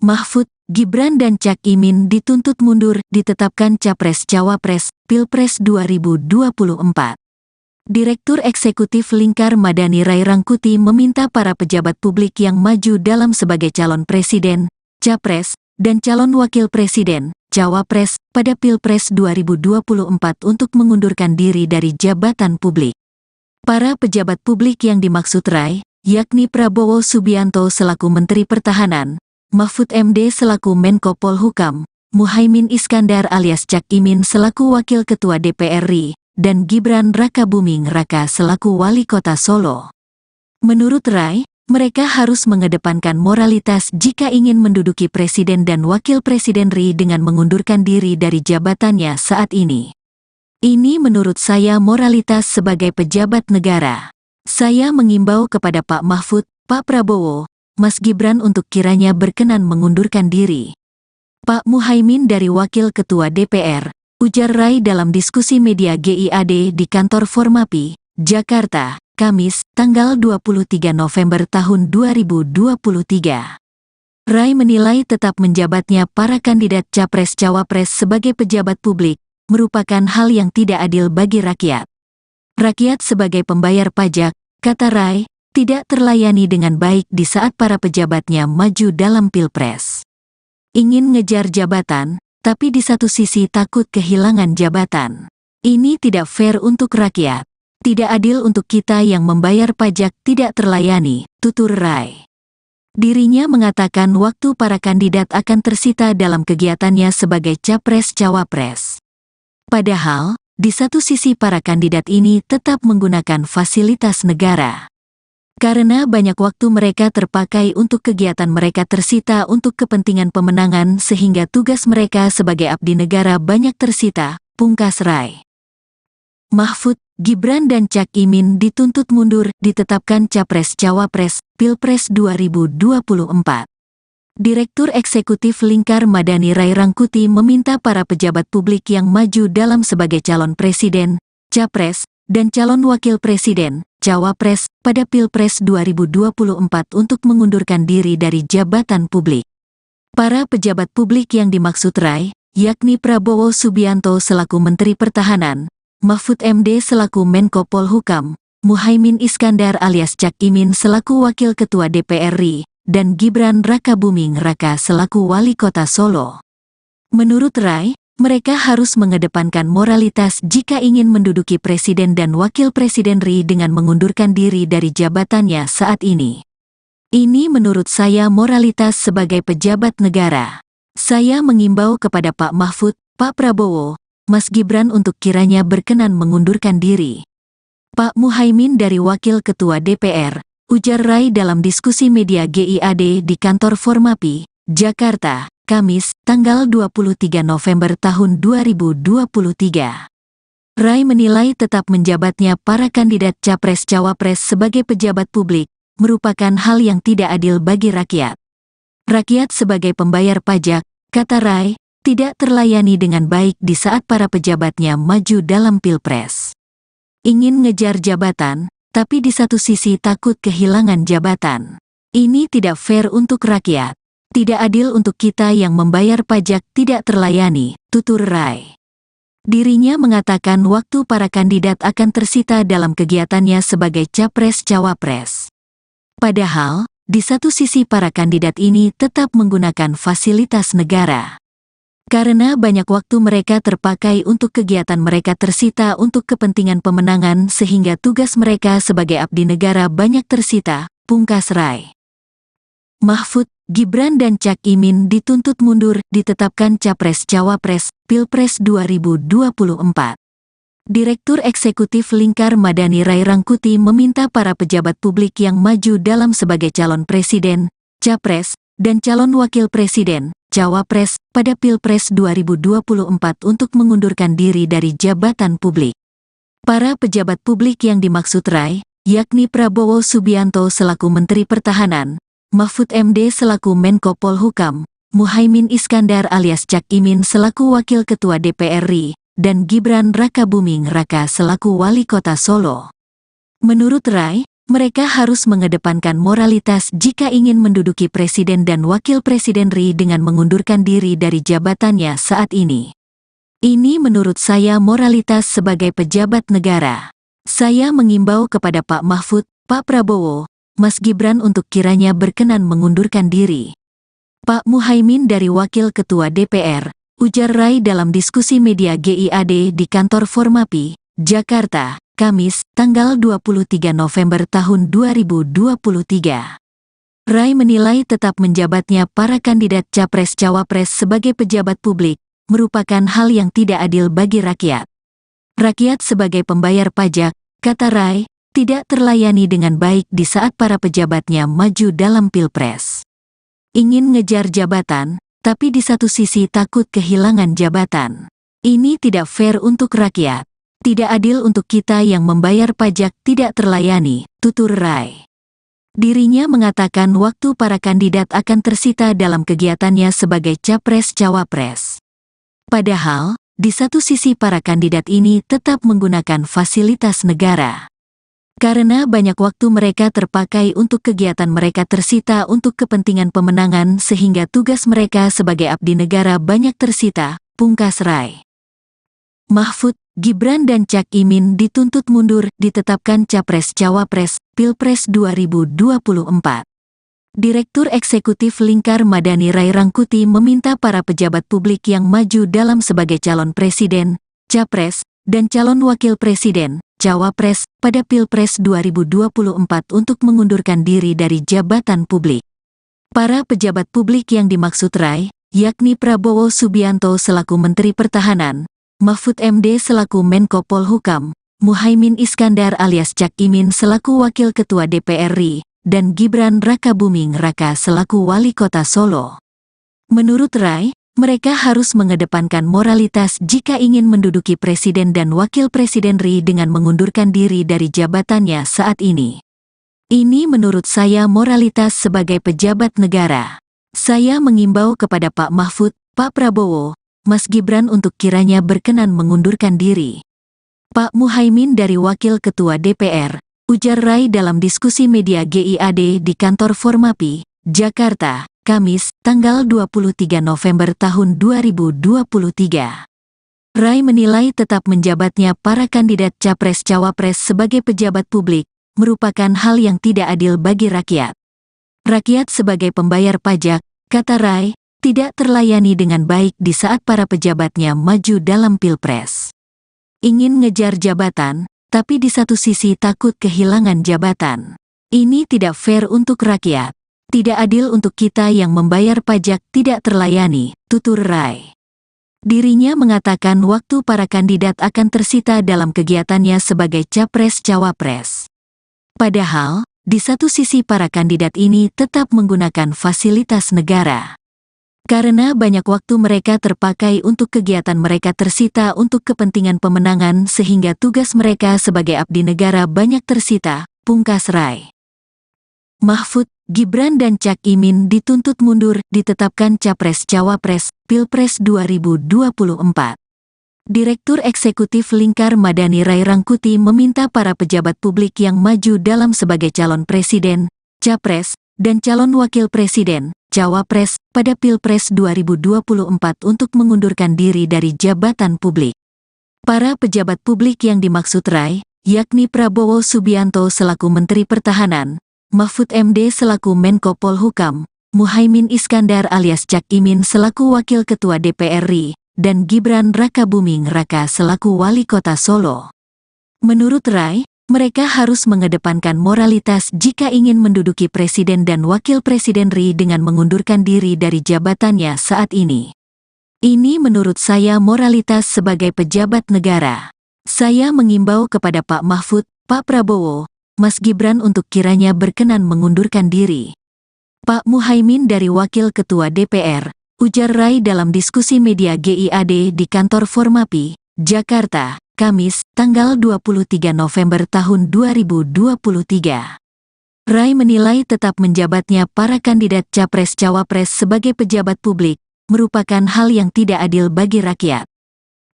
Mahfud, Gibran dan Cak Imin dituntut mundur ditetapkan Capres-Cawapres, Pilpres 2024. Direktur Eksekutif Lingkar Madani Rai Rangkuti meminta para pejabat publik yang maju dalam sebagai calon presiden, capres, dan calon wakil presiden, cawapres, pada Pilpres 2024 untuk mengundurkan diri dari jabatan publik. Para pejabat publik yang dimaksud Rai, yakni Prabowo Subianto selaku Menteri Pertahanan, Mahfud MD selaku Menko Polhukam, Muhaimin Iskandar alias Cak Imin selaku Wakil Ketua DPR RI, dan Gibran Rakabuming Raka selaku Wali Kota Solo. Menurut Rai, mereka harus mengedepankan moralitas jika ingin menduduki Presiden dan Wakil Presiden RI dengan mengundurkan diri dari jabatannya saat ini. Ini menurut saya moralitas sebagai pejabat negara. Saya mengimbau kepada Pak Mahfud, Pak Prabowo, Mas Gibran untuk kiranya berkenan mengundurkan diri. Pak Muhaimin dari Wakil Ketua DPR, ujar Rai dalam diskusi media GIAD di kantor Formapi, Jakarta, Kamis, tanggal 23 November tahun 2023. Rai menilai tetap menjabatnya para kandidat Capres-Cawapres sebagai pejabat publik merupakan hal yang tidak adil bagi rakyat. Rakyat sebagai pembayar pajak, kata Rai, tidak terlayani dengan baik di saat para pejabatnya maju dalam Pilpres. Ingin ngejar jabatan, tapi di satu sisi takut kehilangan jabatan. Ini tidak fair untuk rakyat. Tidak adil untuk kita yang membayar pajak tidak terlayani, tutur Rai. Dirinya mengatakan waktu para kandidat akan tersita dalam kegiatannya sebagai Capres-Cawapres. Padahal, di satu sisi para kandidat ini tetap menggunakan fasilitas negara. Karena banyak waktu mereka terpakai untuk kegiatan mereka tersita untuk kepentingan pemenangan sehingga tugas mereka sebagai abdi negara banyak tersita, pungkas Rai. Mahfud, Gibran dan Cak Imin dituntut mundur ditetapkan Capres-Cawapres, Pilpres 2024. Direktur Eksekutif Lingkar Madani Rai Rangkuti meminta para pejabat publik yang maju dalam sebagai calon presiden, capres, dan calon wakil presiden, cawapres, pada Pilpres 2024 untuk mengundurkan diri dari jabatan publik. Para pejabat publik yang dimaksud Rai, yakni Prabowo Subianto selaku Menteri Pertahanan, Mahfud MD selaku Menko Polhukam, Muhaimin Iskandar alias Cak Imin selaku Wakil Ketua DPR RI, dan Gibran Rakabuming Raka selaku Wali Kota Solo. Menurut Rai, mereka harus mengedepankan moralitas jika ingin menduduki Presiden dan Wakil Presiden RI dengan mengundurkan diri dari jabatannya saat ini. Ini menurut saya moralitas sebagai pejabat negara. Saya mengimbau kepada Pak Mahfud, Pak Prabowo, Mas Gibran untuk kiranya berkenan mengundurkan diri. Pak Muhaimin dari Wakil Ketua DPR, ujar Rai dalam diskusi media GIAD di kantor Formapi, Jakarta, Kamis, tanggal 23 November tahun 2023. Rai menilai tetap menjabatnya para kandidat Capres-Cawapres sebagai pejabat publik merupakan hal yang tidak adil bagi rakyat. Rakyat sebagai pembayar pajak, kata Rai, tidak terlayani dengan baik di saat para pejabatnya maju dalam Pilpres. Ingin ngejar jabatan, tapi di satu sisi takut kehilangan jabatan. Ini tidak fair untuk rakyat. Tidak adil untuk kita yang membayar pajak tidak terlayani, tutur Rai. Dirinya mengatakan waktu para kandidat akan tersita dalam kegiatannya sebagai Capres-Cawapres. Padahal, di satu sisi para kandidat ini tetap menggunakan fasilitas negara. Karena banyak waktu mereka terpakai untuk kegiatan mereka tersita untuk kepentingan pemenangan sehingga tugas mereka sebagai abdi negara banyak tersita, pungkas Rai. Mahfud, Gibran dan Cak Imin dituntut mundur ditetapkan Capres-Cawapres, Pilpres 2024. Direktur Eksekutif Lingkar Madani Rai Rangkuti meminta para pejabat publik yang maju dalam sebagai calon presiden, capres, dan calon wakil presiden, cawapres, pada Pilpres 2024 untuk mengundurkan diri dari jabatan publik. Para pejabat publik yang dimaksud Rai, yakni Prabowo Subianto selaku Menteri Pertahanan, Mahfud MD selaku Menko Polhukam, Muhaimin Iskandar alias Cak Imin selaku Wakil Ketua DPR RI, dan Gibran Rakabuming Raka selaku Wali Kota Solo. Menurut Rai, Mereka harus mengedepankan moralitas jika ingin menduduki presiden dan wakil presiden RI dengan mengundurkan diri dari jabatannya saat ini. Ini menurut saya moralitas sebagai pejabat negara. Saya mengimbau kepada Pak Mahfud, Pak Prabowo, Mas Gibran untuk kiranya berkenan mengundurkan diri. Pak Muhaimin dari Wakil Ketua DPR, ujar Rai dalam diskusi media GIAD di kantor Formapi, Jakarta, Kamis, tanggal 23 November tahun 2023. Rai menilai tetap menjabatnya para kandidat Capres-Cawapres sebagai pejabat publik merupakan hal yang tidak adil bagi rakyat. Rakyat sebagai pembayar pajak, kata Rai, tidak terlayani dengan baik di saat para pejabatnya maju dalam Pilpres. Ingin ngejar jabatan, tapi di satu sisi takut kehilangan jabatan. Ini tidak fair untuk rakyat. Tidak adil untuk kita yang membayar pajak tidak terlayani, tutur Rai. Dirinya mengatakan waktu para kandidat akan tersita dalam kegiatannya sebagai Capres-Cawapres. Padahal, di satu sisi para kandidat ini tetap menggunakan fasilitas negara. Karena banyak waktu mereka terpakai untuk kegiatan mereka tersita untuk kepentingan pemenangan sehingga tugas mereka sebagai abdi negara banyak tersita, pungkas Rai. Mahfud, Gibran dan Cak Imin dituntut mundur ditetapkan Capres-Cawapres, Pilpres 2024. Direktur Eksekutif Lingkar Madani Rai Rangkuti meminta para pejabat publik yang maju dalam sebagai calon presiden, capres, dan calon wakil presiden, cawapres, pada Pilpres 2024 untuk mengundurkan diri dari jabatan publik. Para pejabat publik yang dimaksud Rai, yakni Prabowo Subianto selaku Menteri Pertahanan, Mahfud MD selaku Menko Polhukam, Muhaimin Iskandar alias Cak Imin selaku Wakil Ketua DPR RI, dan Gibran Rakabuming Raka selaku Wali Kota Solo. Menurut Rai, mereka harus mengedepankan moralitas jika ingin menduduki presiden dan wakil presiden RI dengan mengundurkan diri dari jabatannya saat ini. Ini menurut saya moralitas sebagai pejabat negara. Saya mengimbau kepada Pak Mahfud, Pak Prabowo, Mas Gibran untuk kiranya berkenan mengundurkan diri. Pak Muhaimin dari Wakil Ketua DPR, ujar Rai dalam diskusi media GIAD di kantor Formapi, Jakarta, Kamis, tanggal 23 November tahun 2023. Rai menilai tetap menjabatnya para kandidat Capres-Cawapres sebagai pejabat publik merupakan hal yang tidak adil bagi rakyat. Rakyat sebagai pembayar pajak, kata Rai, tidak terlayani dengan baik di saat para pejabatnya maju dalam Pilpres. Ingin ngejar jabatan, tapi di satu sisi takut kehilangan jabatan. Ini tidak fair untuk rakyat. Tidak adil untuk kita yang membayar pajak tidak terlayani, tutur Rai. Dirinya mengatakan waktu para kandidat akan tersita dalam kegiatannya sebagai Capres-Cawapres. Padahal, di satu sisi para kandidat ini tetap menggunakan fasilitas negara. Karena banyak waktu mereka terpakai untuk kegiatan mereka tersita untuk kepentingan pemenangan sehingga tugas mereka sebagai abdi negara banyak tersita, pungkas Rai. Mahfud, Gibran dan Cak Imin dituntut mundur ditetapkan Capres-Cawapres, Pilpres 2024. Direktur Eksekutif Lingkar Madani Rai Rangkuti meminta para pejabat publik yang maju dalam sebagai calon presiden, capres, dan calon wakil presiden, cawapres, pada Pilpres 2024 untuk mengundurkan diri dari jabatan publik. Para pejabat publik yang dimaksud Rai, yakni Prabowo Subianto selaku Menteri Pertahanan, Mahfud MD selaku Menko Polhukam, Muhaimin Iskandar alias Cak Imin selaku Wakil Ketua DPR RI, dan Gibran Rakabuming Raka selaku Wali Kota Solo. Menurut Rai, mereka harus mengedepankan moralitas jika ingin menduduki presiden dan wakil presiden RI dengan mengundurkan diri dari jabatannya saat ini. Ini menurut saya moralitas sebagai pejabat negara. Saya mengimbau kepada Pak Mahfud, Pak Prabowo, Mas Gibran untuk kiranya berkenan mengundurkan diri. Pak Muhaimin dari Wakil Ketua DPR, ujar Rai dalam diskusi media GIAD di kantor Formapi, Jakarta, Kamis, tanggal 23 November tahun 2023. Rai menilai tetap menjabatnya para kandidat Capres-Cawapres sebagai pejabat publik merupakan hal yang tidak adil bagi rakyat.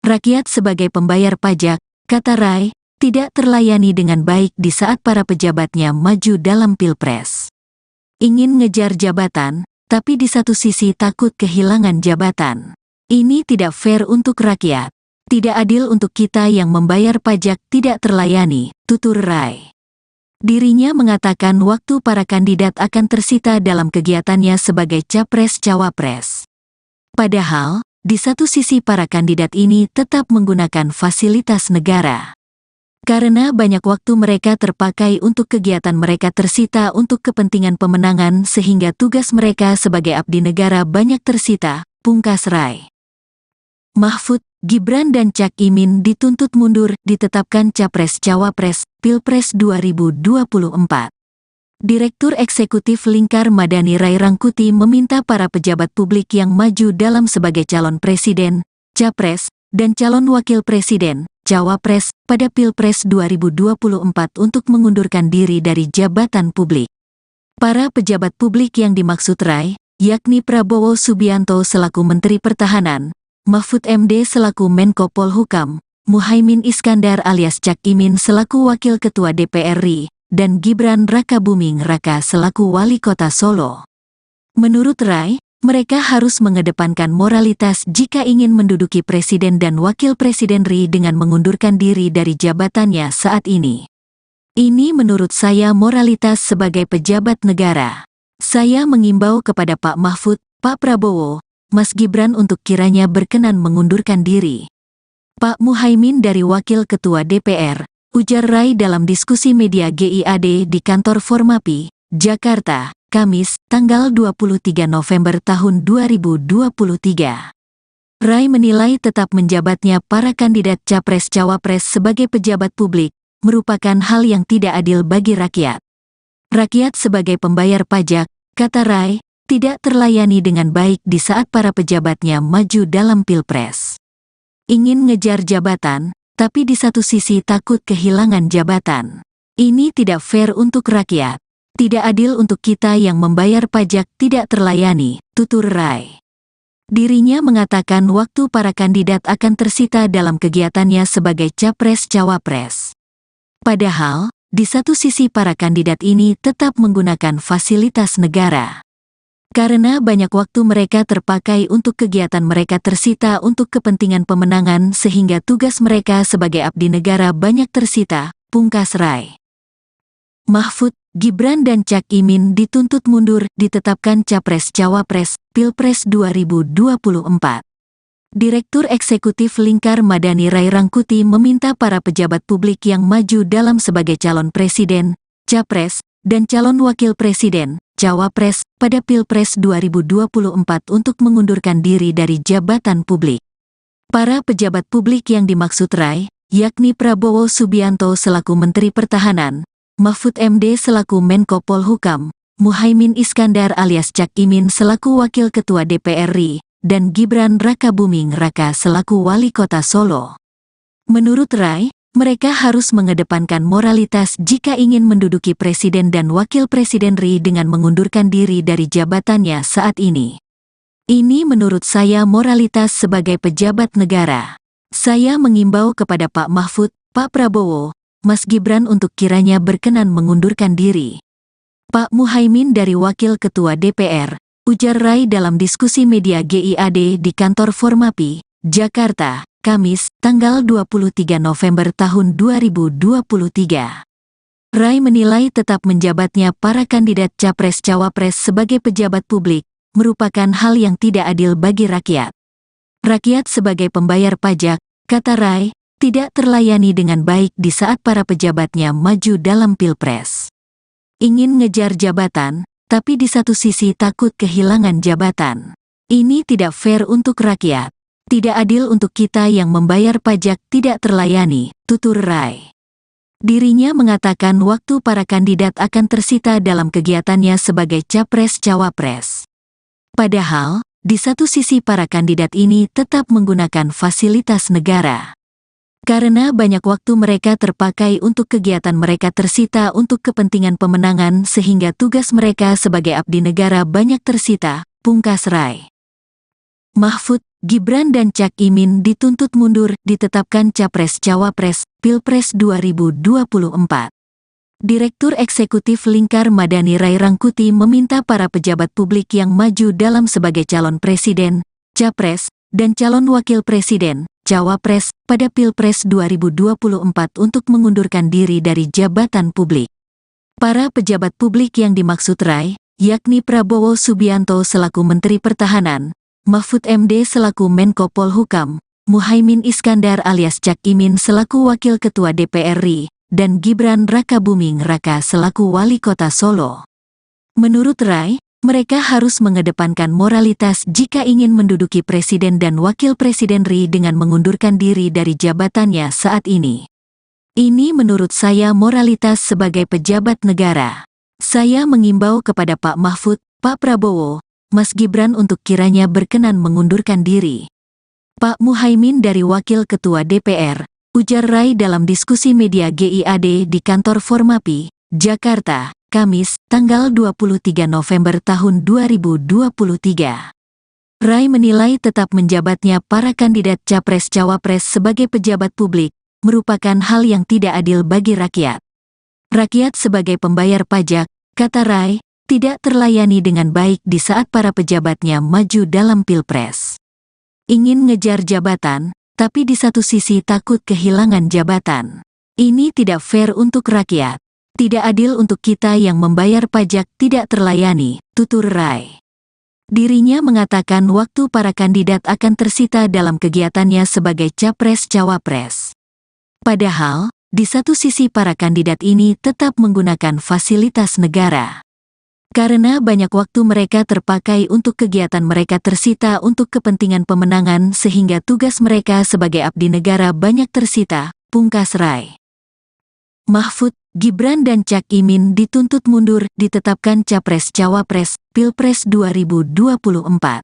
Rakyat sebagai pembayar pajak, kata Rai, tidak terlayani dengan baik di saat para pejabatnya maju dalam pilpres. Ingin ngejar jabatan, tapi di satu sisi takut kehilangan jabatan. Ini tidak fair untuk rakyat. Tidak adil untuk kita yang membayar pajak tidak terlayani, tutur Rai. Dirinya mengatakan waktu para kandidat akan tersita dalam kegiatannya sebagai capres-cawapres. Padahal, di satu sisi para kandidat ini tetap menggunakan fasilitas negara. Karena banyak waktu mereka terpakai untuk kegiatan mereka tersita untuk kepentingan pemenangan sehingga tugas mereka sebagai abdi negara banyak tersita, pungkas Rai. Mahfud, Gibran dan Cak Imin dituntut mundur ditetapkan Capres-Cawapres, Pilpres 2024. Direktur Eksekutif Lingkar Madani Rai Rangkuti meminta para pejabat publik yang maju dalam sebagai calon presiden, capres, dan calon wakil presiden, cawapres, pada Pilpres 2024 untuk mengundurkan diri dari jabatan publik. Para pejabat publik yang dimaksud Rai, yakni Prabowo Subianto selaku Menteri Pertahanan, Mahfud MD selaku Menko Polhukam, Muhaimin Iskandar alias Cak Imin selaku Wakil Ketua DPR RI, dan Gibran Rakabuming Raka selaku Wali Kota Solo. Menurut Rai, mereka harus mengedepankan moralitas jika ingin menduduki presiden dan wakil presiden RI dengan mengundurkan diri dari jabatannya saat ini. Ini menurut saya moralitas sebagai pejabat negara. Saya mengimbau kepada Pak Mahfud, Pak Prabowo, Mas Gibran untuk kiranya berkenan mengundurkan diri. Pak Muhaimin dari Wakil Ketua DPR, ujar Rai dalam diskusi media GIAD di kantor Formapi, Jakarta, Kamis, tanggal 23 November tahun 2023. Rai menilai tetap menjabatnya para kandidat Capres-Cawapres sebagai pejabat publik, merupakan hal yang tidak adil bagi rakyat. Rakyat sebagai pembayar pajak, kata Rai, tidak terlayani dengan baik di saat para pejabatnya maju dalam pilpres. Ingin ngejar jabatan, tapi di satu sisi takut kehilangan jabatan. Ini tidak fair untuk rakyat. Tidak adil untuk kita yang membayar pajak tidak terlayani, tutur Rai. Dirinya mengatakan waktu para kandidat akan tersita dalam kegiatannya sebagai capres-cawapres. Padahal, di satu sisi para kandidat ini tetap menggunakan fasilitas negara. Karena banyak waktu mereka terpakai untuk kegiatan mereka tersita untuk kepentingan pemenangan sehingga tugas mereka sebagai abdi negara banyak tersita, pungkas Rai. Mahfud, Gibran dan Cak Imin dituntut mundur ditetapkan Capres-Cawapres, Pilpres 2024. Direktur Eksekutif Lingkar Madani Rai Rangkuti meminta para pejabat publik yang maju dalam sebagai calon presiden, capres, dan calon wakil presiden, cawapres, pada Pilpres 2024 untuk mengundurkan diri dari jabatan publik. Para pejabat publik yang dimaksud Rai, yakni Prabowo Subianto selaku Menteri Pertahanan, Mahfud MD selaku Menko Polhukam, Muhaimin Iskandar alias Cak Imin selaku Wakil Ketua DPR RI, dan Gibran Rakabuming Raka selaku Wali Kota Solo. Menurut Rai, mereka harus mengedepankan moralitas jika ingin menduduki presiden dan wakil presiden RI dengan mengundurkan diri dari jabatannya saat ini. Ini menurut saya moralitas sebagai pejabat negara. Saya mengimbau kepada Pak Mahfud, Pak Prabowo, Mas Gibran untuk kiranya berkenan mengundurkan diri. Pak Muhaimin dari Wakil Ketua DPR, ujar Rai dalam diskusi media GIAD di kantor Formapi, Jakarta, Kamis, tanggal 23 November tahun 2023. Rai menilai tetap menjabatnya para kandidat Capres-Cawapres sebagai pejabat publik, merupakan hal yang tidak adil bagi rakyat. Rakyat sebagai pembayar pajak, kata Rai, tidak terlayani dengan baik di saat para pejabatnya maju dalam pilpres. Ingin ngejar jabatan, tapi di satu sisi takut kehilangan jabatan. Ini tidak fair untuk rakyat. Tidak adil untuk kita yang membayar pajak tidak terlayani, tutur Rai. Dirinya mengatakan waktu para kandidat akan tersita dalam kegiatannya sebagai capres-cawapres. Padahal, di satu sisi para kandidat ini tetap menggunakan fasilitas negara. Karena banyak waktu mereka terpakai untuk kegiatan mereka tersita untuk kepentingan pemenangan sehingga tugas mereka sebagai abdi negara banyak tersita, pungkas Rai. Mahfud, Gibran dan Cak Imin dituntut mundur ditetapkan Capres-Cawapres Pilpres 2024. Direktur Eksekutif Lingkar Madani Rai Rangkuti meminta para pejabat publik yang maju dalam sebagai calon presiden, capres, dan calon wakil presiden, cawapres, pada Pilpres 2024 untuk mengundurkan diri dari jabatan publik. Para pejabat publik yang dimaksud Rai, yakni Prabowo Subianto selaku Menteri Pertahanan, Mahfud MD selaku Menko Polhukam, Muhaimin Iskandar alias Cak Imin selaku Wakil Ketua DPR RI, dan Gibran Rakabuming Raka selaku Wali Kota Solo. Menurut Rai, mereka harus mengedepankan moralitas jika ingin menduduki Presiden dan Wakil Presiden RI dengan mengundurkan diri dari jabatannya saat ini. Ini menurut saya moralitas sebagai pejabat negara. Saya mengimbau kepada Pak Mahfud, Pak Prabowo, Mas Gibran untuk kiranya berkenan mengundurkan diri. Pak Muhaimin dari Wakil Ketua DPR, ujar Rai dalam diskusi media GIAD di kantor Formapi, Jakarta, Kamis, tanggal 23 November tahun 2023. Rai menilai tetap menjabatnya para kandidat Capres-Cawapres sebagai pejabat publik merupakan hal yang tidak adil bagi rakyat. Rakyat sebagai pembayar pajak, kata Rai, tidak terlayani dengan baik di saat para pejabatnya maju dalam Pilpres. Ingin ngejar jabatan, tapi di satu sisi takut kehilangan jabatan. Ini tidak fair untuk rakyat. Tidak adil untuk kita yang membayar pajak tidak terlayani, tutur Rai. Dirinya mengatakan waktu para kandidat akan tersita dalam kegiatannya sebagai Capres-Cawapres. Padahal, di satu sisi para kandidat ini tetap menggunakan fasilitas negara. Karena banyak waktu mereka terpakai untuk kegiatan mereka tersita untuk kepentingan pemenangan sehingga tugas mereka sebagai abdi negara banyak tersita, pungkas Rai. Mahfud, Gibran dan Cak Imin dituntut mundur ditetapkan Capres-Cawapres Pilpres 2024.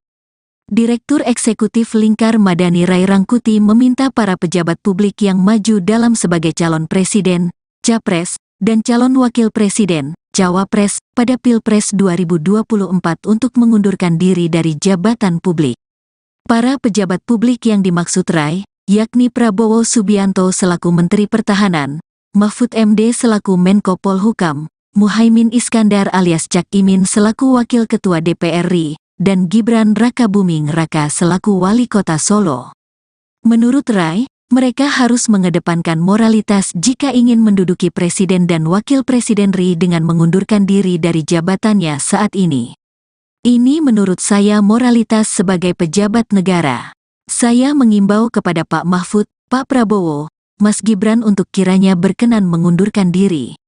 Direktur Eksekutif Lingkar Madani Rai Rangkuti meminta para pejabat publik yang maju dalam sebagai calon presiden, capres, dan calon wakil presiden, cawapres, pada Pilpres 2024 untuk mengundurkan diri dari jabatan publik. Para pejabat publik yang dimaksud Rai, yakni Prabowo Subianto selaku Menteri Pertahanan, Mahfud MD selaku Menko Polhukam, Muhaimin Iskandar alias Cak Imin selaku Wakil Ketua DPR RI, dan Gibran Rakabuming Raka selaku Wali Kota Solo. Menurut Rai, mereka harus mengedepankan moralitas jika ingin menduduki Presiden dan Wakil Presiden RI dengan mengundurkan diri dari jabatannya saat ini. Ini menurut saya moralitas sebagai pejabat negara. Saya mengimbau kepada Pak Mahfud, Pak Prabowo, Mas Gibran untuk kiranya berkenan mengundurkan diri.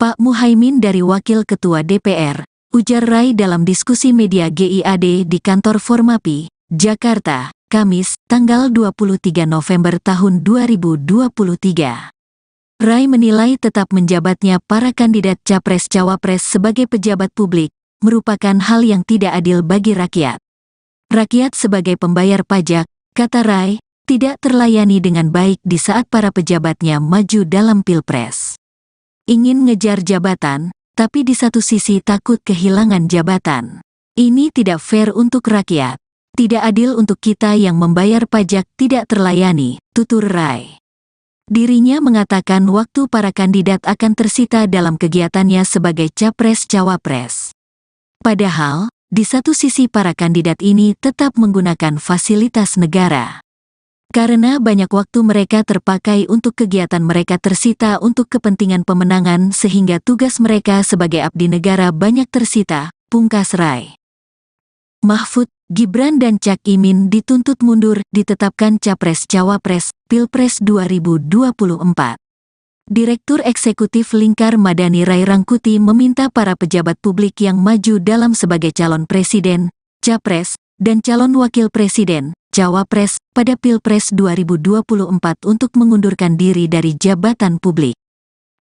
Pak Muhaimin dari Wakil Ketua DPR, ujar Rai dalam diskusi media GIAD di kantor Formapi, Jakarta, Kamis, tanggal 23 November tahun 2023. Rai menilai tetap menjabatnya para kandidat Capres-Cawapres sebagai pejabat publik merupakan hal yang tidak adil bagi rakyat. Rakyat sebagai pembayar pajak, kata Rai, tidak terlayani dengan baik di saat para pejabatnya maju dalam Pilpres. Ingin ngejar jabatan, tapi di satu sisi takut kehilangan jabatan. Ini tidak fair untuk rakyat. Tidak adil untuk kita yang membayar pajak tidak terlayani, tutur Rai. Dirinya mengatakan waktu para kandidat akan tersita dalam kegiatannya sebagai Capres-Cawapres. Padahal, di satu sisi para kandidat ini tetap menggunakan fasilitas negara. Karena banyak waktu mereka terpakai untuk kegiatan mereka tersita untuk kepentingan pemenangan sehingga tugas mereka sebagai abdi negara banyak tersita, pungkas Rai. Mahfud, Gibran dan Cak Imin dituntut mundur ditetapkan Capres-Cawapres Pilpres 2024. Direktur Eksekutif Lingkar Madani Rai Rangkuti meminta para pejabat publik yang maju dalam sebagai calon presiden, capres, dan calon wakil presiden, cawapres, pada Pilpres 2024 untuk mengundurkan diri dari jabatan publik.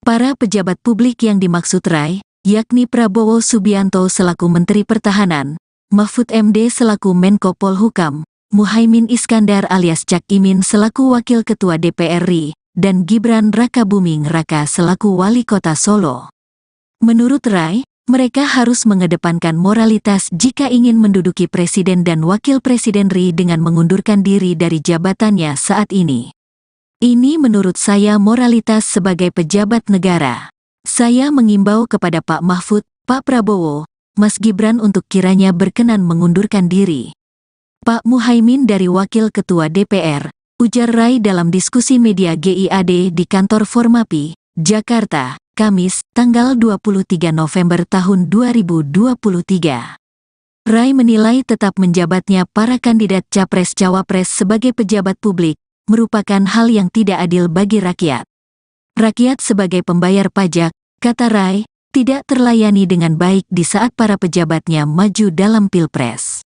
Para pejabat publik yang dimaksud Rai, yakni Prabowo Subianto selaku Menteri Pertahanan, Mahfud MD selaku Menko Polhukam, Muhaimin Iskandar alias Cak Imin selaku Wakil Ketua DPR RI, dan Gibran Rakabuming Raka selaku Wali Kota Solo. Menurut Rai, mereka harus mengedepankan moralitas jika ingin menduduki presiden dan wakil presiden RI dengan mengundurkan diri dari jabatannya saat ini. Ini menurut saya moralitas sebagai pejabat negara. Saya mengimbau kepada Pak Mahfud, Pak Prabowo, Mas Gibran untuk kiranya berkenan mengundurkan diri. Pak Muhaimin dari Wakil Ketua DPR, ujar Rai dalam diskusi media GIAD di kantor Formapi, Jakarta, Kamis, tanggal 23 November tahun 2023. Rai menilai tetap menjabatnya para kandidat Capres-Cawapres sebagai pejabat publik merupakan hal yang tidak adil bagi rakyat. Rakyat sebagai pembayar pajak, kata Rai, tidak terlayani dengan baik di saat para pejabatnya maju dalam Pilpres.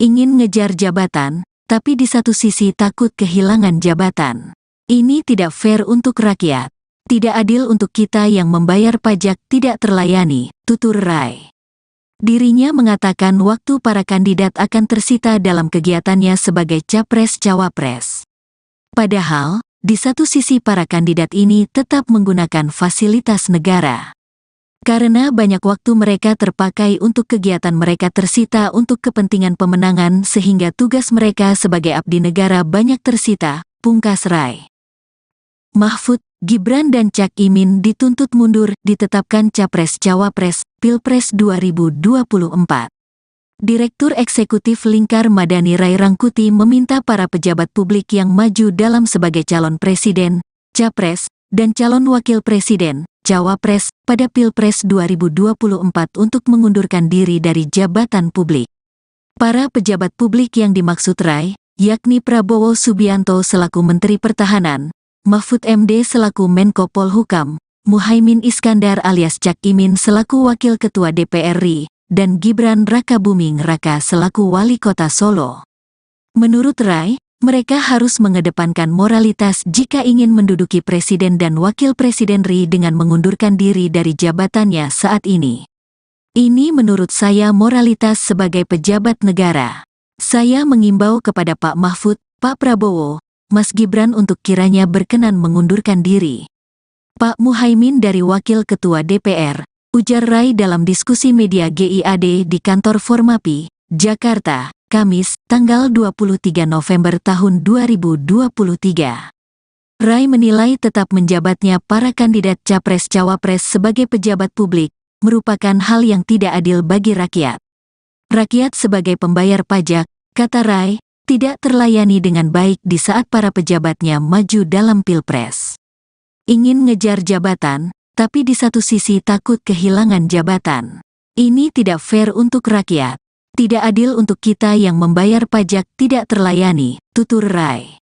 Ingin ngejar jabatan, tapi di satu sisi takut kehilangan jabatan. Ini tidak fair untuk rakyat. Tidak adil untuk kita yang membayar pajak tidak terlayani, tutur Rai. Dirinya mengatakan waktu para kandidat akan tersita dalam kegiatannya sebagai Capres-Cawapres. Padahal, di satu sisi para kandidat ini tetap menggunakan fasilitas negara. Karena banyak waktu mereka terpakai untuk kegiatan mereka tersita untuk kepentingan pemenangan sehingga tugas mereka sebagai abdi negara banyak tersita, pungkas Rai. Mahfud, Gibran dan Cak Imin dituntut mundur ditetapkan Capres-Cawapres, Pilpres 2024. Direktur Eksekutif Lingkar Madani Rai Rangkuti meminta para pejabat publik yang maju dalam sebagai calon presiden, capres, dan calon wakil presiden, cawapres, pada Pilpres 2024 untuk mengundurkan diri dari jabatan publik. Para pejabat publik yang dimaksud Rai, yakni Prabowo Subianto selaku Menteri Pertahanan, Mahfud MD selaku Menko Polhukam, Muhaimin Iskandar alias Cak Imin selaku Wakil Ketua DPR RI, dan Gibran Rakabuming Raka selaku Wali Kota Solo. Menurut Rai, mereka harus mengedepankan moralitas jika ingin menduduki presiden dan wakil presiden RI dengan mengundurkan diri dari jabatannya saat ini. Ini menurut saya moralitas sebagai pejabat negara. Saya mengimbau kepada Pak Mahfud, Pak Prabowo, Mas Gibran untuk kiranya berkenan mengundurkan diri. Pak Muhaimin dari Wakil Ketua DPR, ujar Rai dalam diskusi media GIAD di kantor Formapi, Jakarta, Kamis, tanggal 23 November tahun 2023. Rai menilai tetap menjabatnya para kandidat Capres-Cawapres sebagai pejabat publik merupakan hal yang tidak adil bagi rakyat. Rakyat sebagai pembayar pajak, kata Rai, tidak terlayani dengan baik di saat para pejabatnya maju dalam Pilpres. Ingin ngejar jabatan, tapi di satu sisi takut kehilangan jabatan. Ini tidak fair untuk rakyat. Tidak adil untuk kita yang membayar pajak tidak terlayani, tutur Rai.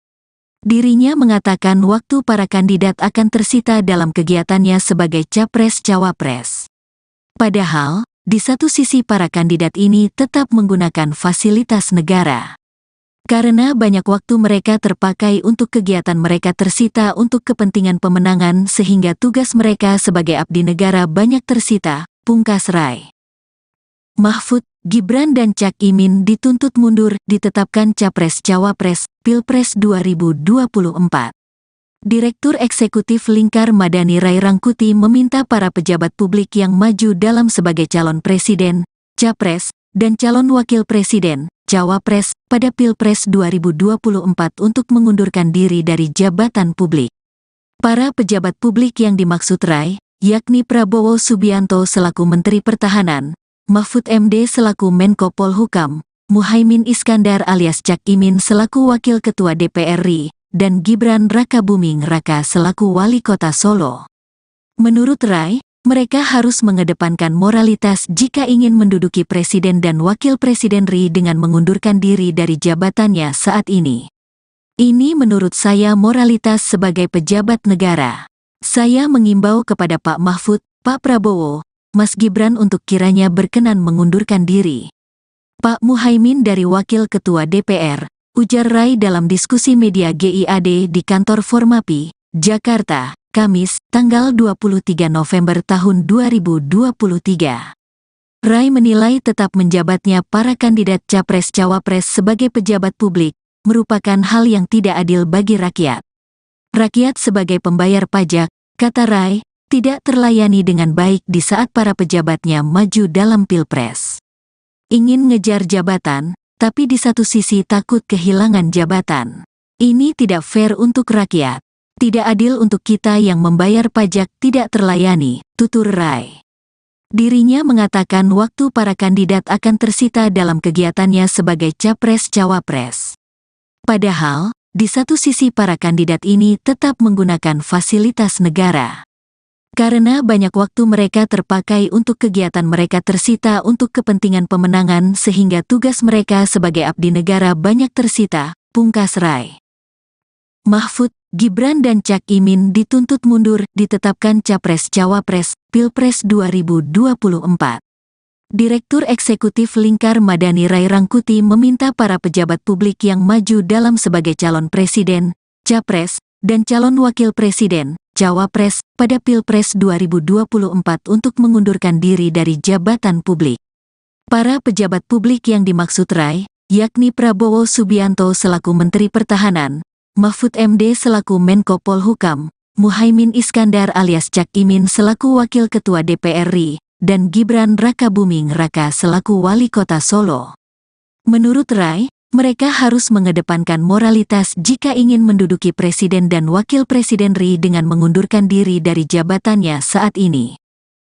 Dirinya mengatakan waktu para kandidat akan tersita dalam kegiatannya sebagai Capres-Cawapres. Padahal, di satu sisi para kandidat ini tetap menggunakan fasilitas negara. Karena banyak waktu mereka terpakai untuk kegiatan mereka tersita untuk kepentingan pemenangan sehingga tugas mereka sebagai abdi negara banyak tersita, pungkas Rai. Mahfud, Gibran dan Cak Imin dituntut mundur ditetapkan Capres-Cawapres, Pilpres 2024. Direktur Eksekutif Lingkar Madani Rai Rangkuti meminta para pejabat publik yang maju dalam sebagai calon presiden, capres, dan calon wakil presiden, cawapres, pada Pilpres 2024 untuk mengundurkan diri dari jabatan publik. Para pejabat publik yang dimaksud Rai, yakni Prabowo Subianto selaku Menteri Pertahanan, Mahfud MD selaku Menko Polhukam, Muhaimin Iskandar alias Cak Imin selaku Wakil Ketua DPR RI, dan Gibran Rakabuming Raka selaku Wali Kota Solo. Menurut Rai, mereka harus mengedepankan moralitas jika ingin menduduki presiden dan wakil presiden RI dengan mengundurkan diri dari jabatannya saat ini. Ini menurut saya moralitas sebagai pejabat negara. Saya mengimbau kepada Pak Mahfud, Pak Prabowo, Mas Gibran untuk kiranya berkenan mengundurkan diri. Pak Muhaimin dari Wakil Ketua DPR, ujar Rai dalam diskusi media GIAD di kantor Formapi, Jakarta, Kamis, tanggal 23 November tahun 2023. Rai menilai tetap menjabatnya para kandidat Capres-Cawapres sebagai pejabat publik merupakan hal yang tidak adil bagi rakyat. Rakyat sebagai pembayar pajak, kata Rai, tidak terlayani dengan baik di saat para pejabatnya maju dalam pilpres. Ingin ngejar jabatan, tapi di satu sisi takut kehilangan jabatan. Ini tidak fair untuk rakyat. Tidak adil untuk kita yang membayar pajak tidak terlayani, tutur Rai. Dirinya mengatakan waktu para kandidat akan tersita dalam kegiatannya sebagai capres-cawapres. Padahal, di satu sisi para kandidat ini tetap menggunakan fasilitas negara. Karena banyak waktu mereka terpakai untuk kegiatan mereka tersita untuk kepentingan pemenangan sehingga tugas mereka sebagai abdi negara banyak tersita, pungkas Rai. Mahfud, Gibran dan Cak Imin dituntut mundur ditetapkan Capres-Cawapres, Pilpres 2024. Direktur Eksekutif Lingkar Madani Rai Rangkuti meminta para pejabat publik yang maju dalam sebagai calon presiden, capres, dan calon wakil presiden, cawapres, pada Pilpres 2024 untuk mengundurkan diri dari jabatan publik. Para pejabat publik yang dimaksud Rai, yakni Prabowo Subianto selaku Menteri Pertahanan, Mahfud MD selaku Menko Polhukam, Muhaimin Iskandar alias Cak Imin selaku Wakil Ketua DPR RI, dan Gibran Rakabuming Raka selaku Wali Kota Solo. Menurut Rai, mereka harus mengedepankan moralitas jika ingin menduduki Presiden dan Wakil Presiden RI dengan mengundurkan diri dari jabatannya saat ini.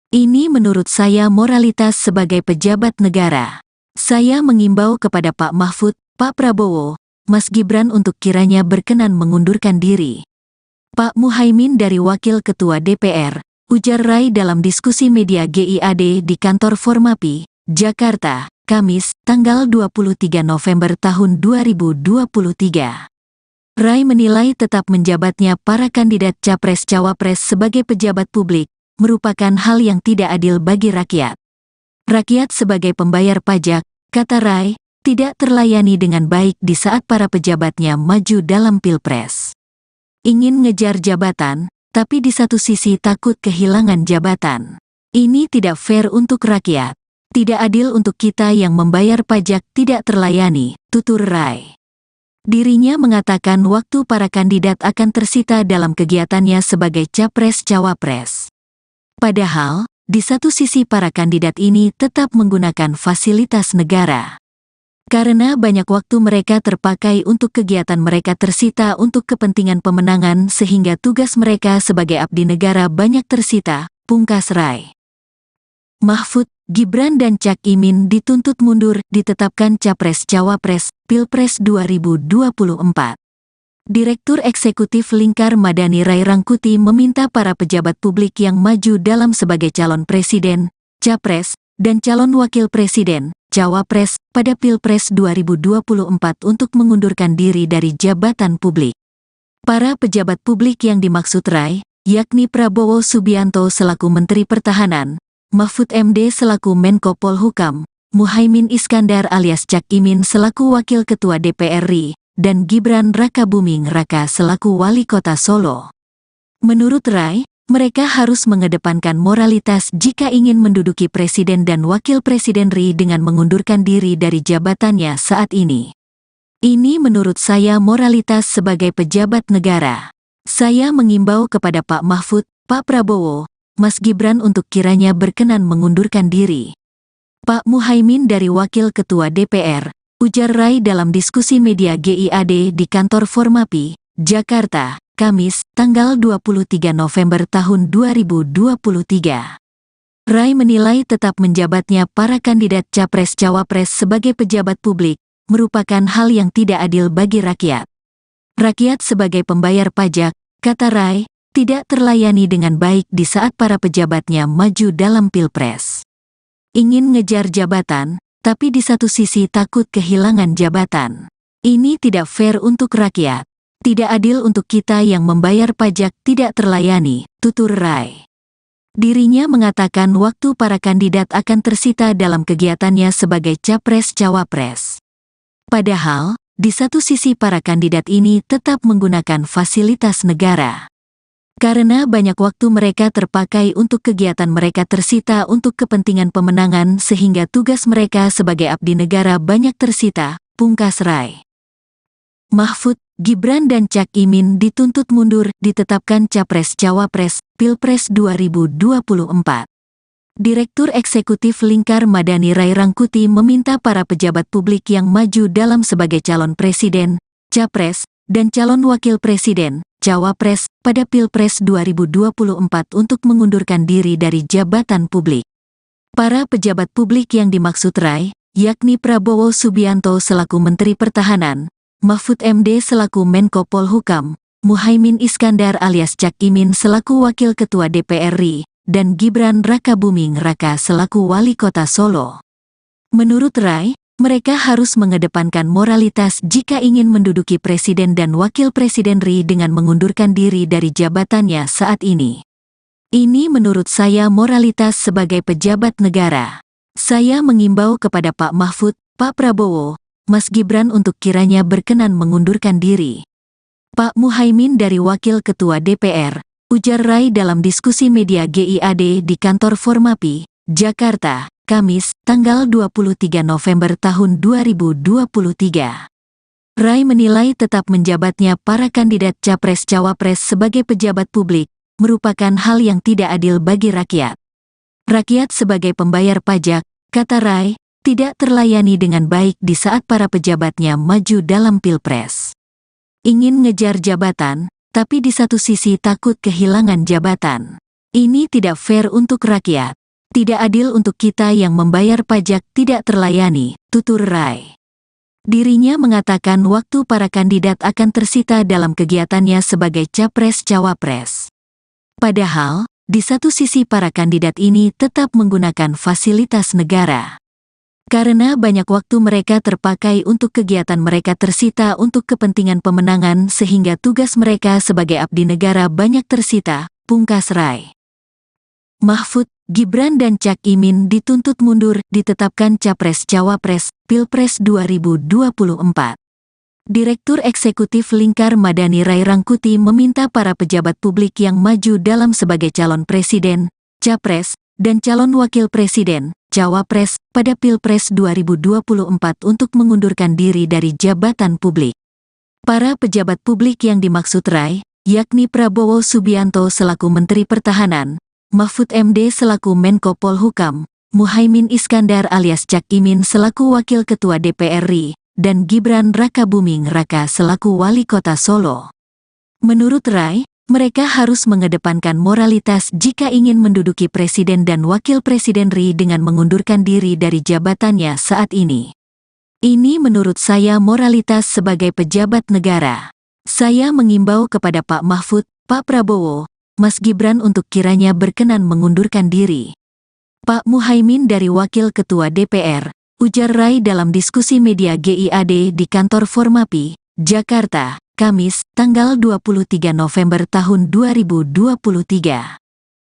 Ini menurut saya moralitas sebagai pejabat negara. Saya mengimbau kepada Pak Mahfud, Pak Prabowo, Mas Gibran untuk kiranya berkenan mengundurkan diri. Pak Muhaimin dari Wakil Ketua DPR, ujar Rai dalam diskusi media GIAD di kantor Formapi, Jakarta, Kamis, tanggal 23 November tahun 2023. Rai menilai tetap menjabatnya para kandidat Capres-Cawapres sebagai pejabat publik, merupakan hal yang tidak adil bagi rakyat. Rakyat sebagai pembayar pajak, kata Rai, tidak terlayani dengan baik di saat para pejabatnya maju dalam pilpres. Ingin ngejar jabatan, tapi di satu sisi takut kehilangan jabatan. Ini tidak fair untuk rakyat. Tidak adil untuk kita yang membayar pajak tidak terlayani, tutur Rai. Dirinya mengatakan waktu para kandidat akan tersita dalam kegiatannya sebagai capres-cawapres. Padahal, di satu sisi para kandidat ini tetap menggunakan fasilitas negara. Karena banyak waktu mereka terpakai untuk kegiatan mereka tersita untuk kepentingan pemenangan sehingga tugas mereka sebagai abdi negara banyak tersita, pungkas Rai. Mahfud, Gibran dan Cak Imin dituntut mundur ditetapkan Capres-Cawapres, Pilpres 2024. Direktur Eksekutif Lingkar Madani Rai Rangkuti meminta para pejabat publik yang maju dalam sebagai calon presiden, capres, dan calon wakil presiden, cawapres, pada Pilpres 2024 untuk mengundurkan diri dari jabatan publik. Para pejabat publik yang dimaksud Rai, yakni Prabowo Subianto selaku Menteri Pertahanan, Mahfud MD selaku Menko Polhukam, Muhaimin Iskandar alias Cak Imin selaku Wakil Ketua DPR RI, dan Gibran Rakabuming Raka selaku Wali Kota Solo. Menurut Rai, mereka harus mengedepankan moralitas jika ingin menduduki Presiden dan Wakil Presiden RI dengan mengundurkan diri dari jabatannya saat ini. Ini menurut saya moralitas sebagai pejabat negara. Saya mengimbau kepada Pak Mahfud, Pak Prabowo, Mas Gibran untuk kiranya berkenan mengundurkan diri. Pak Muhaimin dari Wakil Ketua DPR, ujar Rai dalam diskusi media GIAD di kantor Formapi, Jakarta, Kamis, tanggal 23 November tahun 2023. Rai menilai tetap menjabatnya para kandidat Capres-Cawapres sebagai pejabat publik, merupakan hal yang tidak adil bagi rakyat. Rakyat sebagai pembayar pajak, kata Rai, tidak terlayani dengan baik di saat para pejabatnya maju dalam pilpres. Ingin ngejar jabatan, tapi di satu sisi takut kehilangan jabatan. Ini tidak fair untuk rakyat. Tidak adil untuk kita yang membayar pajak tidak terlayani, tutur Rai. Dirinya mengatakan waktu para kandidat akan tersita dalam kegiatannya sebagai capres-cawapres. Padahal, di satu sisi para kandidat ini tetap menggunakan fasilitas negara. Karena banyak waktu mereka terpakai untuk kegiatan mereka tersita untuk kepentingan pemenangan sehingga tugas mereka sebagai abdi negara banyak tersita, pungkas Rai. Mahfud, Gibran dan Cak Imin dituntut mundur ditetapkan Capres-Cawapres Pilpres 2024. Direktur Eksekutif Lingkar Madani Rai Rangkuti meminta para pejabat publik yang maju dalam sebagai calon presiden, capres, dan calon wakil presiden, cawapres, pada Pilpres 2024 untuk mengundurkan diri dari jabatan publik. Para pejabat publik yang dimaksud Rai, yakni Prabowo Subianto selaku Menteri Pertahanan, Mahfud MD selaku Menko Polhukam, Muhaimin Iskandar alias Cak Imin selaku Wakil Ketua DPR RI, dan Gibran Rakabuming Raka selaku Wali Kota Solo. Menurut Rai, mereka harus mengedepankan moralitas jika ingin menduduki Presiden dan Wakil Presiden RI dengan mengundurkan diri dari jabatannya saat ini. Ini menurut saya moralitas sebagai pejabat negara. Saya mengimbau kepada Pak Mahfud, Pak Prabowo, Mas Gibran untuk kiranya berkenan mengundurkan diri. Pak Muhaimin dari Wakil Ketua DPR, ujar Rai dalam diskusi media GIAD di kantor Formapi, Jakarta, Kamis, tanggal 23 November tahun 2023. Rai menilai tetap menjabatnya para kandidat Capres-Cawapres sebagai pejabat publik merupakan hal yang tidak adil bagi rakyat. Rakyat sebagai pembayar pajak, kata Rai, tidak terlayani dengan baik di saat para pejabatnya maju dalam Pilpres. Ingin ngejar jabatan, tapi di satu sisi takut kehilangan jabatan. Ini tidak fair untuk rakyat. Tidak adil untuk kita yang membayar pajak tidak terlayani, tutur Rai. Dirinya mengatakan waktu para kandidat akan tersita dalam kegiatannya sebagai Capres-Cawapres. Padahal, di satu sisi para kandidat ini tetap menggunakan fasilitas negara. Karena banyak waktu mereka terpakai untuk kegiatan mereka tersita untuk kepentingan pemenangan sehingga tugas mereka sebagai abdi negara banyak tersita, pungkas Rai. Mahfud, Gibran dan Cak Imin dituntut mundur ditetapkan Capres-Cawapres Pilpres 2024. Direktur Eksekutif Lingkar Madani Rai Rangkuti meminta para pejabat publik yang maju dalam sebagai calon presiden, capres, dan calon wakil presiden, cawapres, pada Pilpres 2024 untuk mengundurkan diri dari jabatan publik. Para pejabat publik yang dimaksud Rai, yakni Prabowo Subianto selaku Menteri Pertahanan, Mahfud MD selaku Menko Polhukam, Muhaimin Iskandar alias Cak Imin selaku Wakil Ketua DPR RI, dan Gibran Rakabuming Raka selaku Wali Kota Solo. Menurut Rai, mereka harus mengedepankan moralitas jika ingin menduduki Presiden dan Wakil Presiden RI dengan mengundurkan diri dari jabatannya saat ini. Ini menurut saya moralitas sebagai pejabat negara. Saya mengimbau kepada Pak Mahfud, Pak Prabowo, Mas Gibran untuk kiranya berkenan mengundurkan diri. Pak Muhaimin dari Wakil Ketua DPR, ujar Rai dalam diskusi media GIAD di kantor Formapi, Jakarta, Kamis, tanggal 23 November tahun 2023.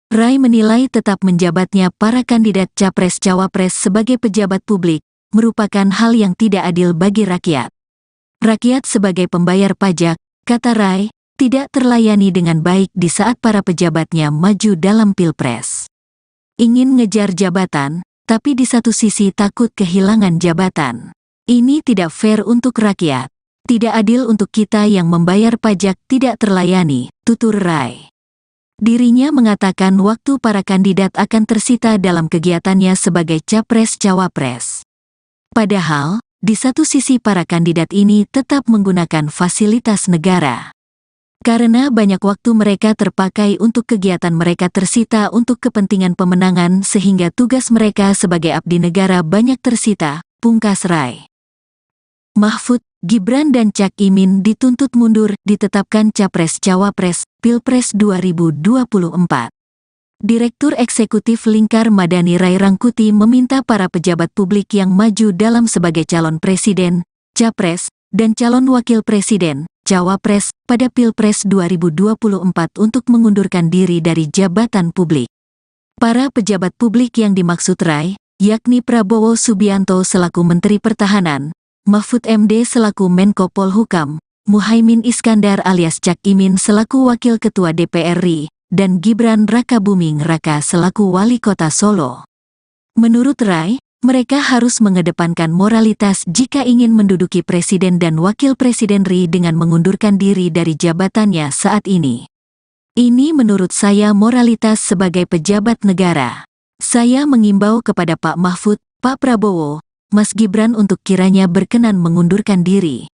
Rai menilai tetap menjabatnya para kandidat Capres-Cawapres sebagai pejabat publik merupakan hal yang tidak adil bagi rakyat. Rakyat sebagai pembayar pajak, kata Rai, tidak terlayani dengan baik di saat para pejabatnya maju dalam Pilpres. Ingin ngejar jabatan, tapi di satu sisi takut kehilangan jabatan. Ini tidak fair untuk rakyat. Tidak adil untuk kita yang membayar pajak tidak terlayani, tutur Rai. Dirinya mengatakan waktu para kandidat akan tersita dalam kegiatannya sebagai Capres-Cawapres. Padahal, di satu sisi para kandidat ini tetap menggunakan fasilitas negara. Karena banyak waktu mereka terpakai untuk kegiatan mereka tersita untuk kepentingan pemenangan sehingga tugas mereka sebagai abdi negara banyak tersita, pungkas Rai. Mahfud, Gibran dan Cak Imin dituntut mundur ditetapkan Capres-Cawapres Pilpres 2024. Direktur Eksekutif Lingkar Madani Rai Rangkuti meminta para pejabat publik yang maju dalam sebagai calon presiden, capres, dan calon wakil presiden, cawapres, pada Pilpres 2024 untuk mengundurkan diri dari jabatan publik. Para pejabat publik yang dimaksud Rai, yakni Prabowo Subianto selaku Menteri Pertahanan, Mahfud MD selaku Menko Polhukam, Muhaimin Iskandar alias Cak Imin selaku Wakil Ketua DPR RI, dan Gibran Rakabuming Raka selaku Wali Kota Solo. Menurut Rai, mereka harus mengedepankan moralitas jika ingin menduduki presiden dan wakil presiden RI dengan mengundurkan diri dari jabatannya saat ini. Ini menurut saya moralitas sebagai pejabat negara. Saya mengimbau kepada Pak Mahfud, Pak Prabowo, Mas Gibran untuk kiranya berkenan mengundurkan diri.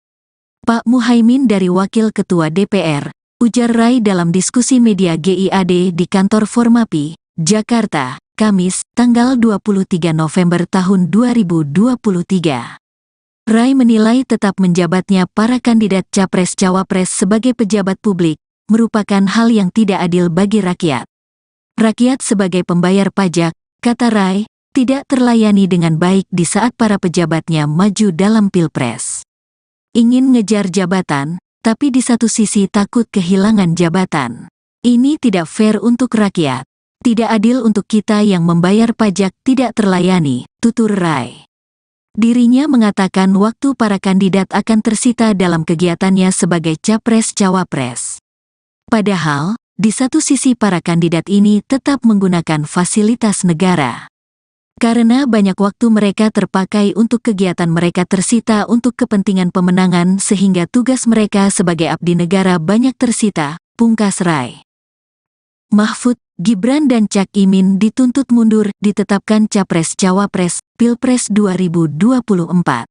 Pak Muhaimin dari Wakil Ketua DPR, ujar Rai dalam diskusi media GIAD di kantor Formapi, Jakarta, Kamis, tanggal 23 November tahun 2023. Rai menilai tetap menjabatnya para kandidat Capres-Cawapres sebagai pejabat publik merupakan hal yang tidak adil bagi rakyat. Rakyat sebagai pembayar pajak, kata Rai, tidak terlayani dengan baik di saat para pejabatnya maju dalam Pilpres. Ingin ngejar jabatan, tapi di satu sisi takut kehilangan jabatan. Ini tidak fair untuk rakyat. Tidak adil untuk kita yang membayar pajak tidak terlayani, tutur Rai. Dirinya mengatakan waktu para kandidat akan tersita dalam kegiatannya sebagai Capres-Cawapres. Padahal, di satu sisi para kandidat ini tetap menggunakan fasilitas negara. Karena banyak waktu mereka terpakai untuk kegiatan mereka tersita untuk kepentingan pemenangan sehingga tugas mereka sebagai abdi negara banyak tersita, pungkas Rai. Mahfud, Gibran dan Cak Imin dituntut mundur ditetapkan Capres-Cawapres, Pilpres 2024.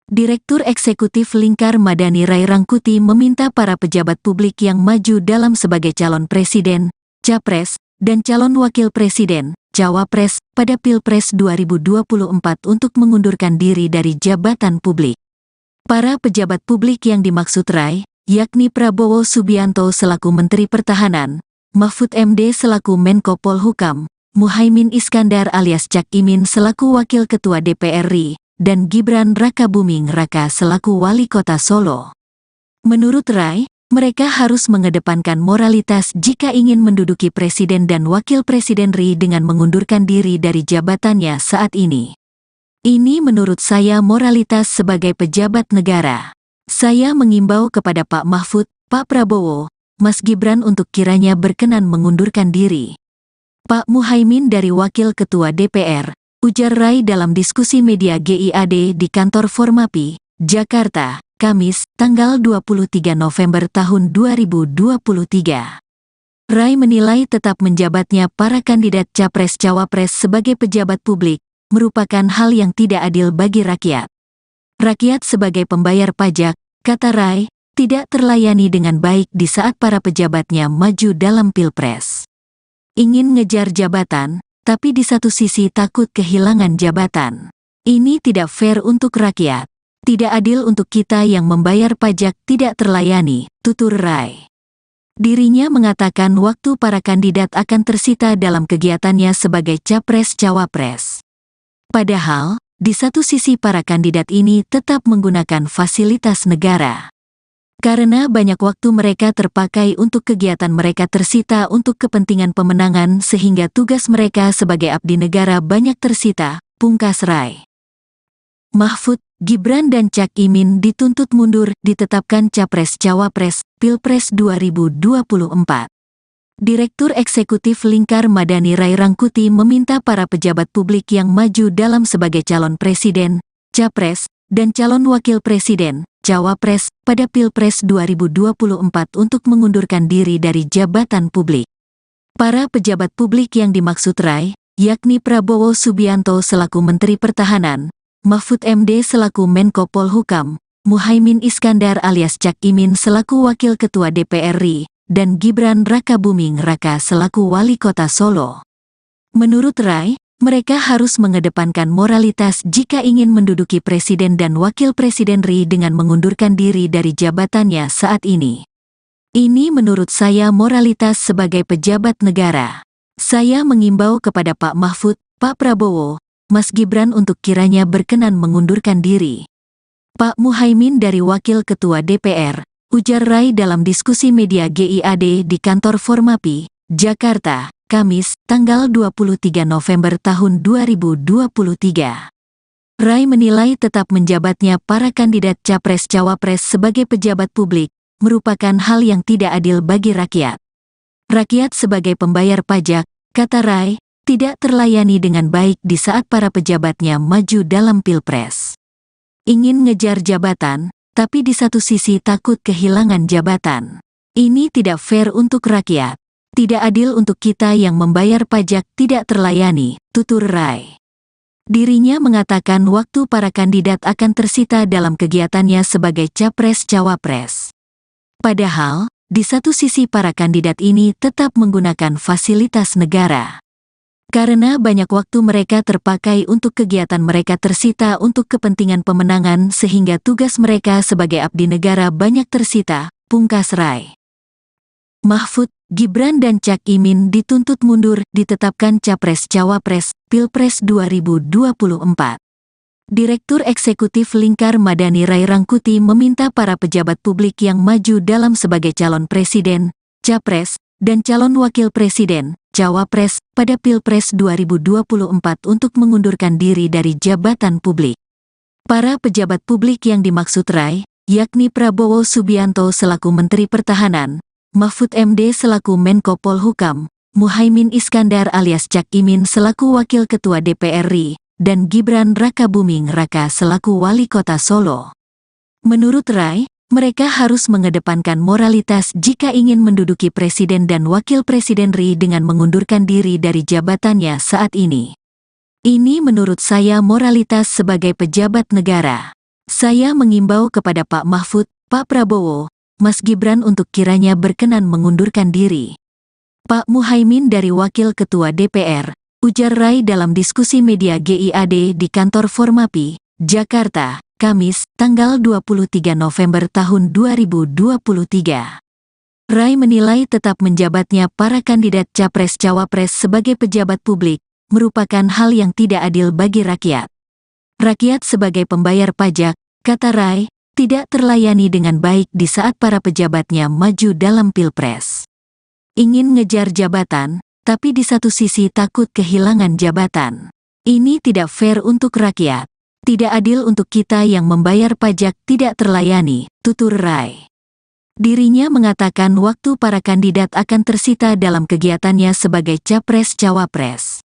Direktur Eksekutif Lingkar Madani Rai Rangkuti meminta para pejabat publik yang maju dalam sebagai calon presiden, capres, dan calon wakil presiden, cawapres, pada Pilpres 2024 untuk mengundurkan diri dari jabatan publik. Para pejabat publik yang dimaksud Rai, yakni Prabowo Subianto selaku Menteri Pertahanan, Mahfud MD selaku Menko Polhukam, Muhaimin Iskandar alias Cak Imin selaku Wakil Ketua DPR RI, dan Gibran Rakabuming Raka selaku Wali Kota Solo. Menurut Rai, mereka harus mengedepankan moralitas jika ingin menduduki presiden dan wakil presiden RI dengan mengundurkan diri dari jabatannya saat ini. Ini menurut saya moralitas sebagai pejabat negara. Saya mengimbau kepada Pak Mahfud, Pak Prabowo, Mas Gibran untuk kiranya berkenan mengundurkan diri. Pak Muhaimin dari Wakil Ketua DPR, ujar Rai dalam diskusi media GIAD di kantor Formapi, Jakarta, Kamis, tanggal 23 November tahun 2023. Rai menilai tetap menjabatnya para kandidat Capres-Cawapres sebagai pejabat publik merupakan hal yang tidak adil bagi rakyat. Rakyat sebagai pembayar pajak, kata Rai, tidak terlayani dengan baik di saat para pejabatnya maju dalam Pilpres. Ingin ngejar jabatan, tapi di satu sisi takut kehilangan jabatan. Ini tidak fair untuk rakyat. Tidak adil untuk kita yang membayar pajak tidak terlayani, tutur Rai. Dirinya mengatakan waktu para kandidat akan tersita dalam kegiatannya sebagai Capres-Cawapres. Padahal, di satu sisi para kandidat ini tetap menggunakan fasilitas negara. Karena banyak waktu mereka terpakai untuk kegiatan mereka tersita untuk kepentingan pemenangan sehingga tugas mereka sebagai abdi negara banyak tersita, pungkas Rai. Mahfud, Gibran dan Cak Imin dituntut mundur ditetapkan Capres-Cawapres, Pilpres 2024. Direktur Eksekutif Lingkar Madani Rai Rangkuti meminta para pejabat publik yang maju dalam sebagai calon presiden, capres, dan calon wakil presiden, cawapres, pada Pilpres 2024 untuk mengundurkan diri dari jabatan publik. Para pejabat publik yang dimaksud Rai, yakni Prabowo Subianto selaku Menteri Pertahanan, Mahfud MD selaku Menko Polhukam, Muhaimin Iskandar alias Cak Imin selaku Wakil Ketua DPR RI, dan Gibran Rakabuming Raka selaku Wali Kota Solo. Menurut Rai, mereka harus mengedepankan moralitas jika ingin menduduki presiden dan wakil presiden RI dengan mengundurkan diri dari jabatannya saat ini. Ini menurut saya moralitas sebagai pejabat negara. Saya mengimbau kepada Pak Mahfud, Pak Prabowo, Mas Gibran untuk kiranya berkenan mengundurkan diri. Pak Muhaimin dari Wakil Ketua DPR, ujar Rai dalam diskusi media GIAD di kantor Formapi, Jakarta, Kamis, tanggal 23 November tahun 2023. Rai menilai tetap menjabatnya para kandidat Capres-Cawapres sebagai pejabat publik merupakan hal yang tidak adil bagi rakyat. Rakyat sebagai pembayar pajak, kata Rai, tidak terlayani dengan baik di saat para pejabatnya maju dalam pilpres. Ingin ngejar jabatan, tapi di satu sisi takut kehilangan jabatan. Ini tidak fair untuk rakyat. Tidak adil untuk kita yang membayar pajak tidak terlayani, tutur Rai. Dirinya mengatakan waktu para kandidat akan tersita dalam kegiatannya sebagai capres-cawapres. Padahal, di satu sisi para kandidat ini tetap menggunakan fasilitas negara. Karena banyak waktu mereka terpakai untuk kegiatan mereka tersita untuk kepentingan pemenangan sehingga tugas mereka sebagai abdi negara banyak tersita, pungkas Rai. Mahfud, Gibran dan Cak Imin dituntut mundur ditetapkan Capres-Cawapres, Pilpres 2024. Direktur Eksekutif Lingkar Madani Rai Rangkuti meminta para pejabat publik yang maju dalam sebagai calon presiden, capres, dan calon wakil presiden, cawapres, pada Pilpres 2024 untuk mengundurkan diri dari jabatan publik. Para pejabat publik yang dimaksud Rai, yakni Prabowo Subianto selaku Menteri Pertahanan, Mahfud MD selaku Menko Polhukam, Muhaimin Iskandar alias Cak Imin selaku Wakil Ketua DPR RI, dan Gibran Rakabuming Raka selaku Wali Kota Solo. Menurut Rai, mereka harus mengedepankan moralitas jika ingin menduduki presiden dan wakil presiden RI dengan mengundurkan diri dari jabatannya saat ini. Ini menurut saya moralitas sebagai pejabat negara. Saya mengimbau kepada Pak Mahfud, Pak Prabowo, Mas Gibran untuk kiranya berkenan mengundurkan diri. Pak Muhaimin dari Wakil Ketua DPR, ujar Rai dalam diskusi media GIAD di kantor Formapi, Jakarta, Kamis, tanggal 23 November tahun 2023. Rai menilai tetap menjabatnya para kandidat Capres-Cawapres sebagai pejabat publik, merupakan hal yang tidak adil bagi rakyat. Rakyat sebagai pembayar pajak, kata Rai, tidak terlayani dengan baik di saat para pejabatnya maju dalam pilpres. Ingin ngejar jabatan, tapi di satu sisi takut kehilangan jabatan. Ini tidak fair untuk rakyat. Tidak adil untuk kita yang membayar pajak tidak terlayani, tutur Rai. Dirinya mengatakan waktu para kandidat akan tersita dalam kegiatannya sebagai capres-cawapres.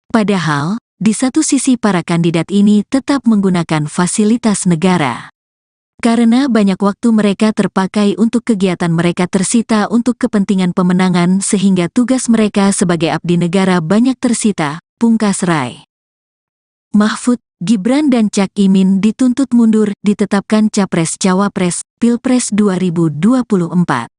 Padahal, di satu sisi para kandidat ini tetap menggunakan fasilitas negara. Karena banyak waktu mereka terpakai untuk kegiatan mereka tersita untuk kepentingan pemenangan sehingga tugas mereka sebagai abdi negara banyak tersita, pungkas Rai. Mahfud, Gibran dan Cak Imin dituntut mundur ditetapkan Capres-Cawapres, Pilpres 2024.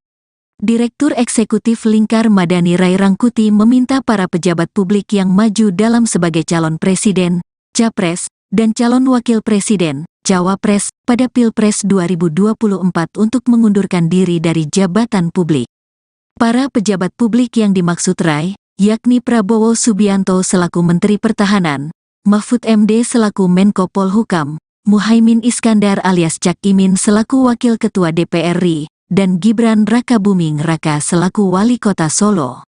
Direktur Eksekutif Lingkar Madani Rai Rangkuti meminta para pejabat publik yang maju dalam sebagai calon presiden, capres, dan calon wakil presiden, cawapres, pada Pilpres 2024 untuk mengundurkan diri dari jabatan publik. Para pejabat publik yang dimaksud Rai, yakni Prabowo Subianto selaku Menteri Pertahanan, Mahfud MD selaku Menko Polhukam, Muhaimin Iskandar alias Cak Imin selaku Wakil Ketua DPR RI, dan Gibran Rakabuming Raka selaku Wali Kota Solo.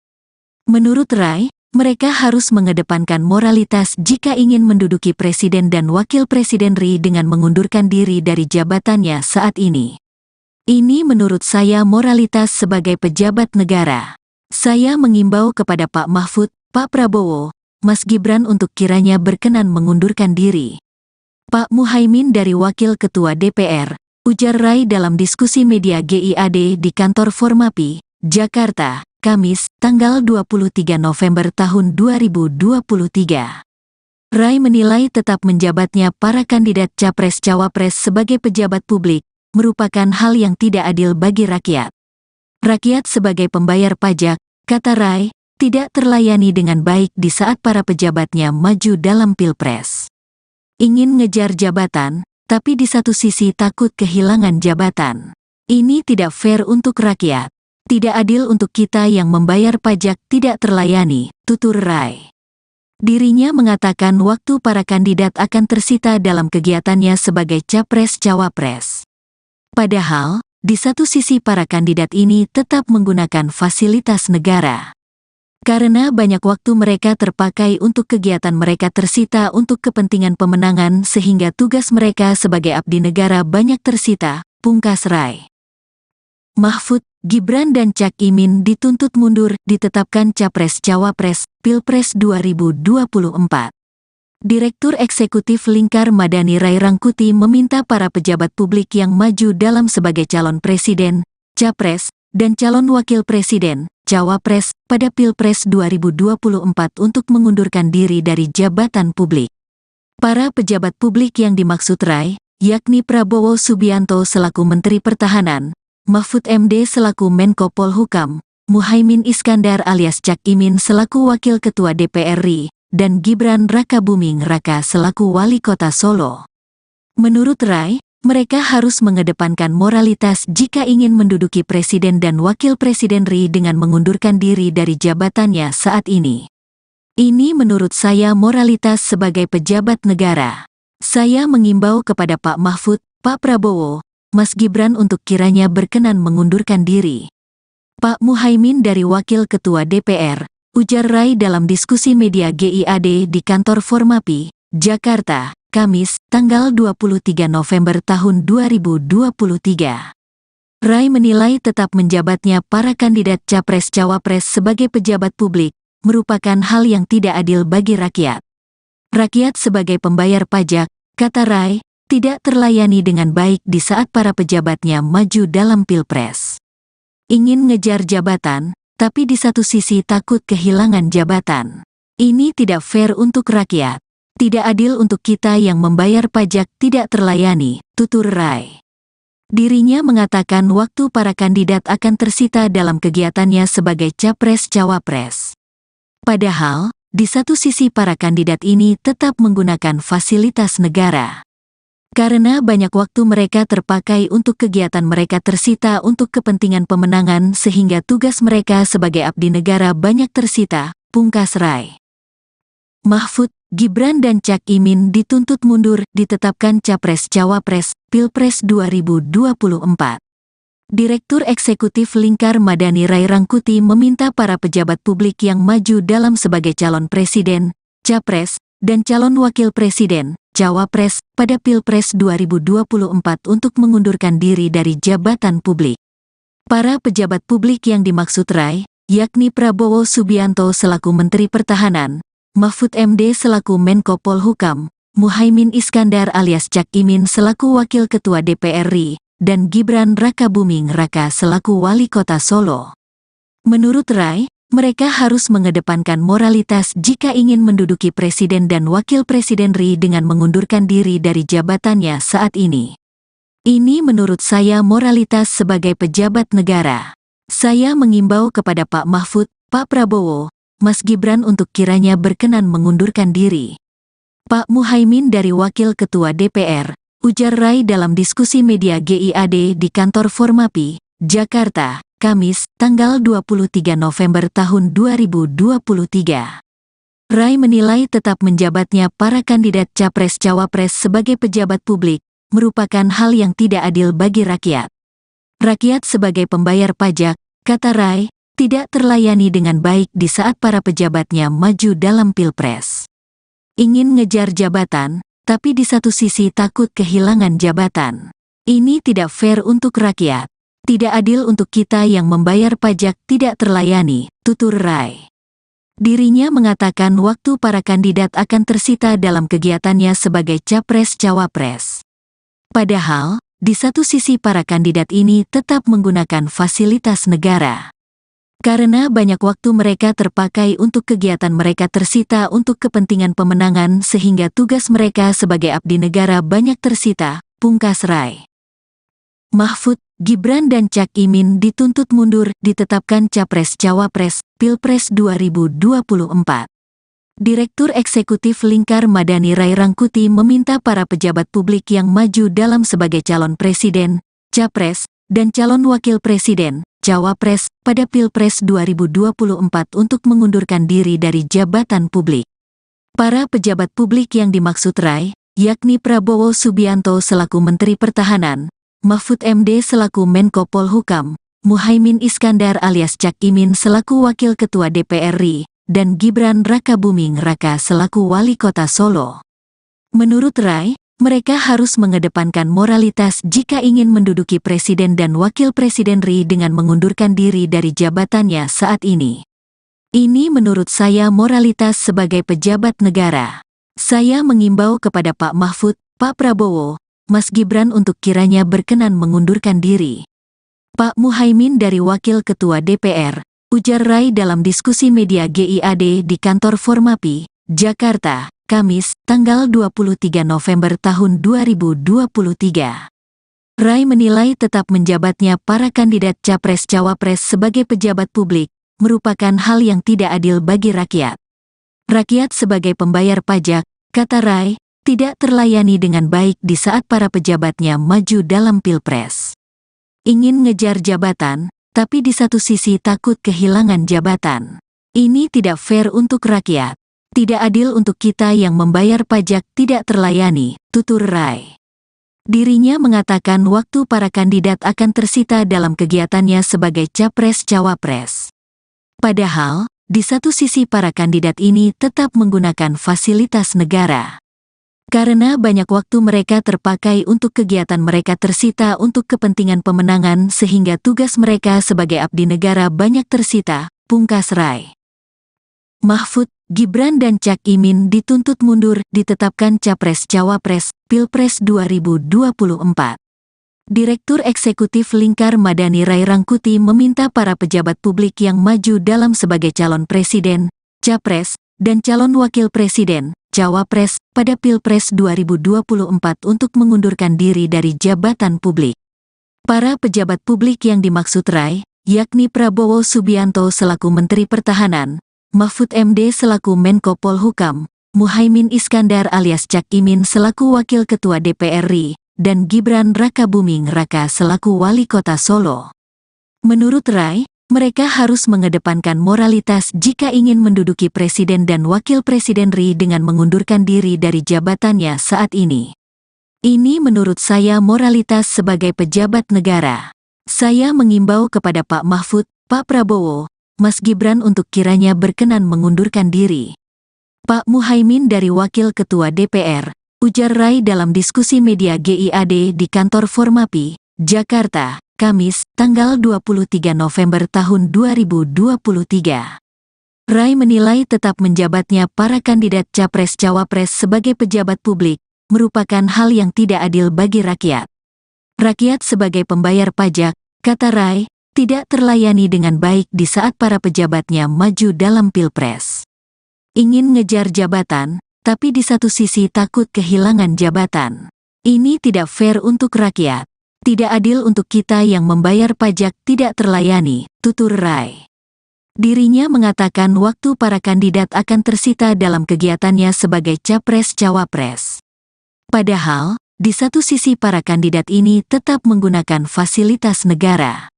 Menurut Rai, mereka harus mengedepankan moralitas jika ingin menduduki presiden dan wakil presiden RI dengan mengundurkan diri dari jabatannya saat ini. Ini menurut saya moralitas sebagai pejabat negara. Saya mengimbau kepada Pak Mahfud, Pak Prabowo, Mas Gibran untuk kiranya berkenan mengundurkan diri. Pak Muhaimin dari Wakil Ketua DPR, ujar Rai dalam diskusi media GIAD di kantor Formapi, Jakarta, Kamis, tanggal 23 November tahun 2023. Rai menilai tetap menjabatnya para kandidat Capres-Cawapres sebagai pejabat publik, merupakan hal yang tidak adil bagi rakyat. Rakyat sebagai pembayar pajak, kata Rai, tidak terlayani dengan baik di saat para pejabatnya maju dalam pilpres. Ingin ngejar jabatan, tapi di satu sisi takut kehilangan jabatan. Ini tidak fair untuk rakyat. Tidak adil untuk kita yang membayar pajak tidak terlayani, tutur Rai. Dirinya mengatakan waktu para kandidat akan tersita dalam kegiatannya sebagai capres-cawapres. Padahal, di satu sisi para kandidat ini tetap menggunakan fasilitas negara. Karena banyak waktu mereka terpakai untuk kegiatan mereka tersita untuk kepentingan pemenangan sehingga tugas mereka sebagai abdi negara banyak tersita, pungkas Rai. Mahfud, Gibran dan Cak Imin dituntut mundur ditetapkan Capres-Cawapres, Pilpres 2024. Direktur Eksekutif Lingkar Madani Rai Rangkuti meminta para pejabat publik yang maju dalam sebagai calon presiden, capres, dan calon wakil presiden, cawapres, pada Pilpres 2024 untuk mengundurkan diri dari jabatan publik. Para pejabat publik yang dimaksud Rai, yakni Prabowo Subianto selaku Menteri Pertahanan, Mahfud MD selaku Menko Polhukam, Muhaimin Iskandar alias Cak Imin selaku Wakil Ketua DPR RI, dan Gibran Rakabuming Raka selaku Wali Kota Solo. Menurut Rai, mereka harus mengedepankan moralitas jika ingin menduduki Presiden dan Wakil Presiden RI dengan mengundurkan diri dari jabatannya saat ini. Ini menurut saya moralitas sebagai pejabat negara. Saya mengimbau kepada Pak Mahfud, Pak Prabowo, Mas Gibran untuk kiranya berkenan mengundurkan diri. Pak Muhaimin dari Wakil Ketua DPR, ujar Rai dalam diskusi media GIAD di kantor Formapi, Jakarta, Kamis, tanggal 23 November tahun 2023. Rai menilai tetap menjabatnya para kandidat Capres-Cawapres sebagai pejabat publik merupakan hal yang tidak adil bagi rakyat. Rakyat sebagai pembayar pajak, kata Rai, tidak terlayani dengan baik di saat para pejabatnya maju dalam Pilpres. Ingin ngejar jabatan, tapi di satu sisi takut kehilangan jabatan. Ini tidak fair untuk rakyat. Tidak adil untuk kita yang membayar pajak tidak terlayani, tutur Rai. Dirinya mengatakan waktu para kandidat akan tersita dalam kegiatannya sebagai Capres-Cawapres. Padahal, di satu sisi para kandidat ini tetap menggunakan fasilitas negara. Karena banyak waktu mereka terpakai untuk kegiatan mereka tersita untuk kepentingan pemenangan sehingga tugas mereka sebagai abdi negara banyak tersita, pungkas Rai. Mahfud, Gibran dan Cak Imin dituntut mundur ditetapkan Capres-Cawapres, Pilpres 2024. Direktur Eksekutif Lingkar Madani Rai Rangkuti meminta para pejabat publik yang maju dalam sebagai calon presiden, capres, dan calon wakil presiden, cawapres, pada Pilpres 2024 untuk mengundurkan diri dari jabatan publik. Para pejabat publik yang dimaksud Rai, yakni Prabowo Subianto selaku Menteri Pertahanan, Mahfud MD selaku Menko Polhukam, Muhaimin Iskandar alias Cak Imin selaku Wakil Ketua DPR RI, dan Gibran Rakabuming Raka selaku Wali Kota Solo. Menurut Rai, mereka harus mengedepankan moralitas jika ingin menduduki Presiden dan Wakil Presiden RI dengan mengundurkan diri dari jabatannya saat ini. Ini menurut saya moralitas sebagai pejabat negara. Saya mengimbau kepada Pak Mahfud, Pak Prabowo, Mas Gibran untuk kiranya berkenan mengundurkan diri. Pak Muhaimin dari Wakil Ketua DPR, ujar Rai dalam diskusi media GIAD di kantor Formapi, Jakarta, Kamis, tanggal 23 November tahun 2023. Rai menilai tetap menjabatnya para kandidat Capres-Cawapres sebagai pejabat publik merupakan hal yang tidak adil bagi rakyat. Rakyat sebagai pembayar pajak, kata Rai, tidak terlayani dengan baik di saat para pejabatnya maju dalam Pilpres. Ingin ngejar jabatan, tapi di satu sisi takut kehilangan jabatan. Ini tidak fair untuk rakyat. Tidak adil untuk kita yang membayar pajak tidak terlayani, tutur Rai. Dirinya mengatakan waktu para kandidat akan tersita dalam kegiatannya sebagai Capres-Cawapres. Padahal, di satu sisi para kandidat ini tetap menggunakan fasilitas negara. Karena banyak waktu mereka terpakai untuk kegiatan mereka tersita untuk kepentingan pemenangan sehingga tugas mereka sebagai abdi negara banyak tersita, pungkas Rai. Mahfud, Gibran dan Cak Imin dituntut mundur ditetapkan Capres-Cawapres, Pilpres 2024. Direktur Eksekutif Lingkar Madani Rai Rangkuti meminta para pejabat publik yang maju dalam sebagai calon presiden, capres, dan calon wakil presiden, cawapres, pada Pilpres 2024 untuk mengundurkan diri dari jabatan publik. Para pejabat publik yang dimaksud Rai, yakni Prabowo Subianto selaku Menteri Pertahanan, Mahfud MD selaku Menko Polhukam, Muhaimin Iskandar alias Cak Imin selaku Wakil Ketua DPR RI, dan Gibran Rakabuming Raka selaku Wali Kota Solo. Menurut Rai, mereka harus mengedepankan moralitas jika ingin menduduki presiden dan wakil presiden RI dengan mengundurkan diri dari jabatannya saat ini. Ini menurut saya moralitas sebagai pejabat negara. Saya mengimbau kepada Pak Mahfud, Pak Prabowo, Mas Gibran untuk kiranya berkenan mengundurkan diri. Pak Muhaimin dari Wakil Ketua DPR, ujar Rai dalam diskusi media GIAD di kantor Formapi, Jakarta, Kamis, tanggal 23 November tahun 2023. Rai menilai tetap menjabatnya para kandidat Capres-Cawapres sebagai pejabat publik merupakan hal yang tidak adil bagi rakyat. Rakyat sebagai pembayar pajak, kata Rai, tidak terlayani dengan baik di saat para pejabatnya maju dalam Pilpres. Ingin ngejar jabatan, tapi di satu sisi takut kehilangan jabatan. Ini tidak fair untuk rakyat. Tidak adil untuk kita yang membayar pajak tidak terlayani, tutur Rai. Dirinya mengatakan waktu para kandidat akan tersita dalam kegiatannya sebagai Capres-Cawapres. Padahal, di satu sisi para kandidat ini tetap menggunakan fasilitas negara. Karena banyak waktu mereka terpakai untuk kegiatan mereka tersita untuk kepentingan pemenangan sehingga tugas mereka sebagai abdi negara banyak tersita, pungkas Rai. Mahfud, Gibran dan Cak Imin dituntut mundur ditetapkan Capres-Cawapres, Pilpres 2024. Direktur Eksekutif Lingkar Madani Rai Rangkuti meminta para pejabat publik yang maju dalam sebagai calon presiden, capres, dan calon wakil presiden, cawapres, pada Pilpres 2024 untuk mengundurkan diri dari jabatan publik. Para pejabat publik yang dimaksud Rai, yakni Prabowo Subianto selaku Menteri Pertahanan, Mahfud MD selaku Menko Polhukam, Muhaimin Iskandar alias Cak Imin selaku Wakil Ketua DPR RI, dan Gibran Rakabuming Raka selaku Wali Kota Solo. Menurut Rai, mereka harus mengedepankan moralitas jika ingin menduduki presiden dan wakil presiden RI dengan mengundurkan diri dari jabatannya saat ini. Ini menurut saya moralitas sebagai pejabat negara. Saya mengimbau kepada Pak Mahfud, Pak Prabowo, Mas Gibran untuk kiranya berkenan mengundurkan diri. Pak Muhaimin dari Wakil Ketua DPR, ujar Rai dalam diskusi media GIAD di kantor Formapi, Jakarta, Kamis, tanggal 23 November tahun 2023. Rai menilai tetap menjabatnya para kandidat Capres-Cawapres sebagai pejabat publik merupakan hal yang tidak adil bagi rakyat. Rakyat sebagai pembayar pajak, kata Rai, tidak terlayani dengan baik di saat para pejabatnya maju dalam Pilpres. Ingin ngejar jabatan, tapi di satu sisi takut kehilangan jabatan. Ini tidak fair untuk rakyat. Tidak adil untuk kita yang membayar pajak tidak terlayani, tutur Rai. Dirinya mengatakan waktu para kandidat akan tersita dalam kegiatannya sebagai Capres-Cawapres. Padahal, di satu sisi para kandidat ini tetap menggunakan fasilitas negara.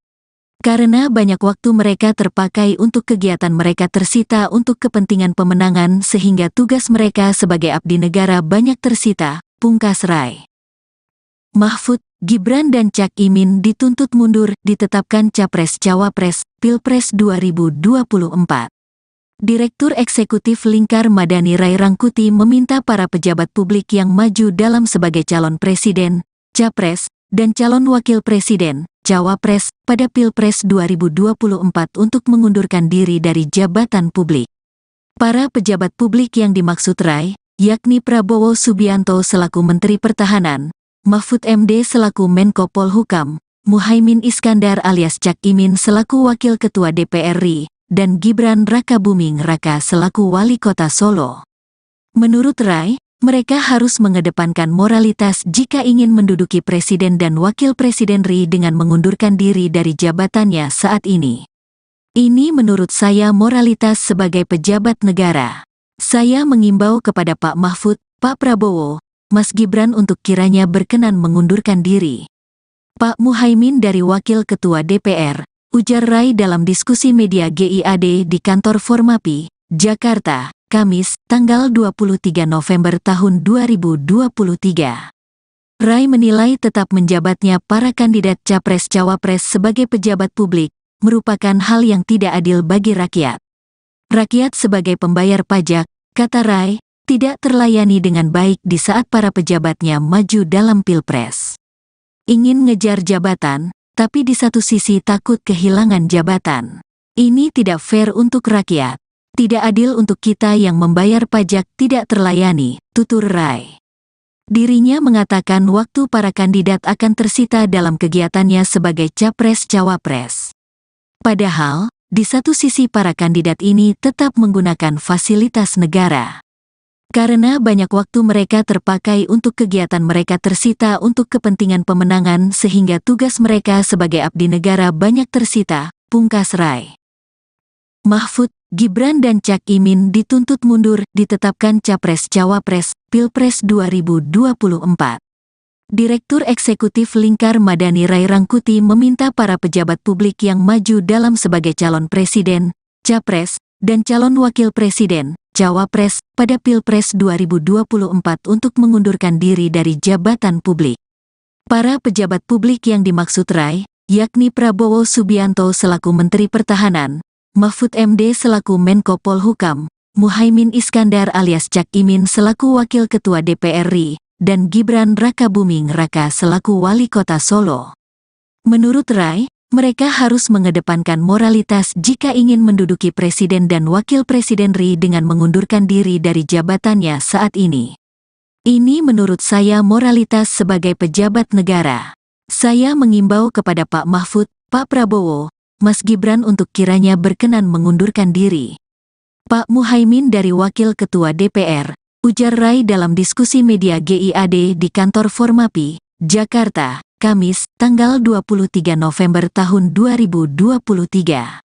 Karena banyak waktu mereka terpakai untuk kegiatan mereka tersita untuk kepentingan pemenangan sehingga tugas mereka sebagai abdi negara banyak tersita, pungkas Rai. Mahfud, Gibran dan Cak Imin dituntut mundur ditetapkan Capres-Cawapres, Pilpres 2024. Direktur Eksekutif Lingkar Madani Rai Rangkuti meminta para pejabat publik yang maju dalam sebagai calon presiden, capres, dan calon wakil presiden, cawapres, pada Pilpres 2024 untuk mengundurkan diri dari jabatan publik. Para pejabat publik yang dimaksud Rai, yakni Prabowo Subianto selaku Menteri Pertahanan, Mahfud MD selaku Menko Polhukam, Muhaimin Iskandar alias Cak Imin selaku Wakil Ketua DPR RI, dan Gibran Rakabuming Raka selaku Wali Kota Solo. Menurut Rai, mereka harus mengedepankan moralitas jika ingin menduduki presiden dan wakil presiden RI dengan mengundurkan diri dari jabatannya saat ini. Ini menurut saya moralitas sebagai pejabat negara. Saya mengimbau kepada Pak Mahfud, Pak Prabowo, Mas Gibran untuk kiranya berkenan mengundurkan diri. Pak Muhaimin dari Wakil Ketua DPR, ujar Rai dalam diskusi media GIAD di kantor Formapi, Jakarta, Kamis, tanggal 23 November tahun 2023. Rai menilai tetap menjabatnya para kandidat Capres-Cawapres sebagai pejabat publik merupakan hal yang tidak adil bagi rakyat. Rakyat sebagai pembayar pajak, kata Rai, tidak terlayani dengan baik di saat para pejabatnya maju dalam pilpres. Ingin ngejar jabatan, tapi di satu sisi takut kehilangan jabatan. Ini tidak fair untuk rakyat. Tidak adil untuk kita yang membayar pajak tidak terlayani, tutur Rai. Dirinya mengatakan waktu para kandidat akan tersita dalam kegiatannya sebagai capres-cawapres. Padahal, di satu sisi para kandidat ini tetap menggunakan fasilitas negara. Karena banyak waktu mereka terpakai untuk kegiatan mereka tersita untuk kepentingan pemenangan sehingga tugas mereka sebagai abdi negara banyak tersita, pungkas Rai. Mahfud, Gibran dan Cak Imin dituntut mundur ditetapkan Capres-Cawapres, Pilpres 2024. Direktur Eksekutif Lingkar Madani Rai Rangkuti meminta para pejabat publik yang maju dalam sebagai calon presiden, capres, dan calon wakil presiden, cawapres, pada Pilpres 2024 untuk mengundurkan diri dari jabatan publik. Para pejabat publik yang dimaksud Rai, yakni Prabowo Subianto selaku Menteri Pertahanan, Mahfud MD selaku Menko Polhukam, Muhaimin Iskandar alias Cak Imin selaku Wakil Ketua DPR RI, dan Gibran Rakabuming Raka selaku Wali Kota Solo. Menurut Rai, mereka harus mengedepankan moralitas jika ingin menduduki presiden dan wakil presiden RI dengan mengundurkan diri dari jabatannya saat ini. Ini menurut saya moralitas sebagai pejabat negara. Saya mengimbau kepada Pak Mahfud, Pak Prabowo, Mas Gibran untuk kiranya berkenan mengundurkan diri. Pak Muhaimin dari Wakil Ketua DPR, ujar Rai dalam diskusi media GIAD di kantor Formapi, Jakarta, Kamis, tanggal 23 November tahun 2023.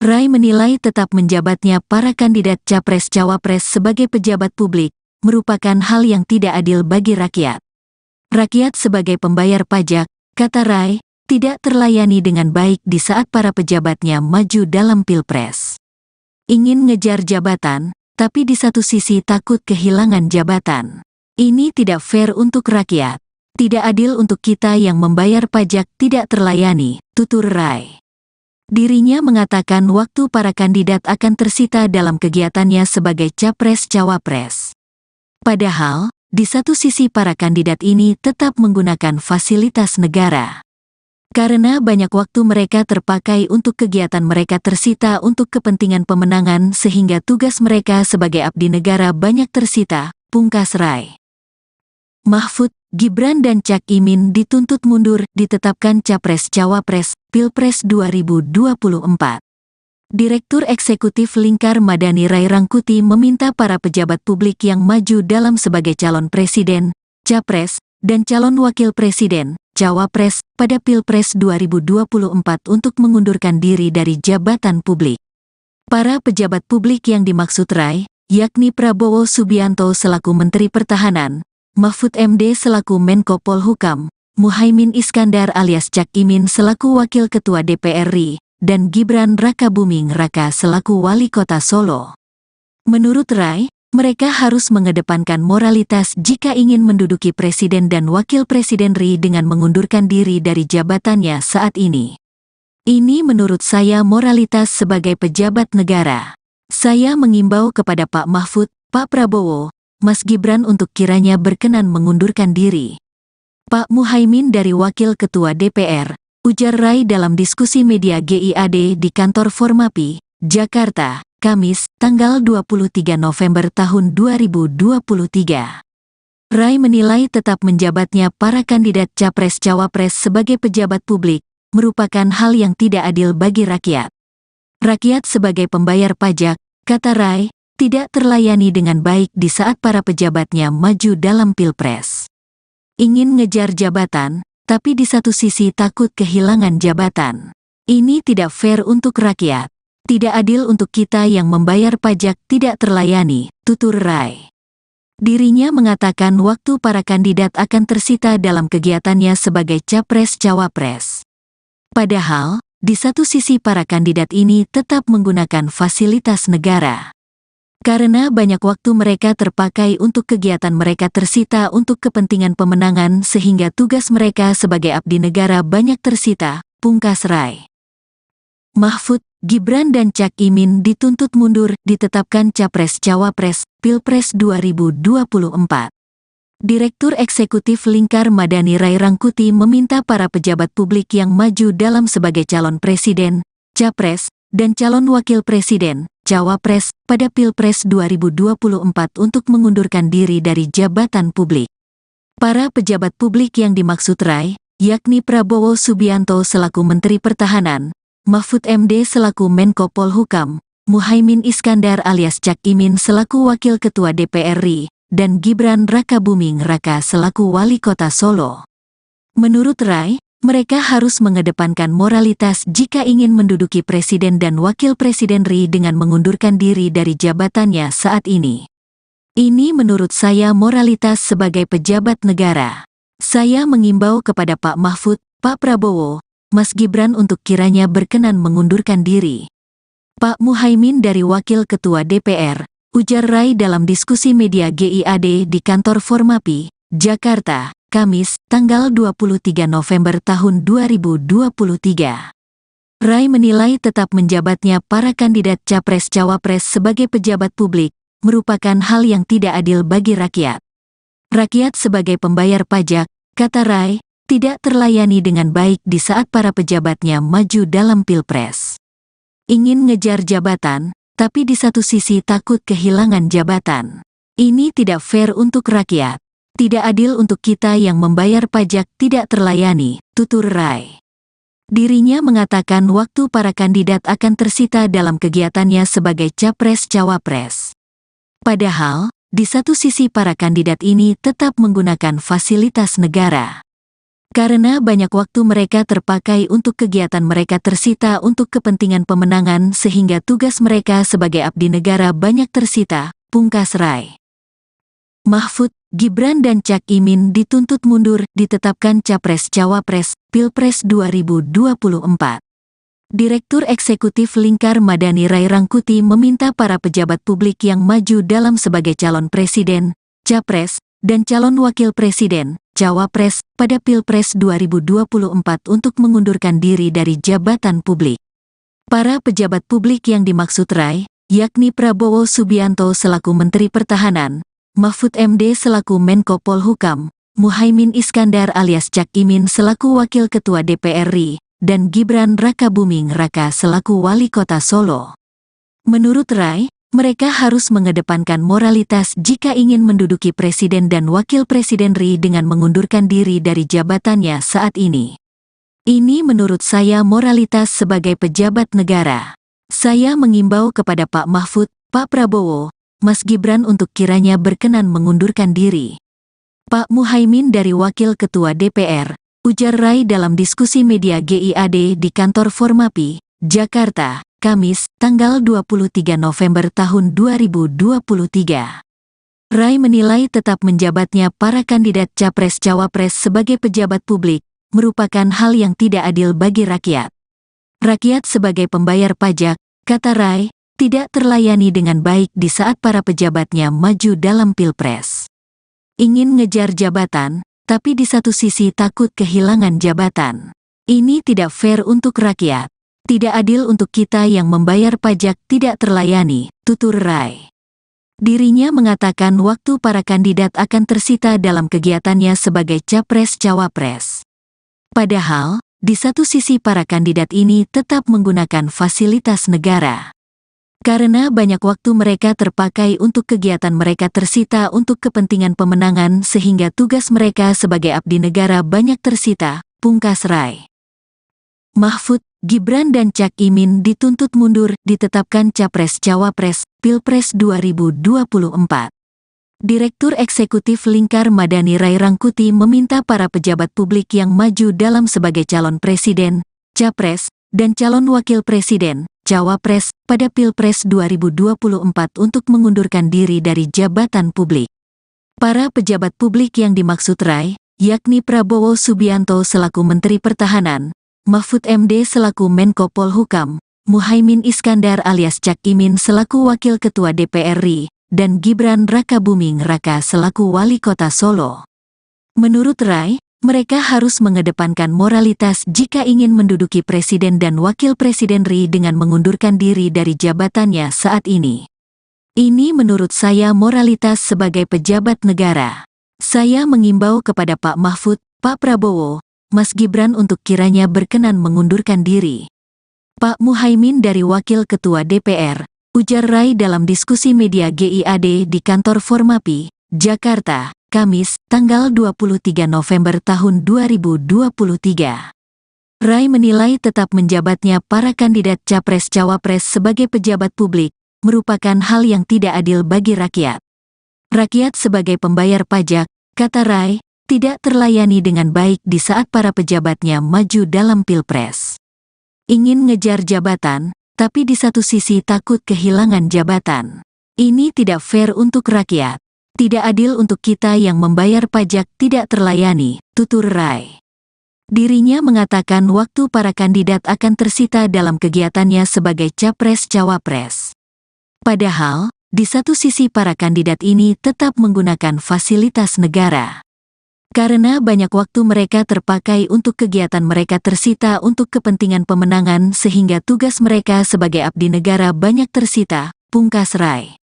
Rai menilai tetap menjabatnya para kandidat Capres-Cawapres sebagai pejabat publik, merupakan hal yang tidak adil bagi rakyat. Rakyat sebagai pembayar pajak, kata Rai, tidak terlayani dengan baik di saat para pejabatnya maju dalam pilpres. Ingin ngejar jabatan, tapi di satu sisi takut kehilangan jabatan. Ini tidak fair untuk rakyat. Tidak adil untuk kita yang membayar pajak tidak terlayani, tutur Rai. Dirinya mengatakan waktu para kandidat akan tersita dalam kegiatannya sebagai capres-cawapres. Padahal, di satu sisi para kandidat ini tetap menggunakan fasilitas negara. Karena banyak waktu mereka terpakai untuk kegiatan mereka tersita untuk kepentingan pemenangan sehingga tugas mereka sebagai abdi negara banyak tersita, pungkas Rai. Mahfud, Gibran dan Cak Imin dituntut mundur ditetapkan Capres-Cawapres, Pilpres 2024. Direktur Eksekutif Lingkar Madani Rai Rangkuti meminta para pejabat publik yang maju dalam sebagai calon presiden, capres, dan calon wakil presiden, cawapres, pada Pilpres 2024 untuk mengundurkan diri dari jabatan publik. Para pejabat publik yang dimaksud Rai, yakni Prabowo Subianto selaku Menteri Pertahanan, Mahfud MD selaku Menko Polhukam, Muhaimin Iskandar alias Cak Imin selaku Wakil Ketua DPR RI, dan Gibran Rakabuming Raka selaku Wali Kota Solo. Menurut Rai, mereka harus mengedepankan moralitas jika ingin menduduki presiden dan wakil presiden RI dengan mengundurkan diri dari jabatannya saat ini. Ini menurut saya moralitas sebagai pejabat negara. Saya mengimbau kepada Pak Mahfud, Pak Prabowo, Mas Gibran untuk kiranya berkenan mengundurkan diri. Pak Muhaimin dari Wakil Ketua DPR, ujar Rai dalam diskusi media GIAD di kantor Formapi, Jakarta, Kamis, tanggal 23 November tahun 2023. Rai menilai tetap menjabatnya para kandidat Capres-Cawapres sebagai pejabat publik, merupakan hal yang tidak adil bagi rakyat. Rakyat sebagai pembayar pajak, kata Rai, tidak terlayani dengan baik di saat para pejabatnya maju dalam pilpres. Ingin ngejar jabatan, tapi di satu sisi takut kehilangan jabatan. Ini tidak fair untuk rakyat. Tidak adil untuk kita yang membayar pajak tidak terlayani, tutur Rai. Dirinya mengatakan waktu para kandidat akan tersita dalam kegiatannya sebagai capres-cawapres. Padahal, di satu sisi para kandidat ini tetap menggunakan fasilitas negara. Karena banyak waktu mereka terpakai untuk kegiatan mereka tersita untuk kepentingan pemenangan sehingga tugas mereka sebagai abdi negara banyak tersita, pungkas Rai. Mahfud, Gibran dan Cak Imin dituntut mundur ditetapkan Capres-Cawapres, Pilpres 2024. Direktur Eksekutif Lingkar Madani Rai Rangkuti meminta para pejabat publik yang maju dalam sebagai calon presiden, capres, dan calon wakil presiden, cawapres, pada Pilpres 2024 untuk mengundurkan diri dari jabatan publik. Para pejabat publik yang dimaksud Rai, yakni Prabowo Subianto selaku Menteri Pertahanan, Mahfud MD selaku Menko Polhukam, Muhaimin Iskandar alias Cak Imin selaku Wakil Ketua DPR RI, dan Gibran Rakabuming Raka selaku Wali Kota Solo. Menurut Rai, mereka harus mengedepankan moralitas jika ingin menduduki Presiden dan Wakil Presiden RI dengan mengundurkan diri dari jabatannya saat ini. Ini menurut saya moralitas sebagai pejabat negara. Saya mengimbau kepada Pak Mahfud, Pak Prabowo, Mas Gibran untuk kiranya berkenan mengundurkan diri. Pak Muhaimin dari Wakil Ketua DPR, ujar Rai dalam diskusi media GIAD di kantor Formapi, Jakarta, Kamis, tanggal 23 November tahun 2023. Rai menilai tetap menjabatnya para kandidat Capres-Cawapres sebagai pejabat publik merupakan hal yang tidak adil bagi rakyat. Rakyat sebagai pembayar pajak, kata Rai, tidak terlayani dengan baik di saat para pejabatnya maju dalam Pilpres. Ingin ngejar jabatan, tapi di satu sisi takut kehilangan jabatan. Ini tidak fair untuk rakyat. Tidak adil untuk kita yang membayar pajak tidak terlayani, tutur Rai. Dirinya mengatakan waktu para kandidat akan tersita dalam kegiatannya sebagai Capres-Cawapres. Padahal, di satu sisi para kandidat ini tetap menggunakan fasilitas negara. Karena banyak waktu mereka terpakai untuk kegiatan mereka tersita untuk kepentingan pemenangan sehingga tugas mereka sebagai abdi negara banyak tersita, pungkas Rai. Mahfud, Gibran dan Cak Imin dituntut mundur ditetapkan Capres-Cawapres, Pilpres 2024. Direktur Eksekutif Lingkar Madani Rai Rangkuti meminta para pejabat publik yang maju dalam sebagai calon presiden, capres, dan calon wakil presiden, cawapres, pada Pilpres 2024 untuk mengundurkan diri dari jabatan publik. Para pejabat publik yang dimaksud Rai, yakni Prabowo Subianto selaku Menteri Pertahanan, Mahfud MD selaku Menko Polhukam, Muhaimin Iskandar alias Cak Imin selaku Wakil Ketua DPR RI, dan Gibran Rakabuming Raka selaku Wali Kota Solo. Menurut Rai, mereka harus mengedepankan moralitas jika ingin menduduki Presiden dan Wakil Presiden RI dengan mengundurkan diri dari jabatannya saat ini. Ini menurut saya moralitas sebagai pejabat negara. Saya mengimbau kepada Pak Mahfud, Pak Prabowo, Mas Gibran untuk kiranya berkenan mengundurkan diri. Pak Muhaimin dari Wakil Ketua DPR, ujar Rai dalam diskusi media GIAD di kantor Formapi, Jakarta, Kamis, tanggal 23 November tahun 2023. Rai menilai tetap menjabatnya para kandidat Capres-Cawapres sebagai pejabat publik merupakan hal yang tidak adil bagi rakyat. Rakyat sebagai pembayar pajak, kata Rai, tidak terlayani dengan baik di saat para pejabatnya maju dalam Pilpres. Ingin ngejar jabatan, tapi di satu sisi takut kehilangan jabatan. Ini tidak fair untuk rakyat. Tidak adil untuk kita yang membayar pajak tidak terlayani, tutur Rai. Dirinya mengatakan waktu para kandidat akan tersita dalam kegiatannya sebagai Capres-Cawapres. Padahal, di satu sisi para kandidat ini tetap menggunakan fasilitas negara. Karena banyak waktu mereka terpakai untuk kegiatan mereka tersita untuk kepentingan pemenangan sehingga tugas mereka sebagai abdi negara banyak tersita, pungkas Rai. Mahfud, Gibran dan Cak Imin dituntut mundur ditetapkan Capres-Cawapres, Pilpres 2024. Direktur Eksekutif Lingkar Madani Rai Rangkuti meminta para pejabat publik yang maju dalam sebagai calon presiden, capres, dan calon wakil presiden, cawapres, pada Pilpres 2024 untuk mengundurkan diri dari jabatan publik. Para pejabat publik yang dimaksud Rai, yakni Prabowo Subianto selaku Menteri Pertahanan, Mahfud MD selaku Menko Polhukam, Muhaimin Iskandar alias Cak Imin selaku Wakil Ketua DPR RI, dan Gibran Rakabuming Raka selaku Wali Kota Solo. Menurut Rai, Mereka harus mengedepankan moralitas jika ingin menduduki presiden dan wakil presiden RI dengan mengundurkan diri dari jabatannya saat ini. Ini menurut saya moralitas sebagai pejabat negara. Saya mengimbau kepada Pak Mahfud, Pak Prabowo, Mas Gibran untuk kiranya berkenan mengundurkan diri. Pak Muhaimin dari Wakil Ketua DPR, ujar Rai dalam diskusi media GIAD di kantor Formapi, Jakarta, Kamis, tanggal 23 November tahun 2023. Rai menilai tetap menjabatnya para kandidat Capres-Cawapres sebagai pejabat publik merupakan hal yang tidak adil bagi rakyat. Rakyat sebagai pembayar pajak, kata Rai, tidak terlayani dengan baik di saat para pejabatnya maju dalam Pilpres. Ingin ngejar jabatan, tapi di satu sisi takut kehilangan jabatan. Ini tidak fair untuk rakyat. Tidak adil untuk kita yang membayar pajak tidak terlayani, tutur Rai. Dirinya mengatakan waktu para kandidat akan tersita dalam kegiatannya sebagai Capres-Cawapres. Padahal, di satu sisi para kandidat ini tetap menggunakan fasilitas negara. Karena banyak waktu mereka terpakai untuk kegiatan mereka tersita untuk kepentingan pemenangan sehingga tugas mereka sebagai abdi negara banyak tersita, pungkas Rai.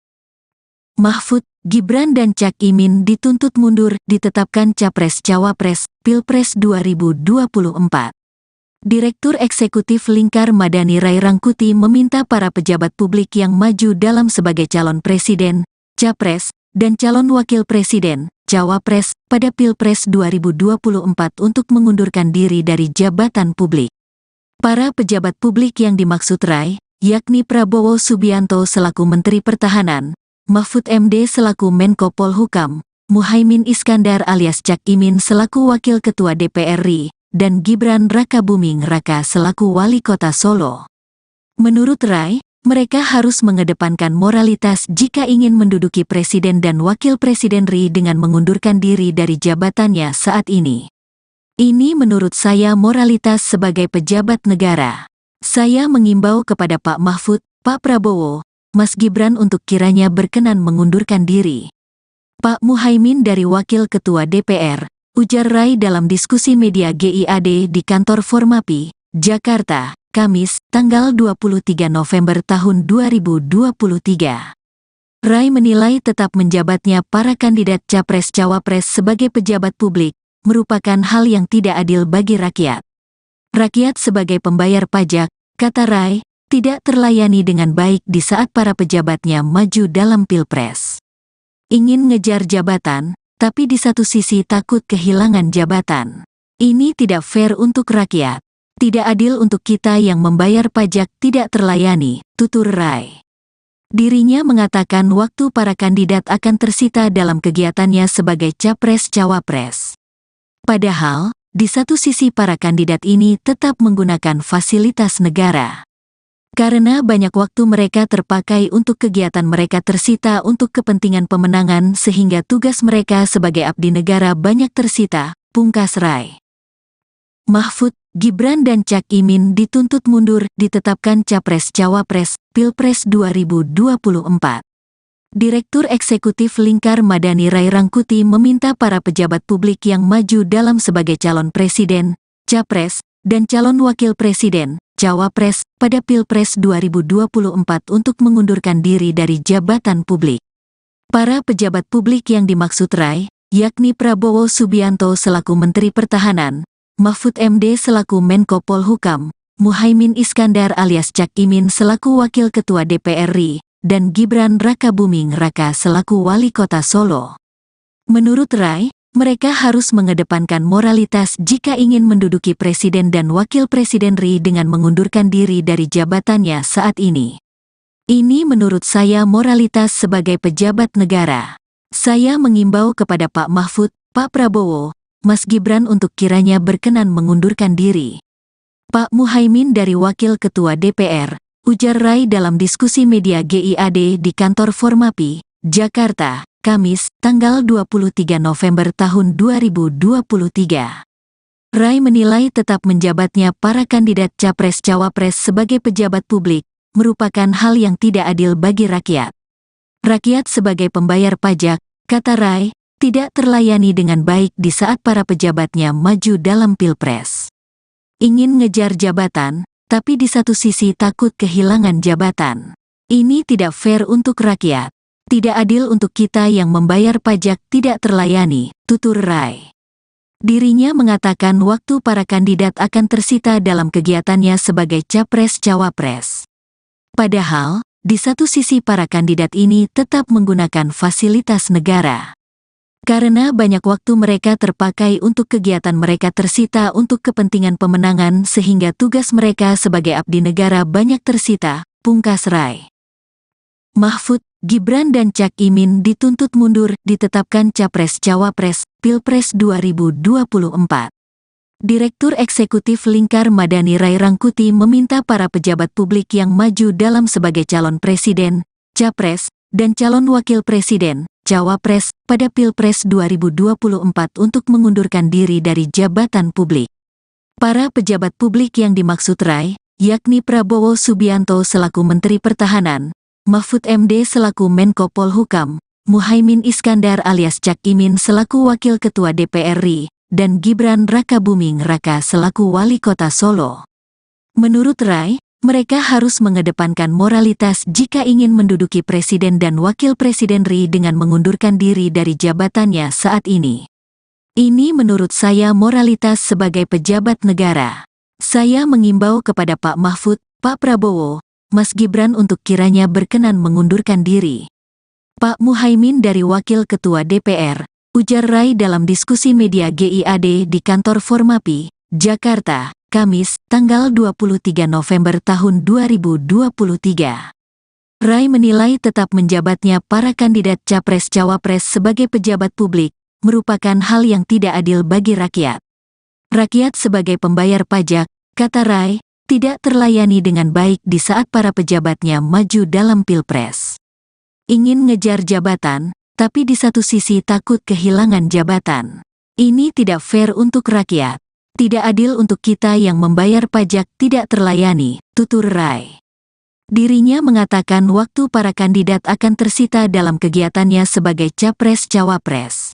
Mahfud, Gibran dan Cak Imin dituntut mundur ditetapkan Capres-Cawapres, Pilpres 2024. Direktur Eksekutif Lingkar Madani Rai Rangkuti meminta para pejabat publik yang maju dalam sebagai calon presiden, capres, dan calon wakil presiden, cawapres, pada Pilpres 2024 untuk mengundurkan diri dari jabatan publik. Para pejabat publik yang dimaksud Rai, yakni Prabowo Subianto selaku Menteri Pertahanan, Mahfud MD selaku Menko Polhukam, Muhaimin Iskandar alias Cak Imin selaku Wakil Ketua DPR RI, dan Gibran Rakabuming Raka selaku Wali Kota Solo. Menurut Rai, mereka harus mengedepankan moralitas jika ingin menduduki presiden dan wakil presiden RI dengan mengundurkan diri dari jabatannya saat ini. Ini menurut saya moralitas sebagai pejabat negara. Saya mengimbau kepada Pak Mahfud, Pak Prabowo, Mas Gibran untuk kiranya berkenan mengundurkan diri. Pak Muhaimin dari Wakil Ketua DPR, ujar Rai dalam diskusi media GIAD di kantor Formapi, Jakarta, Kamis, tanggal 23 November tahun 2023. Rai menilai tetap menjabatnya para kandidat Capres-Cawapres sebagai pejabat publik merupakan hal yang tidak adil bagi rakyat. Rakyat sebagai pembayar pajak, kata Rai, tidak terlayani dengan baik di saat para pejabatnya maju dalam Pilpres. Ingin ngejar jabatan, tapi di satu sisi takut kehilangan jabatan. Ini tidak fair untuk rakyat. Tidak adil untuk kita yang membayar pajak tidak terlayani, tutur Rai. Dirinya mengatakan waktu para kandidat akan tersita dalam kegiatannya sebagai Capres-Cawapres. Padahal, di satu sisi para kandidat ini tetap menggunakan fasilitas negara. Karena banyak waktu mereka terpakai untuk kegiatan mereka tersita untuk kepentingan pemenangan sehingga tugas mereka sebagai abdi negara banyak tersita, pungkas Rai. Mahfud, Gibran dan Cak Imin dituntut mundur ditetapkan Capres-Cawapres, Pilpres 2024. Direktur Eksekutif Lingkar Madani Rai Rangkuti meminta para pejabat publik yang maju dalam sebagai calon presiden, capres, dan calon wakil presiden, cawapres, pada Pilpres 2024 untuk mengundurkan diri dari jabatan publik. Para pejabat publik yang dimaksud Rai, yakni Prabowo Subianto selaku Menteri Pertahanan, Mahfud MD selaku Menko Polhukam, Muhaimin Iskandar alias Cak Imin selaku Wakil Ketua DPR RI, dan Gibran Rakabuming Raka selaku Wali Kota Solo. Menurut Rai, mereka harus mengedepankan moralitas jika ingin menduduki presiden dan wakil presiden RI dengan mengundurkan diri dari jabatannya saat ini. Ini menurut saya moralitas sebagai pejabat negara. Saya mengimbau kepada Pak Mahfud, Pak Prabowo, Mas Gibran untuk kiranya berkenan mengundurkan diri. Pak Muhaimin dari Wakil Ketua DPR, ujar Rai dalam diskusi media GIAD di kantor Formapi, Jakarta, Kamis, tanggal 23 November tahun 2023. Rai menilai tetap menjabatnya para kandidat Capres-Cawapres sebagai pejabat publik merupakan hal yang tidak adil bagi rakyat. Rakyat sebagai pembayar pajak, kata Rai, tidak terlayani dengan baik di saat para pejabatnya maju dalam pilpres. Ingin ngejar jabatan, tapi di satu sisi takut kehilangan jabatan. Ini tidak fair untuk rakyat. Tidak adil untuk kita yang membayar pajak tidak terlayani, tutur Rai. Dirinya mengatakan waktu para kandidat akan tersita dalam kegiatannya sebagai capres-cawapres. Padahal, di satu sisi para kandidat ini tetap menggunakan fasilitas negara. Karena banyak waktu mereka terpakai untuk kegiatan mereka tersita untuk kepentingan pemenangan sehingga tugas mereka sebagai abdi negara banyak tersita, pungkas Rai. Mahfud, Gibran dan Cak Imin dituntut mundur ditetapkan Capres-Cawapres, Pilpres 2024. Direktur Eksekutif Lingkar Madani Rai Rangkuti meminta para pejabat publik yang maju dalam sebagai calon presiden, capres, dan calon wakil presiden, cawapres, pada Pilpres 2024 untuk mengundurkan diri dari jabatan publik. Para pejabat publik yang dimaksud Rai, yakni Prabowo Subianto selaku Menteri Pertahanan, Mahfud MD selaku Menko Polhukam, Muhaimin Iskandar alias Cak Imin selaku Wakil Ketua DPR RI, dan Gibran Rakabuming Raka selaku Wali Kota Solo. Menurut Rai, mereka harus mengedepankan moralitas jika ingin menduduki presiden dan wakil presiden RI dengan mengundurkan diri dari jabatannya saat ini. Ini menurut saya moralitas sebagai pejabat negara. Saya mengimbau kepada Pak Mahfud, Pak Prabowo, Mas Gibran untuk kiranya berkenan mengundurkan diri. Pak Muhaimin dari Wakil Ketua DPR, ujar Rai dalam diskusi media GIAD di kantor Formapi, Jakarta, Kamis, tanggal 23 November tahun 2023. Rai menilai tetap menjabatnya para kandidat Capres-Cawapres sebagai pejabat publik, merupakan hal yang tidak adil bagi rakyat. Rakyat sebagai pembayar pajak, kata Rai, tidak terlayani dengan baik di saat para pejabatnya maju dalam pilpres. Ingin ngejar jabatan, tapi di satu sisi takut kehilangan jabatan. Ini tidak fair untuk rakyat. Tidak adil untuk kita yang membayar pajak tidak terlayani, tutur Rai. Dirinya mengatakan waktu para kandidat akan tersita dalam kegiatannya sebagai capres-cawapres.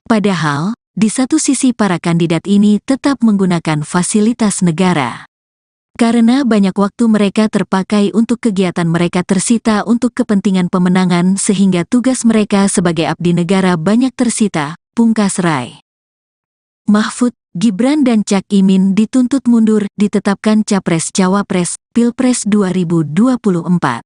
Padahal, di satu sisi para kandidat ini tetap menggunakan fasilitas negara. Karena banyak waktu mereka terpakai untuk kegiatan mereka tersita untuk kepentingan pemenangan sehingga tugas mereka sebagai abdi negara banyak tersita, pungkas Rai. Mahfud, Gibran dan Cak Imin dituntut mundur ditetapkan Capres-Cawapres, Pilpres 2024.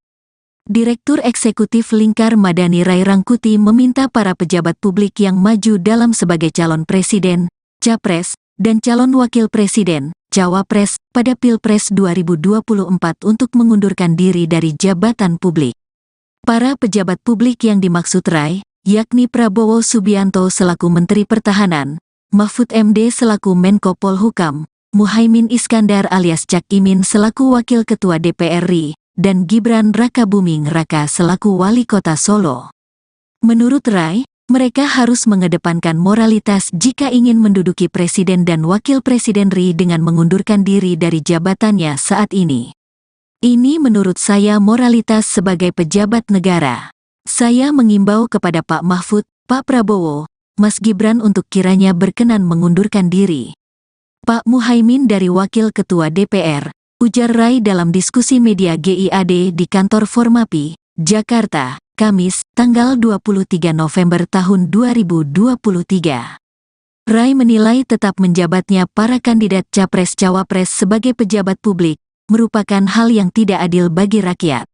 Direktur Eksekutif Lingkar Madani Rai Rangkuti meminta para pejabat publik yang maju dalam sebagai calon presiden, capres, dan calon wakil presiden, cawapres, pada Pilpres 2024 untuk mengundurkan diri dari jabatan publik. Para pejabat publik yang dimaksud Rai, yakni Prabowo Subianto selaku Menteri Pertahanan, Mahfud MD selaku Menko Polhukam, Muhaimin Iskandar alias Cak Imin selaku Wakil Ketua DPR RI, dan Gibran Rakabuming Raka selaku Wali Kota Solo. Menurut Rai, mereka harus mengedepankan moralitas jika ingin menduduki presiden dan wakil presiden RI dengan mengundurkan diri dari jabatannya saat ini. Ini menurut saya moralitas sebagai pejabat negara. Saya mengimbau kepada Pak Mahfud, Pak Prabowo, Mas Gibran untuk kiranya berkenan mengundurkan diri. Pak Muhaimin dari Wakil Ketua DPR, ujar Rai dalam diskusi media GIAD di kantor Formapi, Jakarta, Kamis, tanggal 23 November tahun 2023. Rai menilai tetap menjabatnya para kandidat Capres-Cawapres sebagai pejabat publik, merupakan hal yang tidak adil bagi rakyat.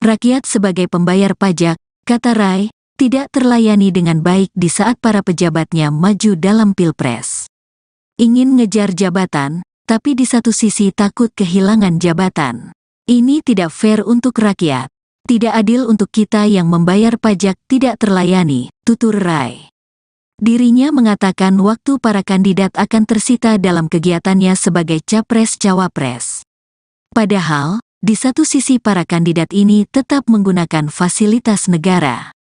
Rakyat sebagai pembayar pajak, kata Rai, tidak terlayani dengan baik di saat para pejabatnya maju dalam pilpres. Ingin ngejar jabatan, tapi di satu sisi takut kehilangan jabatan. Ini tidak fair untuk rakyat. Tidak adil untuk kita yang membayar pajak tidak terlayani, tutur Rai. Dirinya mengatakan waktu para kandidat akan tersita dalam kegiatannya sebagai capres-cawapres. Padahal, di satu sisi para kandidat ini tetap menggunakan fasilitas negara.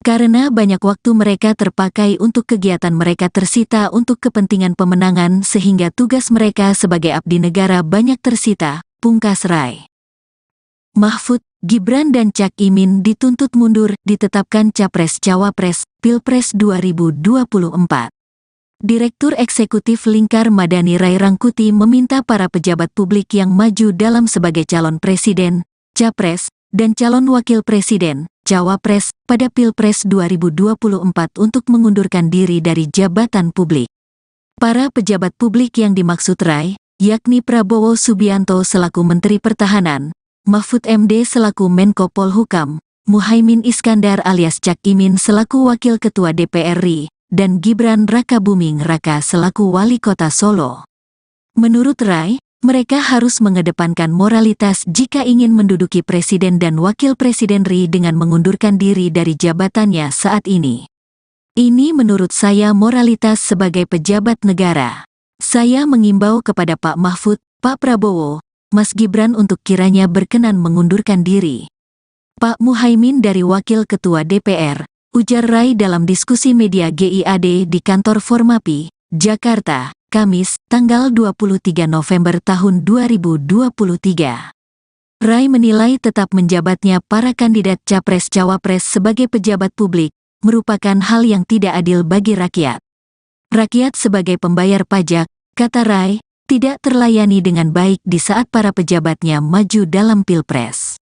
Karena banyak waktu mereka terpakai untuk kegiatan mereka tersita untuk kepentingan pemenangan sehingga tugas mereka sebagai abdi negara banyak tersita, pungkas Rai. Mahfud, Gibran dan Cak Imin dituntut mundur ditetapkan Capres-Cawapres, Pilpres 2024. Direktur Eksekutif Lingkar Madani Rai Rangkuti meminta para pejabat publik yang maju dalam sebagai calon presiden, capres, dan calon wakil presiden, cawapres, pada Pilpres 2024 untuk mengundurkan diri dari jabatan publik. Para pejabat publik yang dimaksud Rai, yakni Prabowo Subianto selaku Menteri Pertahanan, Mahfud MD selaku Menko Polhukam, Muhaimin Iskandar alias Cak Imin selaku Wakil Ketua DPR RI, dan Gibran Rakabuming Raka selaku Wali Kota Solo. Menurut Rai, mereka harus mengedepankan moralitas jika ingin menduduki Presiden dan Wakil Presiden RI dengan mengundurkan diri dari jabatannya saat ini. Ini menurut saya moralitas sebagai pejabat negara. Saya mengimbau kepada Pak Mahfud, Pak Prabowo, Mas Gibran untuk kiranya berkenan mengundurkan diri. Pak Muhaimin dari Wakil Ketua DPR, ujar Rai dalam diskusi media GIAD di kantor Formapi, Jakarta, Kamis, tanggal 23 November tahun 2023. Rai menilai tetap menjabatnya para kandidat Capres-Cawapres sebagai pejabat publik merupakan hal yang tidak adil bagi rakyat. Rakyat sebagai pembayar pajak, kata Rai, tidak terlayani dengan baik di saat para pejabatnya maju dalam Pilpres.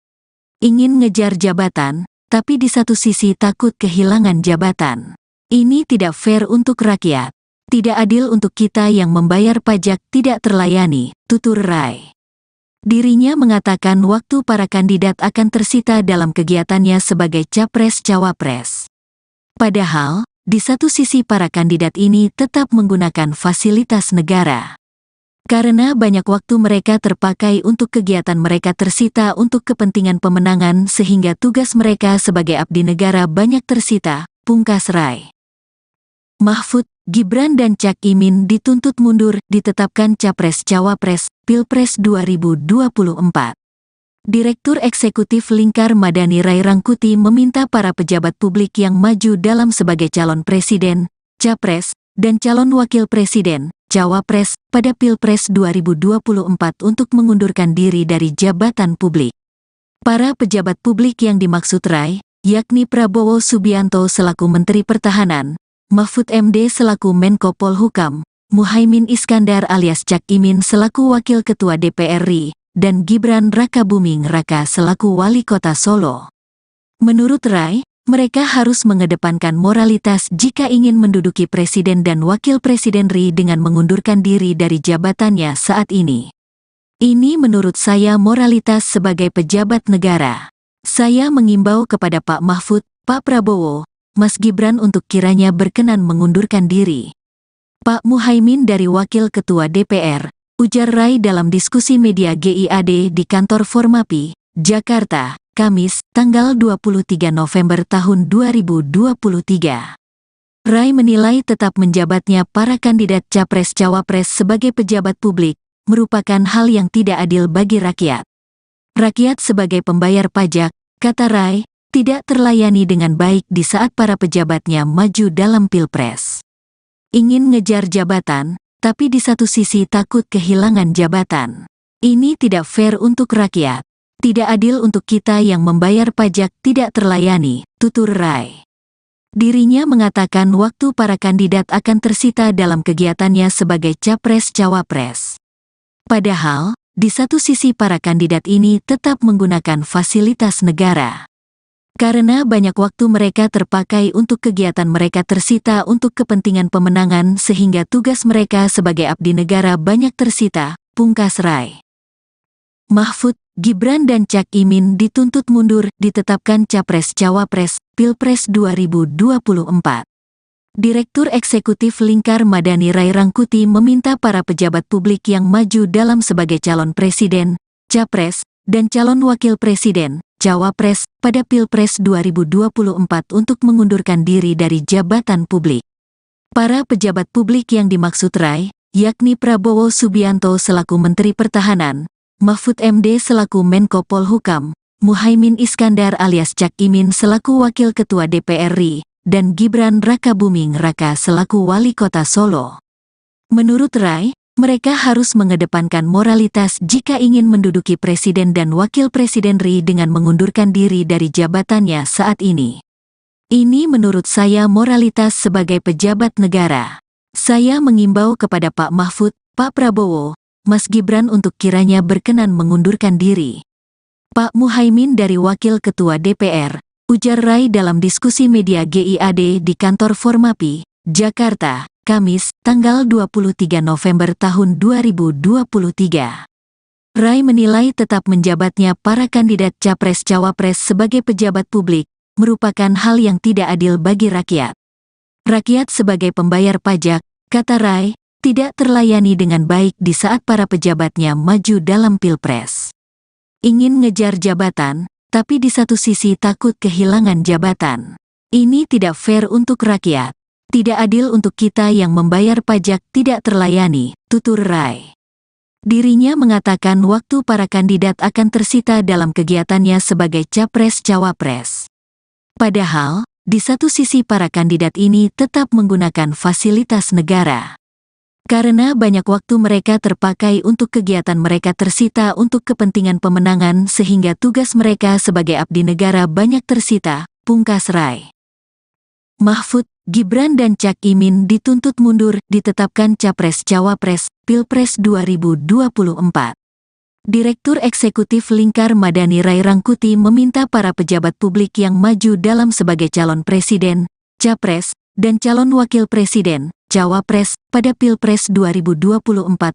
Ingin ngejar jabatan, tapi di satu sisi takut kehilangan jabatan. Ini tidak fair untuk rakyat. Tidak adil untuk kita yang membayar pajak tidak terlayani, tutur Rai. Dirinya mengatakan waktu para kandidat akan tersita dalam kegiatannya sebagai Capres-Cawapres. Padahal, di satu sisi para kandidat ini tetap menggunakan fasilitas negara. Karena banyak waktu mereka terpakai untuk kegiatan mereka tersita untuk kepentingan pemenangan sehingga tugas mereka sebagai abdi negara banyak tersita, pungkas Rai. Mahfud, Gibran dan Cak Imin dituntut mundur ditetapkan Capres-Cawapres, Pilpres 2024. Direktur Eksekutif Lingkar Madani Rai Rangkuti meminta para pejabat publik yang maju dalam sebagai calon presiden, capres, dan calon wakil presiden, cawapres, pada Pilpres 2024 untuk mengundurkan diri dari jabatan publik. Para pejabat publik yang dimaksud Rai, yakni Prabowo Subianto selaku Menteri Pertahanan, Mahfud MD selaku Menko Polhukam, Muhaimin Iskandar alias Cak Imin selaku Wakil Ketua DPR RI, dan Gibran Rakabuming Raka selaku Wali Kota Solo. Menurut Rai, mereka harus mengedepankan moralitas jika ingin menduduki Presiden dan Wakil Presiden RI dengan mengundurkan diri dari jabatannya saat ini. Ini menurut saya moralitas sebagai pejabat negara. Saya mengimbau kepada Pak Mahfud, Pak Prabowo, Mas Gibran untuk kiranya berkenan mengundurkan diri. Pak Muhaimin dari Wakil Ketua DPR, ujar Rai dalam diskusi media GIAD di kantor Formapi, Jakarta, Kamis, tanggal 23 November tahun 2023. Rai menilai tetap menjabatnya para kandidat Capres-Cawapres sebagai pejabat publik merupakan hal yang tidak adil bagi rakyat. Rakyat sebagai pembayar pajak, kata Rai, tidak terlayani dengan baik di saat para pejabatnya maju dalam Pilpres. Ingin ngejar jabatan, tapi di satu sisi takut kehilangan jabatan. Ini tidak fair untuk rakyat. Tidak adil untuk kita yang membayar pajak tidak terlayani, tutur Rai. Dirinya mengatakan waktu para kandidat akan tersita dalam kegiatannya sebagai Capres-Cawapres. Padahal, di satu sisi para kandidat ini tetap menggunakan fasilitas negara. Karena banyak waktu mereka terpakai untuk kegiatan mereka tersita untuk kepentingan pemenangan sehingga tugas mereka sebagai abdi negara banyak tersita, pungkas Rai. Mahfud, Gibran dan Cak Imin dituntut mundur ditetapkan Capres-Cawapres, Pilpres 2024. Direktur Eksekutif Lingkar Madani Rai Rangkuti meminta para pejabat publik yang maju dalam sebagai calon presiden, capres, dan calon wakil presiden, cawapres, pada Pilpres 2024 untuk mengundurkan diri dari jabatan publik. Para pejabat publik yang dimaksud Rai, yakni Prabowo Subianto selaku Menteri Pertahanan, Mahfud MD selaku Menko Polhukam, Muhaimin Iskandar alias Cak Imin selaku Wakil Ketua DPR RI, dan Gibran Rakabuming Raka selaku Wali Kota Solo. Menurut Rai, Mereka harus mengedepankan moralitas jika ingin menduduki presiden dan wakil presiden RI dengan mengundurkan diri dari jabatannya saat ini. Ini menurut saya moralitas sebagai pejabat negara. Saya mengimbau kepada Pak Mahfud, Pak Prabowo, Mas Gibran untuk kiranya berkenan mengundurkan diri. Pak Muhaimin dari Wakil Ketua DPR, ujar Rai dalam diskusi media GIAD di kantor Formapi, Jakarta, Kamis, tanggal 23 November tahun 2023. Rai menilai tetap menjabatnya para kandidat Capres-Cawapres sebagai pejabat publik merupakan hal yang tidak adil bagi rakyat. Rakyat sebagai pembayar pajak, kata Rai, tidak terlayani dengan baik di saat para pejabatnya maju dalam Pilpres. Ingin ngejar jabatan, tapi di satu sisi takut kehilangan jabatan. Ini tidak fair untuk rakyat. Tidak adil untuk kita yang membayar pajak tidak terlayani, tutur Rai. Dirinya mengatakan waktu para kandidat akan tersita dalam kegiatannya sebagai Capres-Cawapres. Padahal, di satu sisi para kandidat ini tetap menggunakan fasilitas negara. Karena banyak waktu mereka terpakai untuk kegiatan mereka tersita untuk kepentingan pemenangan sehingga tugas mereka sebagai abdi negara banyak tersita, pungkas Rai. Mahfud, Gibran dan Cak Imin dituntut mundur ditetapkan Capres-Cawapres, Pilpres 2024. Direktur Eksekutif Lingkar Madani Rai Rangkuti meminta para pejabat publik yang maju dalam sebagai calon presiden, capres, dan calon wakil presiden, cawapres, pada Pilpres 2024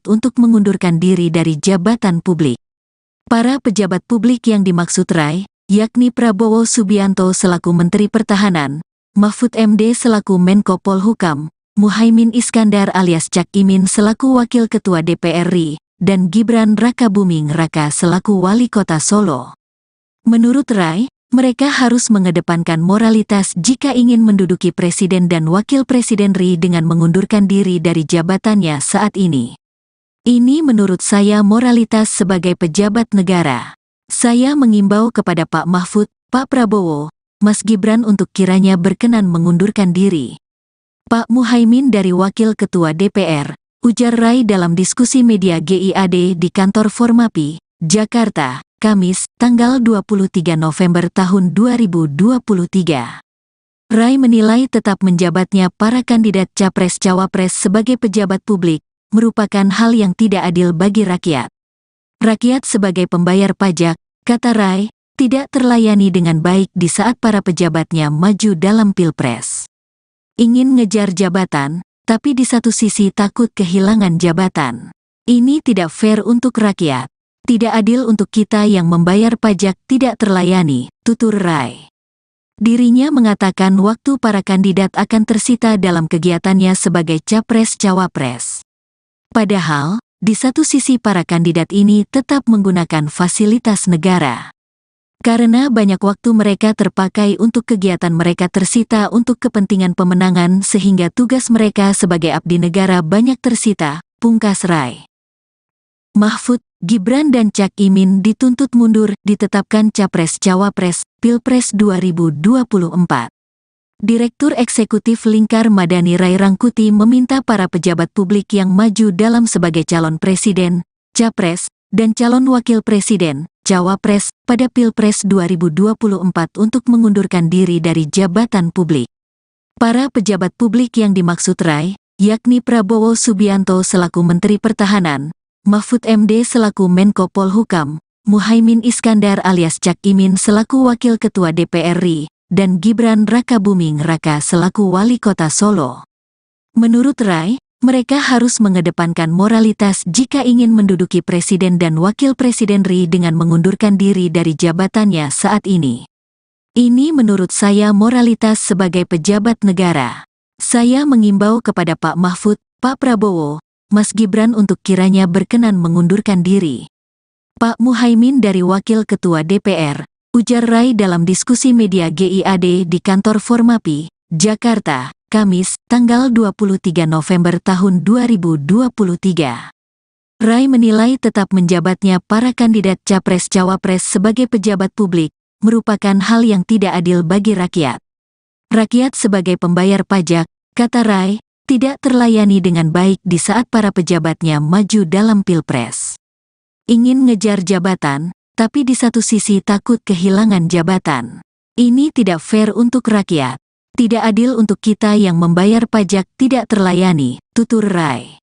untuk mengundurkan diri dari jabatan publik. Para pejabat publik yang dimaksud Rai, yakni Prabowo Subianto selaku Menteri Pertahanan, Mahfud MD selaku Menko Polhukam, Muhaimin Iskandar alias Cak Imin selaku Wakil Ketua DPR RI, dan Gibran Rakabuming Raka selaku Wali Kota Solo. Menurut Rai, mereka harus mengedepankan moralitas jika ingin menduduki presiden dan wakil presiden RI dengan mengundurkan diri dari jabatannya saat ini. Ini menurut saya moralitas sebagai pejabat negara. Saya mengimbau kepada Pak Mahfud, Pak Prabowo, Mas Gibran untuk kiranya berkenan mengundurkan diri. Pak Muhaimin dari Wakil Ketua DPR, ujar Rai dalam diskusi media GIAD di kantor Formapi, Jakarta, Kamis, tanggal 23 November tahun 2023. Rai menilai tetap menjabatnya para kandidat Capres-Cawapres sebagai pejabat publik merupakan hal yang tidak adil bagi rakyat. Rakyat sebagai pembayar pajak, kata Rai, tidak terlayani dengan baik di saat para pejabatnya maju dalam Pilpres. Ingin ngejar jabatan, tapi di satu sisi takut kehilangan jabatan. Ini tidak fair untuk rakyat. Tidak adil untuk kita yang membayar pajak tidak terlayani, tutur Rai. Dirinya mengatakan waktu para kandidat akan tersita dalam kegiatannya sebagai Capres-Cawapres. Padahal, di satu sisi para kandidat ini tetap menggunakan fasilitas negara. Karena banyak waktu mereka terpakai untuk kegiatan mereka tersita untuk kepentingan pemenangan sehingga tugas mereka sebagai abdi negara banyak tersita, pungkas Rai. Mahfud, Gibran dan Cak Imin dituntut mundur ditetapkan Capres-Cawapres, Pilpres 2024. Direktur Eksekutif Lingkar Madani Rai Rangkuti meminta para pejabat publik yang maju dalam sebagai calon presiden, capres, dan calon wakil presiden, cawapres, pada Pilpres 2024 untuk mengundurkan diri dari jabatan publik. Para pejabat publik yang dimaksud Rai, yakni Prabowo Subianto selaku Menteri Pertahanan, Mahfud MD selaku Menko Polhukam, Muhaimin Iskandar alias Cak Imin selaku Wakil Ketua DPR RI, dan Gibran Rakabuming Raka selaku Wali Kota Solo. Menurut Rai, mereka harus mengedepankan moralitas jika ingin menduduki presiden dan wakil presiden RI dengan mengundurkan diri dari jabatannya saat ini. Ini menurut saya moralitas sebagai pejabat negara. Saya mengimbau kepada Pak Mahfud, Pak Prabowo, Mas Gibran untuk kiranya berkenan mengundurkan diri. Pak Muhaimin dari Wakil Ketua DPR, ujar Rai dalam diskusi media GIAD di kantor Formapi, Jakarta, Kamis, tanggal 23 November tahun 2023. Rai menilai tetap menjabatnya para kandidat Capres-Cawapres sebagai pejabat publik merupakan hal yang tidak adil bagi rakyat. Rakyat sebagai pembayar pajak, kata Rai, tidak terlayani dengan baik di saat para pejabatnya maju dalam pilpres. Ingin ngejar jabatan, tapi di satu sisi takut kehilangan jabatan. Ini tidak fair untuk rakyat. Tidak adil untuk kita yang membayar pajak tidak terlayani, tutur Rai.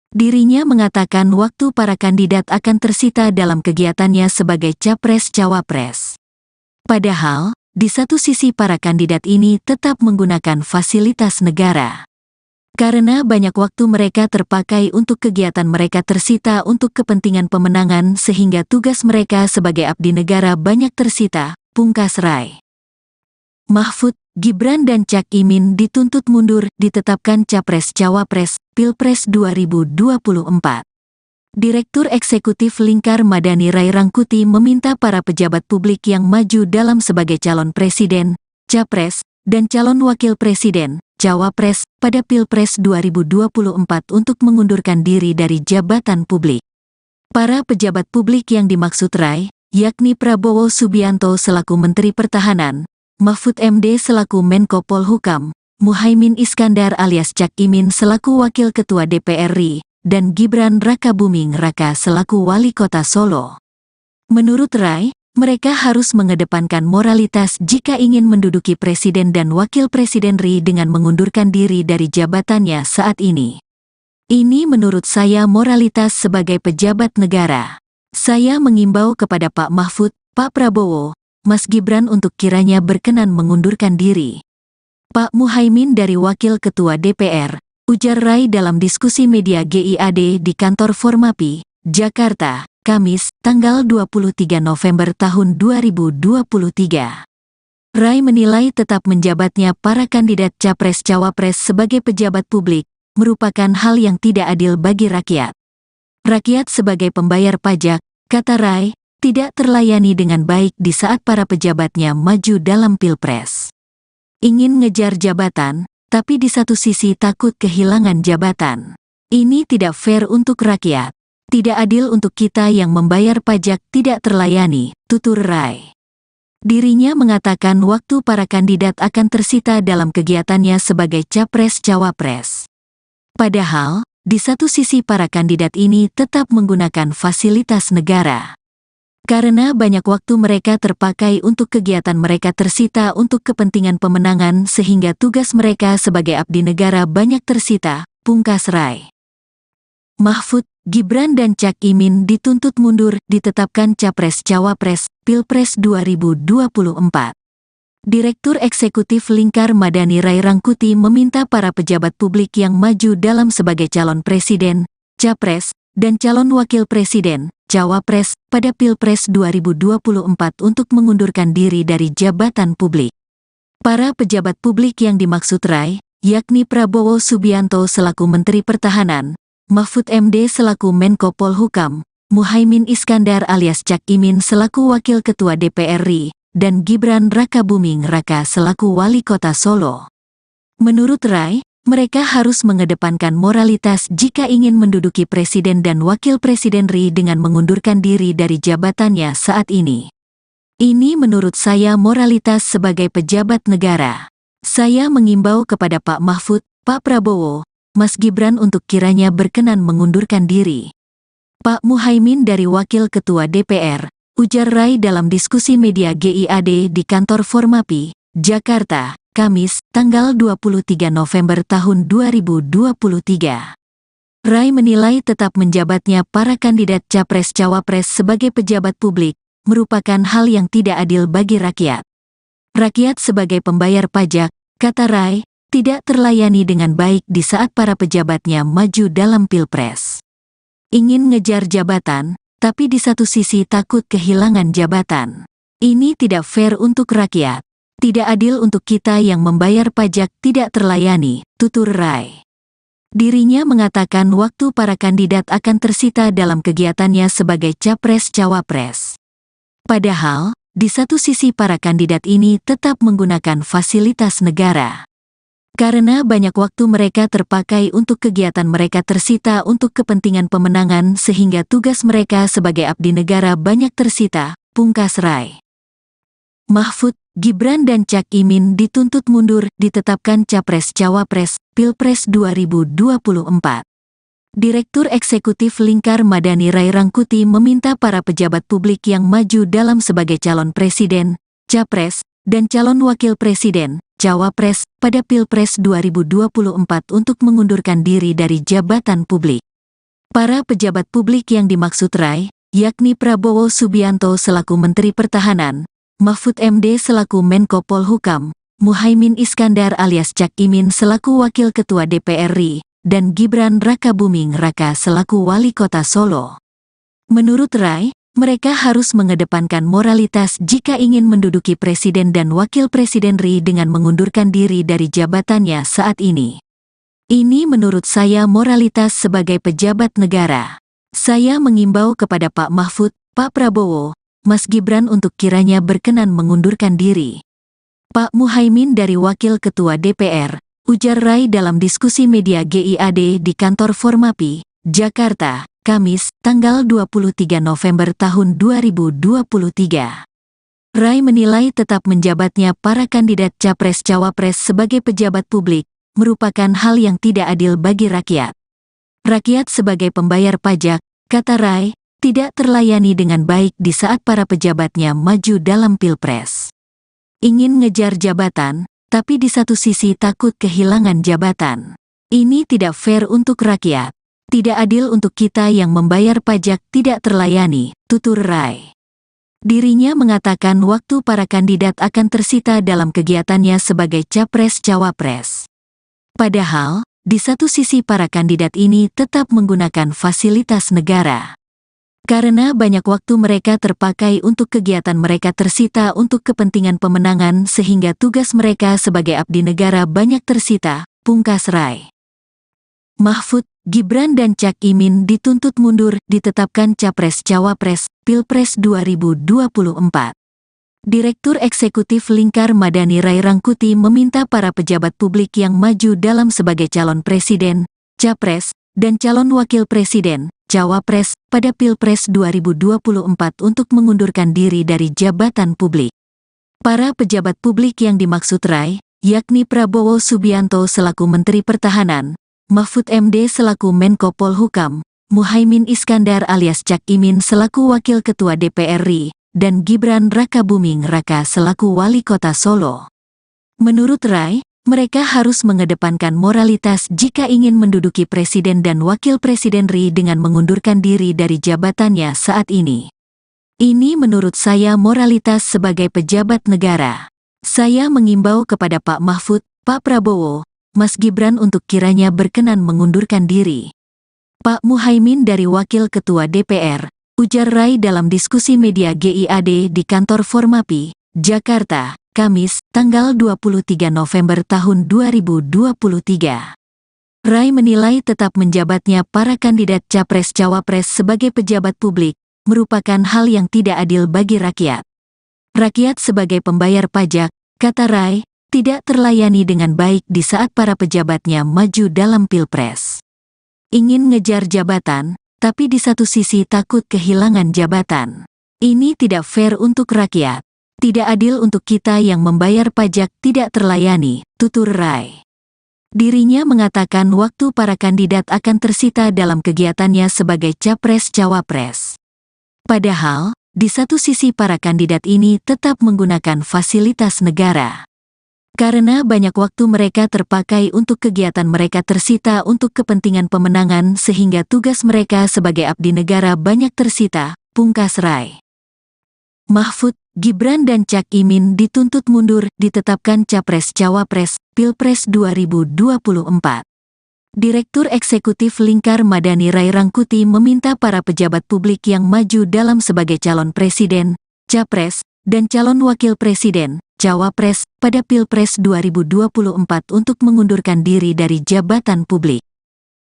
Dirinya mengatakan waktu para kandidat akan tersita dalam kegiatannya sebagai capres-cawapres. Padahal, di satu sisi para kandidat ini tetap menggunakan fasilitas negara. Karena banyak waktu mereka terpakai untuk kegiatan mereka tersita untuk kepentingan pemenangan sehingga tugas mereka sebagai abdi negara banyak tersita, pungkas Rai. Mahfud, Gibran dan Cak Imin dituntut mundur ditetapkan Capres-Cawapres, Pilpres 2024. Direktur Eksekutif Lingkar Madani Rai Rangkuti meminta para pejabat publik yang maju dalam sebagai calon presiden, capres, dan calon wakil presiden, cawapres, pada Pilpres 2024 untuk mengundurkan diri dari jabatan publik. Para pejabat publik yang dimaksud Rai, yakni Prabowo Subianto selaku Menteri Pertahanan, Mahfud MD selaku Menko Polhukam, Muhaimin Iskandar alias Cak Imin selaku Wakil Ketua DPR RI, dan Gibran Rakabuming Raka selaku Wali Kota Solo. Menurut Rai, mereka harus mengedepankan moralitas jika ingin menduduki Presiden dan Wakil Presiden RI dengan mengundurkan diri dari jabatannya saat ini. Ini menurut saya moralitas sebagai pejabat negara. Saya mengimbau kepada Pak Mahfud, Pak Prabowo, Mas Gibran untuk kiranya berkenan mengundurkan diri. Pak Muhaimin dari Wakil Ketua DPR, ujar Rai dalam diskusi media GIAD di kantor Formapi, Jakarta, Kamis, tanggal 23 November tahun 2023. Rai menilai tetap menjabatnya para kandidat Capres-Cawapres sebagai pejabat publik, merupakan hal yang tidak adil bagi rakyat. Rakyat sebagai pembayar pajak, kata Rai, tidak terlayani dengan baik di saat para pejabatnya maju dalam pilpres. Ingin ngejar jabatan, tapi di satu sisi takut kehilangan jabatan. Ini tidak fair untuk rakyat. Tidak adil untuk kita yang membayar pajak tidak terlayani, tutur Rai. Dirinya mengatakan waktu para kandidat akan tersita dalam kegiatannya sebagai capres-cawapres. Padahal, di satu sisi para kandidat ini tetap menggunakan fasilitas negara. Karena banyak waktu mereka terpakai untuk kegiatan mereka tersita untuk kepentingan pemenangan sehingga tugas mereka sebagai abdi negara banyak tersita, pungkas Rai. Mahfud, Gibran dan Cak Imin dituntut mundur ditetapkan Capres-Cawapres, Pilpres 2024. Direktur Eksekutif Lingkar Madani Rai Rangkuti meminta para pejabat publik yang maju dalam sebagai calon presiden, capres, dan calon wakil presiden, cawapres, pada Pilpres 2024 untuk mengundurkan diri dari jabatan publik. Para pejabat publik yang dimaksud Rai, yakni Prabowo Subianto selaku Menteri Pertahanan, Mahfud MD selaku Menko Polhukam, Muhaimin Iskandar alias Cak Imin selaku Wakil Ketua DPR RI, dan Gibran Rakabuming Raka selaku Wali Kota Solo. Menurut Rai, mereka harus mengedepankan moralitas jika ingin menduduki Presiden dan Wakil Presiden RI dengan mengundurkan diri dari jabatannya saat ini. Ini menurut saya moralitas sebagai pejabat negara. Saya mengimbau kepada Pak Mahfud, Pak Prabowo, Mas Gibran untuk kiranya berkenan mengundurkan diri. Pak Muhaimin dari Wakil Ketua DPR, ujar Rai dalam diskusi media GIAD di kantor Formapi, Jakarta, Kamis, tanggal 23 November tahun 2023. Rai menilai tetap menjabatnya para kandidat Capres-Cawapres sebagai pejabat publik, merupakan hal yang tidak adil bagi rakyat. Rakyat sebagai pembayar pajak, kata Rai, tidak terlayani dengan baik di saat para pejabatnya maju dalam pilpres. Ingin ngejar jabatan, tapi di satu sisi takut kehilangan jabatan. Ini tidak fair untuk rakyat. Tidak adil untuk kita yang membayar pajak tidak terlayani, tutur Rai. Dirinya mengatakan waktu para kandidat akan tersita dalam kegiatannya sebagai capres-cawapres. Padahal, di satu sisi para kandidat ini tetap menggunakan fasilitas negara. Karena banyak waktu mereka terpakai untuk kegiatan mereka tersita untuk kepentingan pemenangan sehingga tugas mereka sebagai abdi negara banyak tersita, pungkas Rai. Mahfud, Gibran dan Cak Imin dituntut mundur ditetapkan Capres-Cawapres, Pilpres 2024. Direktur Eksekutif Lingkar Madani Rai Rangkuti meminta para pejabat publik yang maju dalam sebagai calon presiden, capres, dan calon wakil presiden, cawapres, pada Pilpres 2024 untuk mengundurkan diri dari jabatan publik. Para pejabat publik yang dimaksud Rai, yakni Prabowo Subianto selaku Menteri Pertahanan, Mahfud MD selaku Menko Polhukam, Muhaimin Iskandar alias Cak Imin selaku Wakil Ketua DPR RI, dan Gibran Rakabuming Raka selaku Wali Kota Solo. Menurut Rai, mereka harus mengedepankan moralitas jika ingin menduduki Presiden dan Wakil Presiden RI dengan mengundurkan diri dari jabatannya saat ini. Ini menurut saya moralitas sebagai pejabat negara. Saya mengimbau kepada Pak Mahfud, Pak Prabowo, Mas Gibran untuk kiranya berkenan mengundurkan diri. Pak Muhaimin dari Wakil Ketua DPR, ujar Rai dalam diskusi media GIAD di kantor Formapi, Jakarta, Kamis, tanggal 23 November tahun 2023. Rai menilai tetap menjabatnya para kandidat Capres-Cawapres sebagai pejabat publik merupakan hal yang tidak adil bagi rakyat. Rakyat sebagai pembayar pajak, kata Rai, tidak terlayani dengan baik di saat para pejabatnya maju dalam Pilpres. Ingin ngejar jabatan, tapi di satu sisi takut kehilangan jabatan. Ini tidak fair untuk rakyat. Tidak adil untuk kita yang membayar pajak tidak terlayani, tutur Rai. Dirinya mengatakan waktu para kandidat akan tersita dalam kegiatannya sebagai Capres-Cawapres. Padahal, di satu sisi para kandidat ini tetap menggunakan fasilitas negara. Karena banyak waktu mereka terpakai untuk kegiatan mereka tersita untuk kepentingan pemenangan sehingga tugas mereka sebagai abdi negara banyak tersita, pungkas Rai. Mahfud, Gibran dan Cak Imin dituntut mundur ditetapkan Capres-Cawapres, Pilpres 2024. Direktur Eksekutif Lingkar Madani Rai Rangkuti meminta para pejabat publik yang maju dalam sebagai calon presiden, capres, dan calon wakil presiden, cawapres, pada Pilpres 2024 untuk mengundurkan diri dari jabatan publik. Para pejabat publik yang dimaksud Rai, yakni Prabowo Subianto selaku Menteri Pertahanan, Mahfud MD selaku Menko Polhukam, Muhaimin Iskandar alias Cak Imin selaku Wakil Ketua DPR RI, dan Gibran Rakabuming Raka selaku Wali Kota Solo. Menurut Rai, mereka harus mengedepankan moralitas jika ingin menduduki Presiden dan Wakil Presiden RI dengan mengundurkan diri dari jabatannya saat ini. Ini menurut saya moralitas sebagai pejabat negara. Saya mengimbau kepada Pak Mahfud, Pak Prabowo, Mas Gibran untuk kiranya berkenan mengundurkan diri. Pak Muhaimin dari Wakil Ketua DPR, ujar Rai dalam diskusi media GIAD di kantor Formapi, Jakarta, Kamis, tanggal 23 November tahun 2023. Rai menilai tetap menjabatnya para kandidat Capres-Cawapres sebagai pejabat publik merupakan hal yang tidak adil bagi rakyat. Rakyat sebagai pembayar pajak, kata Rai, tidak terlayani dengan baik di saat para pejabatnya maju dalam Pilpres. Ingin ngejar jabatan, tapi di satu sisi takut kehilangan jabatan. Ini tidak fair untuk rakyat. Tidak adil untuk kita yang membayar pajak tidak terlayani, tutur Rai. Dirinya mengatakan waktu para kandidat akan tersita dalam kegiatannya sebagai Capres-Cawapres. Padahal, di satu sisi para kandidat ini tetap menggunakan fasilitas negara. Karena banyak waktu mereka terpakai untuk kegiatan mereka tersita untuk kepentingan pemenangan sehingga tugas mereka sebagai abdi negara banyak tersita, pungkas Rai. Mahfud, Gibran dan Cak Imin dituntut mundur ditetapkan Capres-Cawapres, Pilpres 2024. Direktur Eksekutif Lingkar Madani Rai Rangkuti meminta para pejabat publik yang maju dalam sebagai calon presiden, capres, dan calon wakil presiden, cawapres, pada Pilpres 2024 untuk mengundurkan diri dari jabatan publik.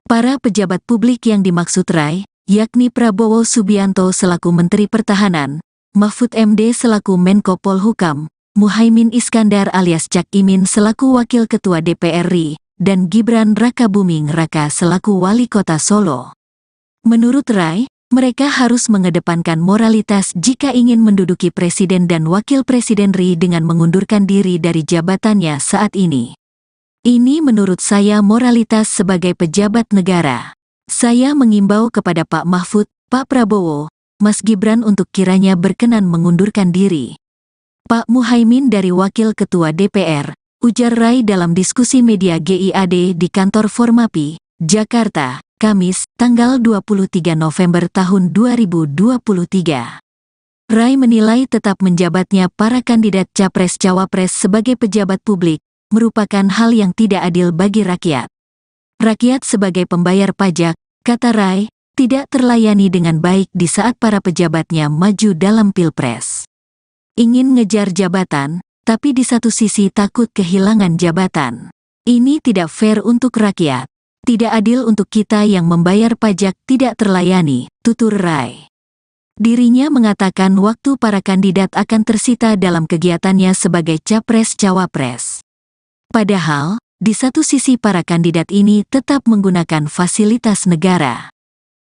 Para pejabat publik yang dimaksud Rai, yakni Prabowo Subianto selaku Menteri Pertahanan, Mahfud MD selaku Menko Polhukam, Muhaimin Iskandar alias Cak Imin selaku Wakil Ketua DPR RI, dan Gibran Rakabuming Raka selaku Wali Kota Solo. Menurut Rai, Mereka harus mengedepankan moralitas jika ingin menduduki presiden dan wakil presiden RI dengan mengundurkan diri dari jabatannya saat ini. Ini menurut saya moralitas sebagai pejabat negara. Saya mengimbau kepada Pak Mahfud, Pak Prabowo, Mas Gibran untuk kiranya berkenan mengundurkan diri. Pak Muhaimin dari Wakil Ketua DPR, ujar Rai dalam diskusi media GIAD di kantor Formapi, Jakarta, Kamis, tanggal 23 November tahun 2023. Rai menilai tetap menjabatnya para kandidat Capres-Cawapres sebagai pejabat publik merupakan hal yang tidak adil bagi rakyat. Rakyat sebagai pembayar pajak, kata Rai, tidak terlayani dengan baik di saat para pejabatnya maju dalam Pilpres. Ingin ngejar jabatan, tapi di satu sisi takut kehilangan jabatan. Ini tidak fair untuk rakyat. Tidak adil untuk kita yang membayar pajak tidak terlayani, tutur Rai. Dirinya mengatakan waktu para kandidat akan tersita dalam kegiatannya sebagai Capres-Cawapres. Padahal, di satu sisi para kandidat ini tetap menggunakan fasilitas negara.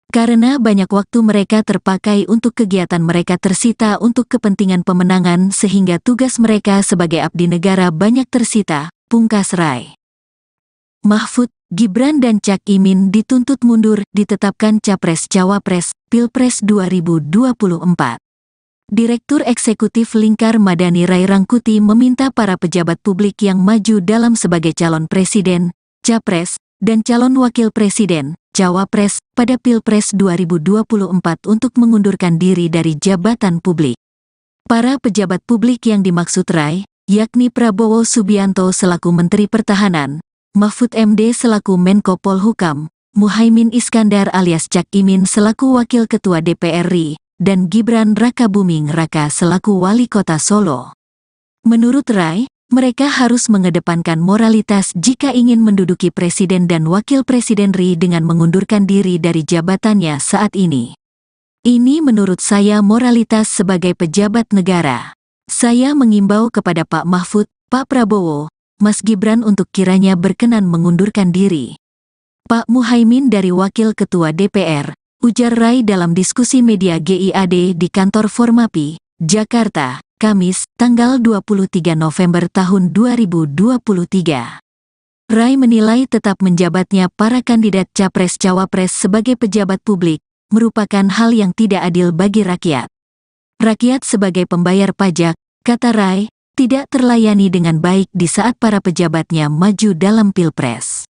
Karena banyak waktu mereka terpakai untuk kegiatan mereka tersita untuk kepentingan pemenangan sehingga tugas mereka sebagai abdi negara banyak tersita, pungkas Rai. Mahfud, Gibran dan Cak Imin dituntut mundur ditetapkan Capres-Cawapres, Pilpres 2024. Direktur Eksekutif Lingkar Madani Rai Rangkuti meminta para pejabat publik yang maju dalam sebagai calon presiden, capres, dan calon wakil presiden, cawapres, pada Pilpres 2024 untuk mengundurkan diri dari jabatan publik. Para pejabat publik yang dimaksud Rai, yakni Prabowo Subianto selaku Menteri Pertahanan, Mahfud MD selaku Menko Polhukam, Muhaimin Iskandar alias Cak Imin selaku Wakil Ketua DPR RI, dan Gibran Rakabuming Raka selaku Wali Kota Solo. Menurut Rai, mereka harus mengedepankan moralitas jika ingin menduduki presiden dan wakil presiden RI dengan mengundurkan diri dari jabatannya saat ini. Ini menurut saya moralitas sebagai pejabat negara. Saya mengimbau kepada Pak Mahfud, Pak Prabowo, Mas Gibran untuk kiranya berkenan mengundurkan diri. Pak Muhaimin dari Wakil Ketua DPR, ujar Rai dalam diskusi media GIAD di kantor Formapi, Jakarta, Kamis, tanggal 23 November tahun 2023. Rai menilai tetap menjabatnya para kandidat Capres-Cawapres sebagai pejabat publik merupakan hal yang tidak adil bagi rakyat. Rakyat sebagai pembayar pajak, kata Rai, tidak terlayani dengan baik di saat para pejabatnya maju dalam Pilpres.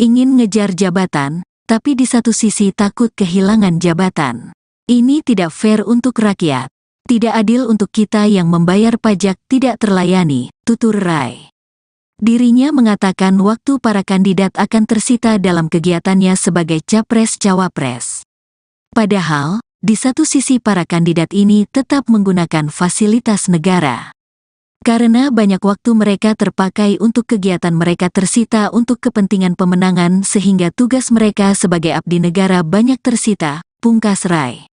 Ingin ngejar jabatan, tapi di satu sisi takut kehilangan jabatan. Ini tidak fair untuk rakyat. Tidak adil untuk kita yang membayar pajak tidak terlayani, tutur Rai. Dirinya mengatakan waktu para kandidat akan tersita dalam kegiatannya sebagai Capres-Cawapres. Padahal, di satu sisi para kandidat ini tetap menggunakan fasilitas negara. Karena banyak waktu mereka terpakai untuk kegiatan mereka tersita untuk kepentingan pemenangan sehingga tugas mereka sebagai abdi negara banyak tersita, pungkas Rai.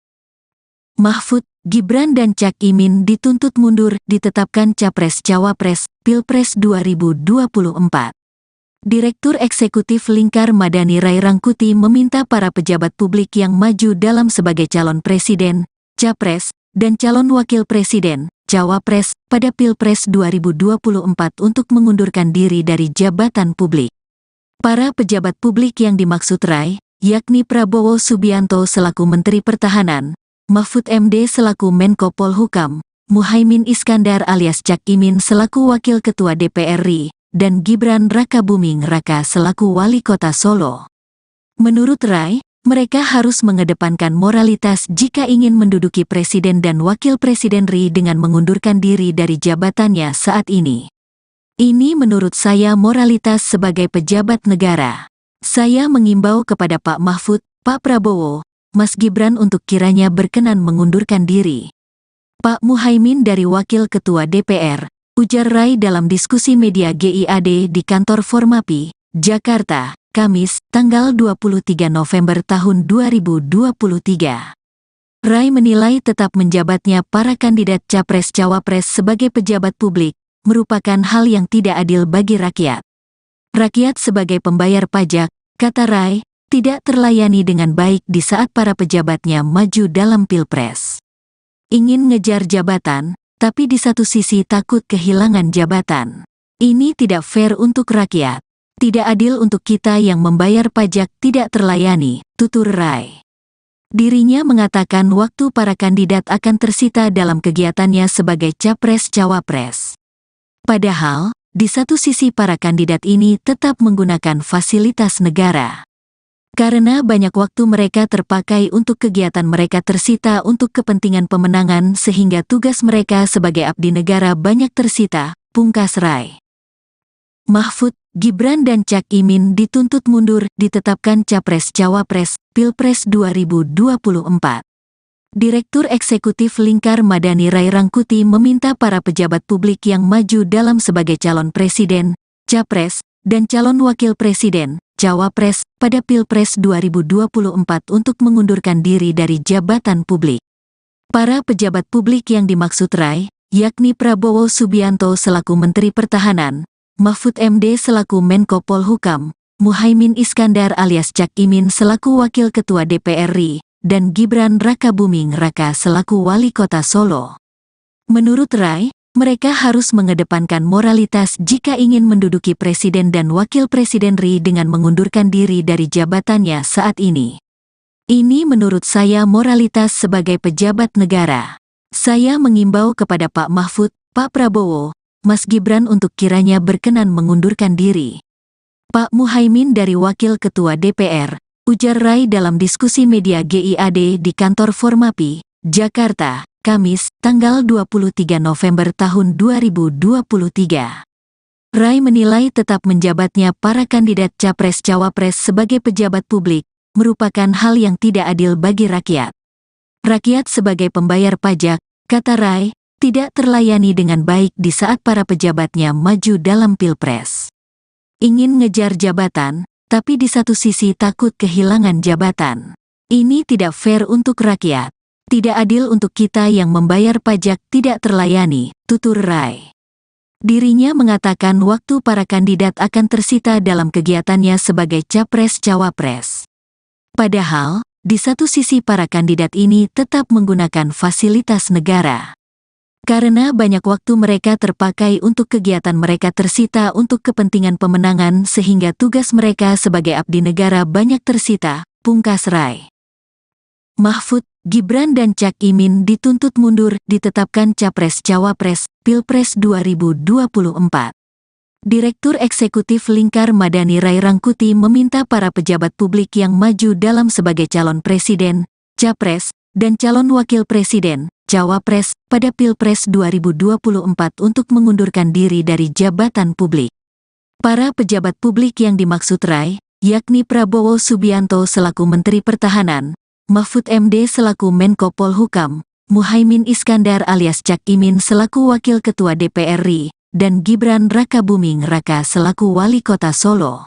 Mahfud, Gibran dan Cak Imin dituntut mundur ditetapkan Capres-Cawapres, Pilpres 2024. Direktur Eksekutif Lingkar Madani Rai Rangkuti meminta para pejabat publik yang maju dalam sebagai calon presiden, capres, dan calon wakil presiden, cawapres, pada Pilpres 2024 untuk mengundurkan diri dari jabatan publik. Para pejabat publik yang dimaksud Rai, yakni Prabowo Subianto selaku Menteri Pertahanan, Mahfud MD selaku Menko Polhukam, Muhaimin Iskandar alias Cak Imin selaku Wakil Ketua DPR RI, dan Gibran Rakabuming Raka selaku Wali Kota Solo. Menurut Rai, mereka harus mengedepankan moralitas jika ingin menduduki presiden dan wakil presiden RI dengan mengundurkan diri dari jabatannya saat ini. Ini menurut saya moralitas sebagai pejabat negara. Saya mengimbau kepada Pak Mahfud, Pak Prabowo, Mas Gibran untuk kiranya berkenan mengundurkan diri. Pak Muhaimin dari Wakil Ketua DPR, ujar Rai dalam diskusi media GIAD di kantor Formapi, Jakarta, Kamis, tanggal 23 November tahun 2023. Rai menilai tetap menjabatnya para kandidat Capres-Cawapres sebagai pejabat publik merupakan hal yang tidak adil bagi rakyat. Rakyat sebagai pembayar pajak, kata Rai, tidak terlayani dengan baik di saat para pejabatnya maju dalam pilpres. Ingin ngejar jabatan, tapi di satu sisi takut kehilangan jabatan. Ini tidak fair untuk rakyat. Tidak adil untuk kita yang membayar pajak tidak terlayani, tutur Rai. Dirinya mengatakan waktu para kandidat akan tersita dalam kegiatannya sebagai capres-cawapres. Padahal, di satu sisi para kandidat ini tetap menggunakan fasilitas negara. Karena banyak waktu mereka terpakai untuk kegiatan mereka tersita untuk kepentingan pemenangan sehingga tugas mereka sebagai abdi negara banyak tersita, pungkas Rai. Mahfud, Gibran dan Cak Imin dituntut mundur ditetapkan Capres-Cawapres, Pilpres 2024. Direktur Eksekutif Lingkar Madani Rai Rangkuti meminta para pejabat publik yang maju dalam sebagai calon presiden, capres, dan calon wakil presiden, cawapres, pada Pilpres 2024 untuk mengundurkan diri dari jabatan publik. Para pejabat publik yang dimaksud Rai, yakni Prabowo Subianto selaku Menteri Pertahanan, Mahfud MD selaku Menko Polhukam, Muhaimin Iskandar alias Cak Imin selaku Wakil Ketua DPR RI, dan Gibran Rakabuming Raka selaku Wali Kota Solo. Menurut Rai, mereka harus mengedepankan moralitas jika ingin menduduki Presiden dan Wakil Presiden RI dengan mengundurkan diri dari jabatannya saat ini. Ini menurut saya moralitas sebagai pejabat negara. Saya mengimbau kepada Pak Mahfud, Pak Prabowo, Mas Gibran untuk kiranya berkenan mengundurkan diri. Pak Muhaimin dari Wakil Ketua DPR, ujar Rai dalam diskusi media GIAD di kantor Formapi, Jakarta, Kamis, tanggal 23 November tahun 2023. Rai menilai tetap menjabatnya para kandidat Capres-Cawapres sebagai pejabat publik, merupakan hal yang tidak adil bagi rakyat. Rakyat sebagai pembayar pajak, kata Rai, tidak terlayani dengan baik di saat para pejabatnya maju dalam pilpres. Ingin ngejar jabatan, tapi di satu sisi takut kehilangan jabatan. Ini tidak fair untuk rakyat. Tidak adil untuk kita yang membayar pajak tidak terlayani, tutur Rai. Dirinya mengatakan waktu para kandidat akan tersita dalam kegiatannya sebagai capres-cawapres. Padahal, di satu sisi para kandidat ini tetap menggunakan fasilitas negara. Karena banyak waktu mereka terpakai untuk kegiatan mereka tersita untuk kepentingan pemenangan sehingga tugas mereka sebagai abdi negara banyak tersita, pungkas Rai. Mahfud, Gibran dan Cak Imin dituntut mundur ditetapkan Capres-Cawapres, Pilpres 2024. Direktur Eksekutif Lingkar Madani Rai Rangkuti meminta para pejabat publik yang maju dalam sebagai calon presiden, capres, dan calon wakil presiden, cawapres, pada Pilpres 2024 untuk mengundurkan diri dari jabatan publik. Para pejabat publik yang dimaksud Rai, yakni Prabowo Subianto selaku Menteri Pertahanan, Mahfud MD selaku Menko Polhukam, Muhaimin Iskandar alias Cak Imin selaku Wakil Ketua DPR RI, dan Gibran Rakabuming Raka selaku Wali Kota Solo.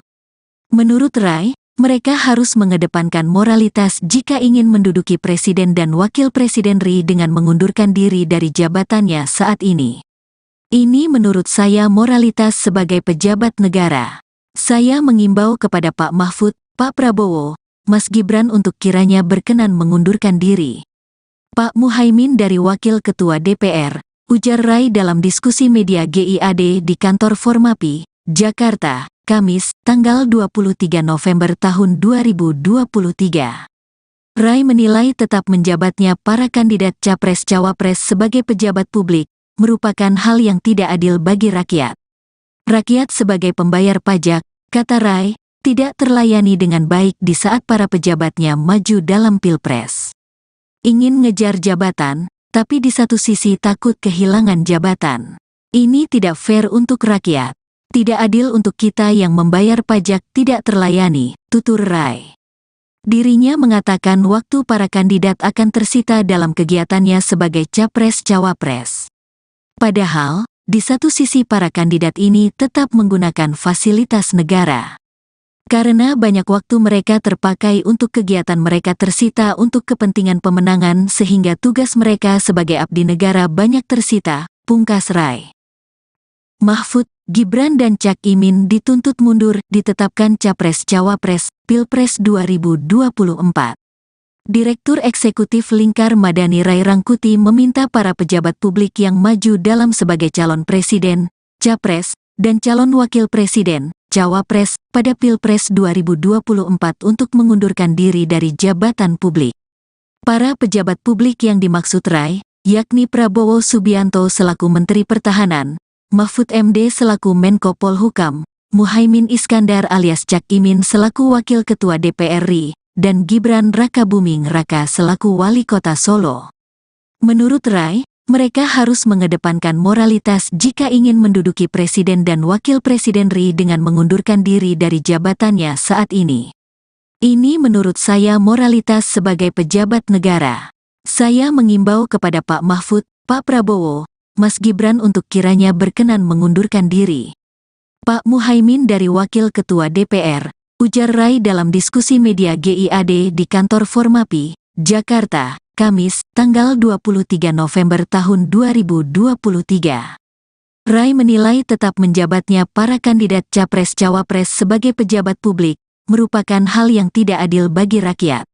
Menurut Rai, mereka harus mengedepankan moralitas jika ingin menduduki Presiden dan Wakil Presiden RI dengan mengundurkan diri dari jabatannya saat ini. Ini menurut saya moralitas sebagai pejabat negara. Saya mengimbau kepada Pak Mahfud, Pak Prabowo, Mas Gibran untuk kiranya berkenan mengundurkan diri. Pak Muhaimin dari Wakil Ketua DPR, ujar Rai dalam diskusi media GIAD di kantor Formapi, Jakarta, Kamis, tanggal 23 November tahun 2023. Rai menilai tetap menjabatnya para kandidat Capres-Cawapres sebagai pejabat publik, merupakan hal yang tidak adil bagi rakyat. Rakyat sebagai pembayar pajak, kata Rai, tidak terlayani dengan baik di saat para pejabatnya maju dalam pilpres. Ingin ngejar jabatan, tapi di satu sisi takut kehilangan jabatan. Ini tidak fair untuk rakyat. Tidak adil untuk kita yang membayar pajak tidak terlayani, tutur Rai. Dirinya mengatakan waktu para kandidat akan tersita dalam kegiatannya sebagai capres-cawapres. Padahal, di satu sisi para kandidat ini tetap menggunakan fasilitas negara. Karena banyak waktu mereka terpakai untuk kegiatan mereka tersita untuk kepentingan pemenangan sehingga tugas mereka sebagai abdi negara banyak tersita, pungkas Rai. Mahfud, Gibran dan Cak Imin dituntut mundur ditetapkan Capres-Cawapres, Pilpres 2024. Direktur Eksekutif Lingkar Madani Rai Rangkuti meminta para pejabat publik yang maju dalam sebagai calon presiden, capres, dan calon wakil presiden, cawapres, pada Pilpres 2024 untuk mengundurkan diri dari jabatan publik. Para pejabat publik yang dimaksud Rai, yakni Prabowo Subianto selaku Menteri Pertahanan, Mahfud MD selaku Menko Polhukam, Muhaimin Iskandar alias Cak Imin selaku Wakil Ketua DPR RI, dan Gibran Rakabuming Raka selaku Wali Kota Solo. Menurut Rai, mereka harus mengedepankan moralitas jika ingin menduduki Presiden dan Wakil Presiden RI dengan mengundurkan diri dari jabatannya saat ini. Ini menurut saya moralitas sebagai pejabat negara. Saya mengimbau kepada Pak Mahfud, Pak Prabowo, Mas Gibran untuk kiranya berkenan mengundurkan diri. Pak Muhaimin dari Wakil Ketua DPR, ujar Rai dalam diskusi media GIAD di kantor Formapi, Jakarta, Kamis, tanggal 23 November tahun 2023. Rai menilai tetap menjabatnya para kandidat Capres-Cawapres sebagai pejabat publik merupakan hal yang tidak adil bagi rakyat.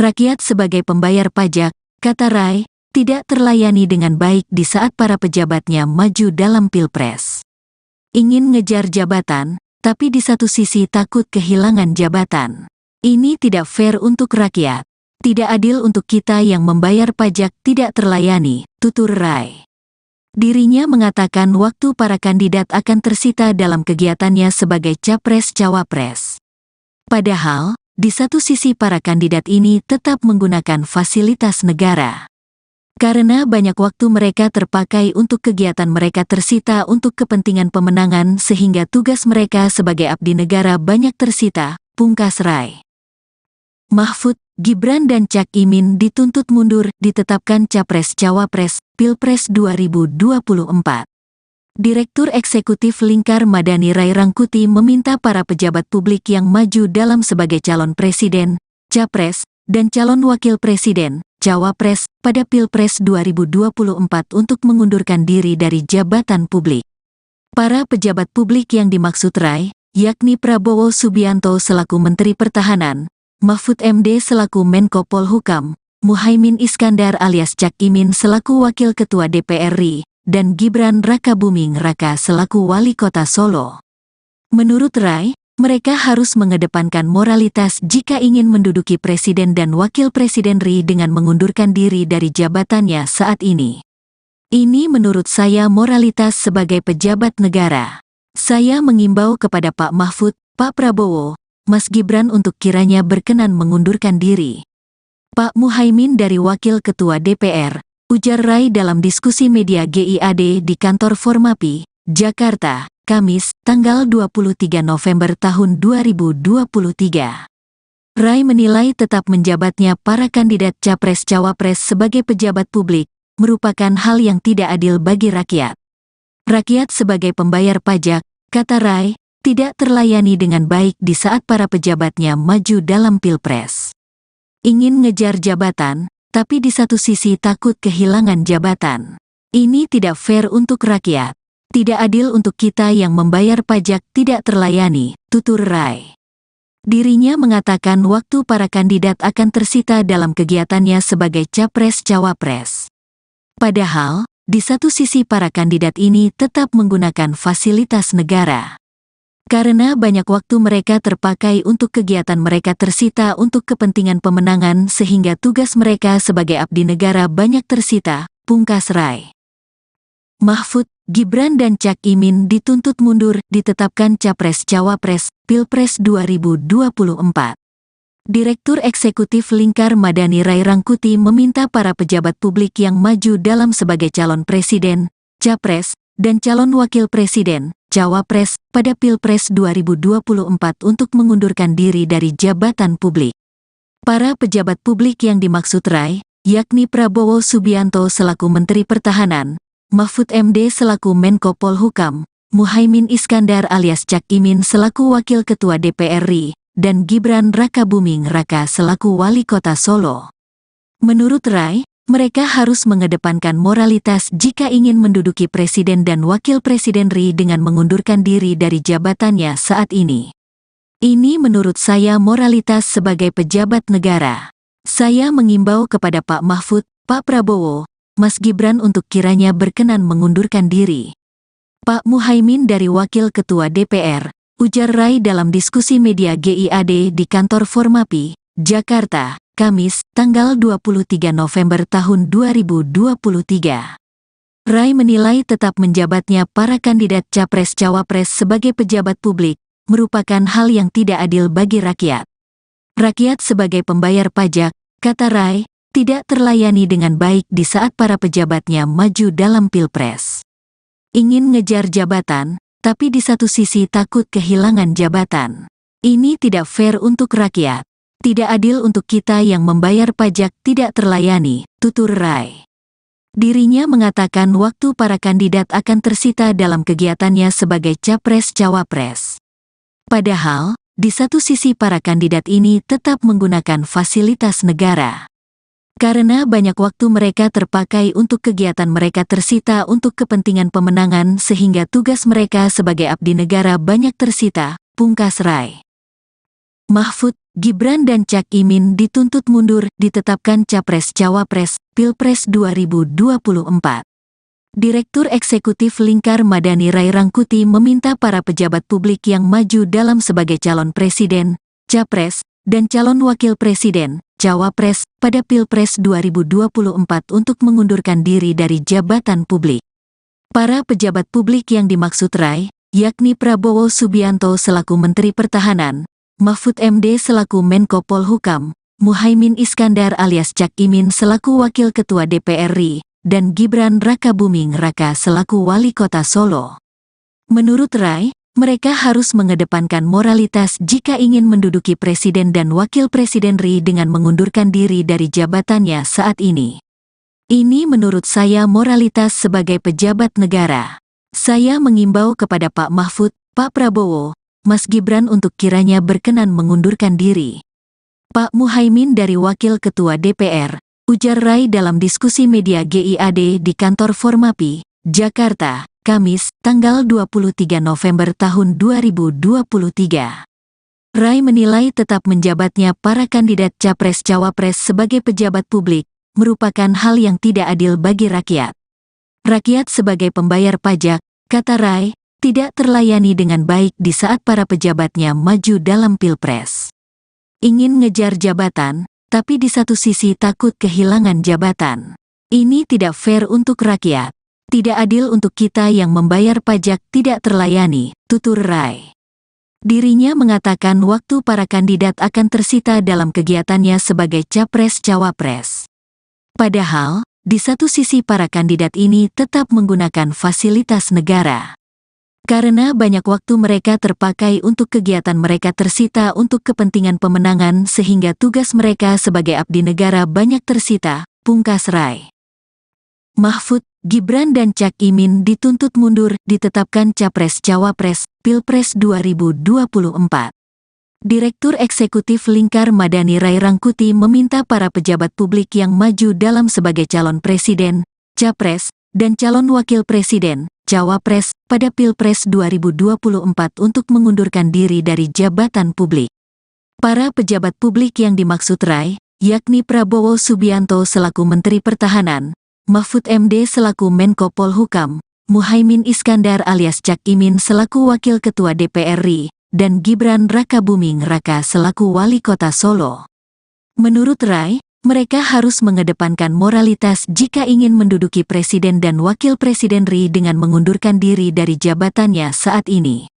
Rakyat sebagai pembayar pajak, kata Rai, tidak terlayani dengan baik di saat para pejabatnya maju dalam Pilpres. Ingin ngejar jabatan, tapi di satu sisi takut kehilangan jabatan. Ini tidak fair untuk rakyat. Tidak adil untuk kita yang membayar pajak tidak terlayani, tutur Rai. Dirinya mengatakan waktu para kandidat akan tersita dalam kegiatannya sebagai Capres-Cawapres. Padahal, di satu sisi para kandidat ini tetap menggunakan fasilitas negara. Karena banyak waktu mereka terpakai untuk kegiatan mereka tersita untuk kepentingan pemenangan sehingga tugas mereka sebagai abdi negara banyak tersita, pungkas Rai. Mahfud, Gibran dan Cak Imin dituntut mundur ditetapkan Capres-Cawapres, Pilpres 2024. Direktur Eksekutif Lingkar Madani Rai Rangkuti meminta para pejabat publik yang maju dalam sebagai calon presiden, capres, dan calon wakil presiden, cawapres, pada Pilpres 2024 untuk mengundurkan diri dari jabatan publik. Para pejabat publik yang dimaksud Rai, yakni Prabowo Subianto selaku Menteri Pertahanan, Mahfud MD selaku Menko Polhukam, Muhaimin Iskandar alias Cak Imin selaku Wakil Ketua DPR RI, dan Gibran Rakabuming Raka selaku Wali Kota Solo. Menurut Rai, mereka harus mengedepankan moralitas jika ingin menduduki Presiden dan Wakil Presiden RI dengan mengundurkan diri dari jabatannya saat ini. Ini menurut saya moralitas sebagai pejabat negara. Saya mengimbau kepada Pak Mahfud, Pak Prabowo, Mas Gibran untuk kiranya berkenan mengundurkan diri. Pak Muhaimin dari Wakil Ketua DPR, ujar Rai dalam diskusi media GIAD di kantor Formapi, Jakarta, Kamis, tanggal 23 November tahun 2023. Rai menilai tetap menjabatnya para kandidat Capres-Cawapres sebagai pejabat publik merupakan hal yang tidak adil bagi rakyat. Rakyat sebagai pembayar pajak, kata Rai, tidak terlayani dengan baik di saat para pejabatnya maju dalam Pilpres. Ingin ngejar jabatan, tapi di satu sisi takut kehilangan jabatan. Ini tidak fair untuk rakyat. Tidak adil untuk kita yang membayar pajak tidak terlayani, tutur Rai. Dirinya mengatakan waktu para kandidat akan tersita dalam kegiatannya sebagai Capres-Cawapres. Padahal, di satu sisi para kandidat ini tetap menggunakan fasilitas negara. Karena banyak waktu mereka terpakai untuk kegiatan mereka tersita untuk kepentingan pemenangan sehingga tugas mereka sebagai abdi negara banyak tersita, pungkas Rai. Mahfud, Gibran dan Cak Imin dituntut mundur ditetapkan Capres-Cawapres, Pilpres 2024. Direktur Eksekutif Lingkar Madani Rai Rangkuti meminta para pejabat publik yang maju dalam sebagai calon presiden, capres, dan calon wakil presiden, cawapres, pada Pilpres 2024 untuk mengundurkan diri dari jabatan publik. Para pejabat publik yang dimaksud Rai, yakni Prabowo Subianto selaku Menteri Pertahanan, Mahfud MD selaku Menko Polhukam, Muhaimin Iskandar alias Cak Imin selaku Wakil Ketua DPR RI, dan Gibran Rakabuming Raka selaku Wali Kota Solo. Menurut Rai, mereka harus mengedepankan moralitas jika ingin menduduki Presiden dan Wakil Presiden RI dengan mengundurkan diri dari jabatannya saat ini. Ini menurut saya moralitas sebagai pejabat negara. Saya mengimbau kepada Pak Mahfud, Pak Prabowo, Mas Gibran untuk kiranya berkenan mengundurkan diri. Pak Muhaimin dari Wakil Ketua DPR, ujar Rai dalam diskusi media GIAD di kantor Formapi, Jakarta, Kamis, tanggal 23 November tahun 2023. Rai menilai tetap menjabatnya para kandidat Capres-Cawapres sebagai pejabat publik merupakan hal yang tidak adil bagi rakyat. Rakyat sebagai pembayar pajak, kata Rai, tidak terlayani dengan baik di saat para pejabatnya maju dalam Pilpres. Ingin ngejar jabatan, tapi di satu sisi takut kehilangan jabatan. Ini tidak fair untuk rakyat. Tidak adil untuk kita yang membayar pajak tidak terlayani, tutur Rai. Dirinya mengatakan waktu para kandidat akan tersita dalam kegiatannya sebagai Capres-Cawapres. Padahal, di satu sisi para kandidat ini tetap menggunakan fasilitas negara. Karena banyak waktu mereka terpakai untuk kegiatan mereka tersita untuk kepentingan pemenangan sehingga tugas mereka sebagai abdi negara banyak tersita, pungkas Rai. Mahfud, Gibran dan Cak Imin dituntut mundur ditetapkan Capres-Cawapres, Pilpres 2024. Direktur Eksekutif Lingkar Madani Rai Rangkuti meminta para pejabat publik yang maju dalam sebagai calon presiden, capres, dan calon wakil presiden, cawapres, pada Pilpres 2024 untuk mengundurkan diri dari jabatan publik. Para pejabat publik yang dimaksud Rai, yakni Prabowo Subianto selaku Menteri Pertahanan, Mahfud MD selaku Menko Polhukam, Muhaimin Iskandar alias Cak Imin selaku Wakil Ketua DPR RI, dan Gibran Rakabuming Raka selaku Wali Kota Solo. Menurut Rai, mereka harus mengedepankan moralitas jika ingin menduduki presiden dan wakil presiden RI dengan mengundurkan diri dari jabatannya saat ini. Ini menurut saya moralitas sebagai pejabat negara. Saya mengimbau kepada Pak Mahfud, Pak Prabowo, Mas Gibran untuk kiranya berkenan mengundurkan diri. Pak Muhaimin dari Wakil Ketua DPR, ujar Rai dalam diskusi media GIAD di kantor Formapi, Jakarta, Kamis, tanggal 23 November tahun 2023. Rai menilai tetap menjabatnya para kandidat Capres-Cawapres sebagai pejabat publik merupakan hal yang tidak adil bagi rakyat. Rakyat sebagai pembayar pajak, kata Rai, tidak terlayani dengan baik di saat para pejabatnya maju dalam Pilpres. Ingin ngejar jabatan, tapi di satu sisi takut kehilangan jabatan. Ini tidak fair untuk rakyat. Tidak adil untuk kita yang membayar pajak tidak terlayani, tutur Rai. Dirinya mengatakan waktu para kandidat akan tersita dalam kegiatannya sebagai Capres-Cawapres. Padahal, di satu sisi para kandidat ini tetap menggunakan fasilitas negara. Karena banyak waktu mereka terpakai untuk kegiatan mereka tersita untuk kepentingan pemenangan sehingga tugas mereka sebagai abdi negara banyak tersita, pungkas Rai. Mahfud, Gibran dan Cak Imin dituntut mundur ditetapkan Capres-Cawapres, Pilpres 2024. Direktur Eksekutif Lingkar Madani Rai Rangkuti meminta para pejabat publik yang maju dalam sebagai calon presiden, capres, dan calon wakil presiden, cawapres, pada Pilpres 2024 untuk mengundurkan diri dari jabatan publik. Para pejabat publik yang dimaksud Rai, yakni Prabowo Subianto selaku Menteri Pertahanan, Mahfud MD selaku Menko Polhukam, Muhaimin Iskandar alias Cak Imin selaku Wakil Ketua DPR RI, dan Gibran Rakabuming Raka selaku Wali Kota Solo. Menurut Rai, mereka harus mengedepankan moralitas jika ingin menduduki presiden dan wakil presiden RI dengan mengundurkan diri dari jabatannya saat ini.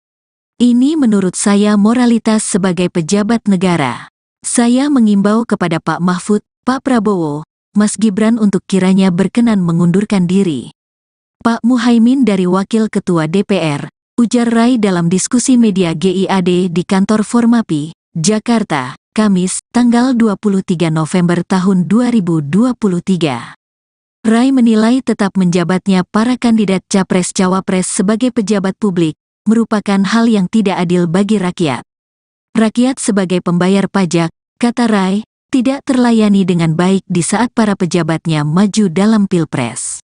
Ini menurut saya moralitas sebagai pejabat negara. Saya mengimbau kepada Pak Mahfud, Pak Prabowo, Mas Gibran untuk kiranya berkenan mengundurkan diri. Pak Muhaimin dari Wakil Ketua DPR, ujar Rai dalam diskusi media GIAD di kantor Formapi, Jakarta, Kamis, tanggal 23 November tahun 2023. Rai menilai tetap menjabatnya para kandidat Capres-Cawapres sebagai pejabat publik merupakan hal yang tidak adil bagi rakyat. Rakyat sebagai pembayar pajak, kata Rai, tidak terlayani dengan baik di saat para pejabatnya maju dalam Pilpres.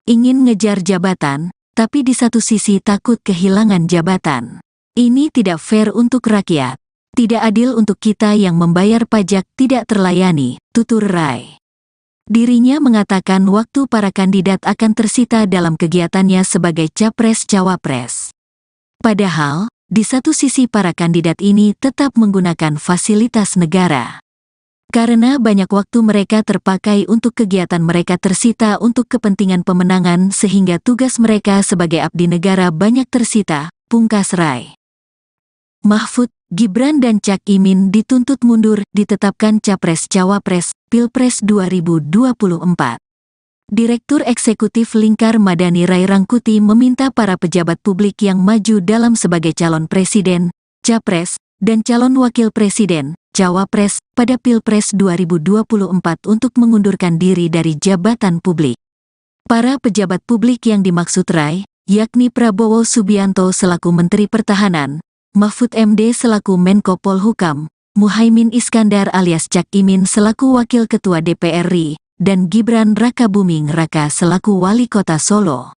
Ingin ngejar jabatan, tapi di satu sisi takut kehilangan jabatan. Ini tidak fair untuk rakyat. Tidak adil untuk kita yang membayar pajak tidak terlayani, tutur Rai. Dirinya mengatakan waktu para kandidat akan tersita dalam kegiatannya sebagai capres-cawapres. Padahal, di satu sisi para kandidat ini tetap menggunakan fasilitas negara. Karena banyak waktu mereka terpakai untuk kegiatan mereka tersita untuk kepentingan pemenangan sehingga tugas mereka sebagai abdi negara banyak tersita, pungkas Rai. Mahfud, Gibran dan Cak Imin dituntut mundur ditetapkan Capres-Cawapres, Pilpres 2024. Direktur Eksekutif Lingkar Madani Rai Rangkuti meminta para pejabat publik yang maju dalam sebagai calon presiden, capres, dan calon wakil presiden, cawapres, pada Pilpres 2024 untuk mengundurkan diri dari jabatan publik. Para pejabat publik yang dimaksud Rai, yakni Prabowo Subianto selaku Menteri Pertahanan, Mahfud MD selaku Menko Polhukam, Muhaimin Iskandar alias Cak Imin selaku Wakil Ketua DPR RI, dan Gibran Rakabuming Raka selaku Wali Kota Solo.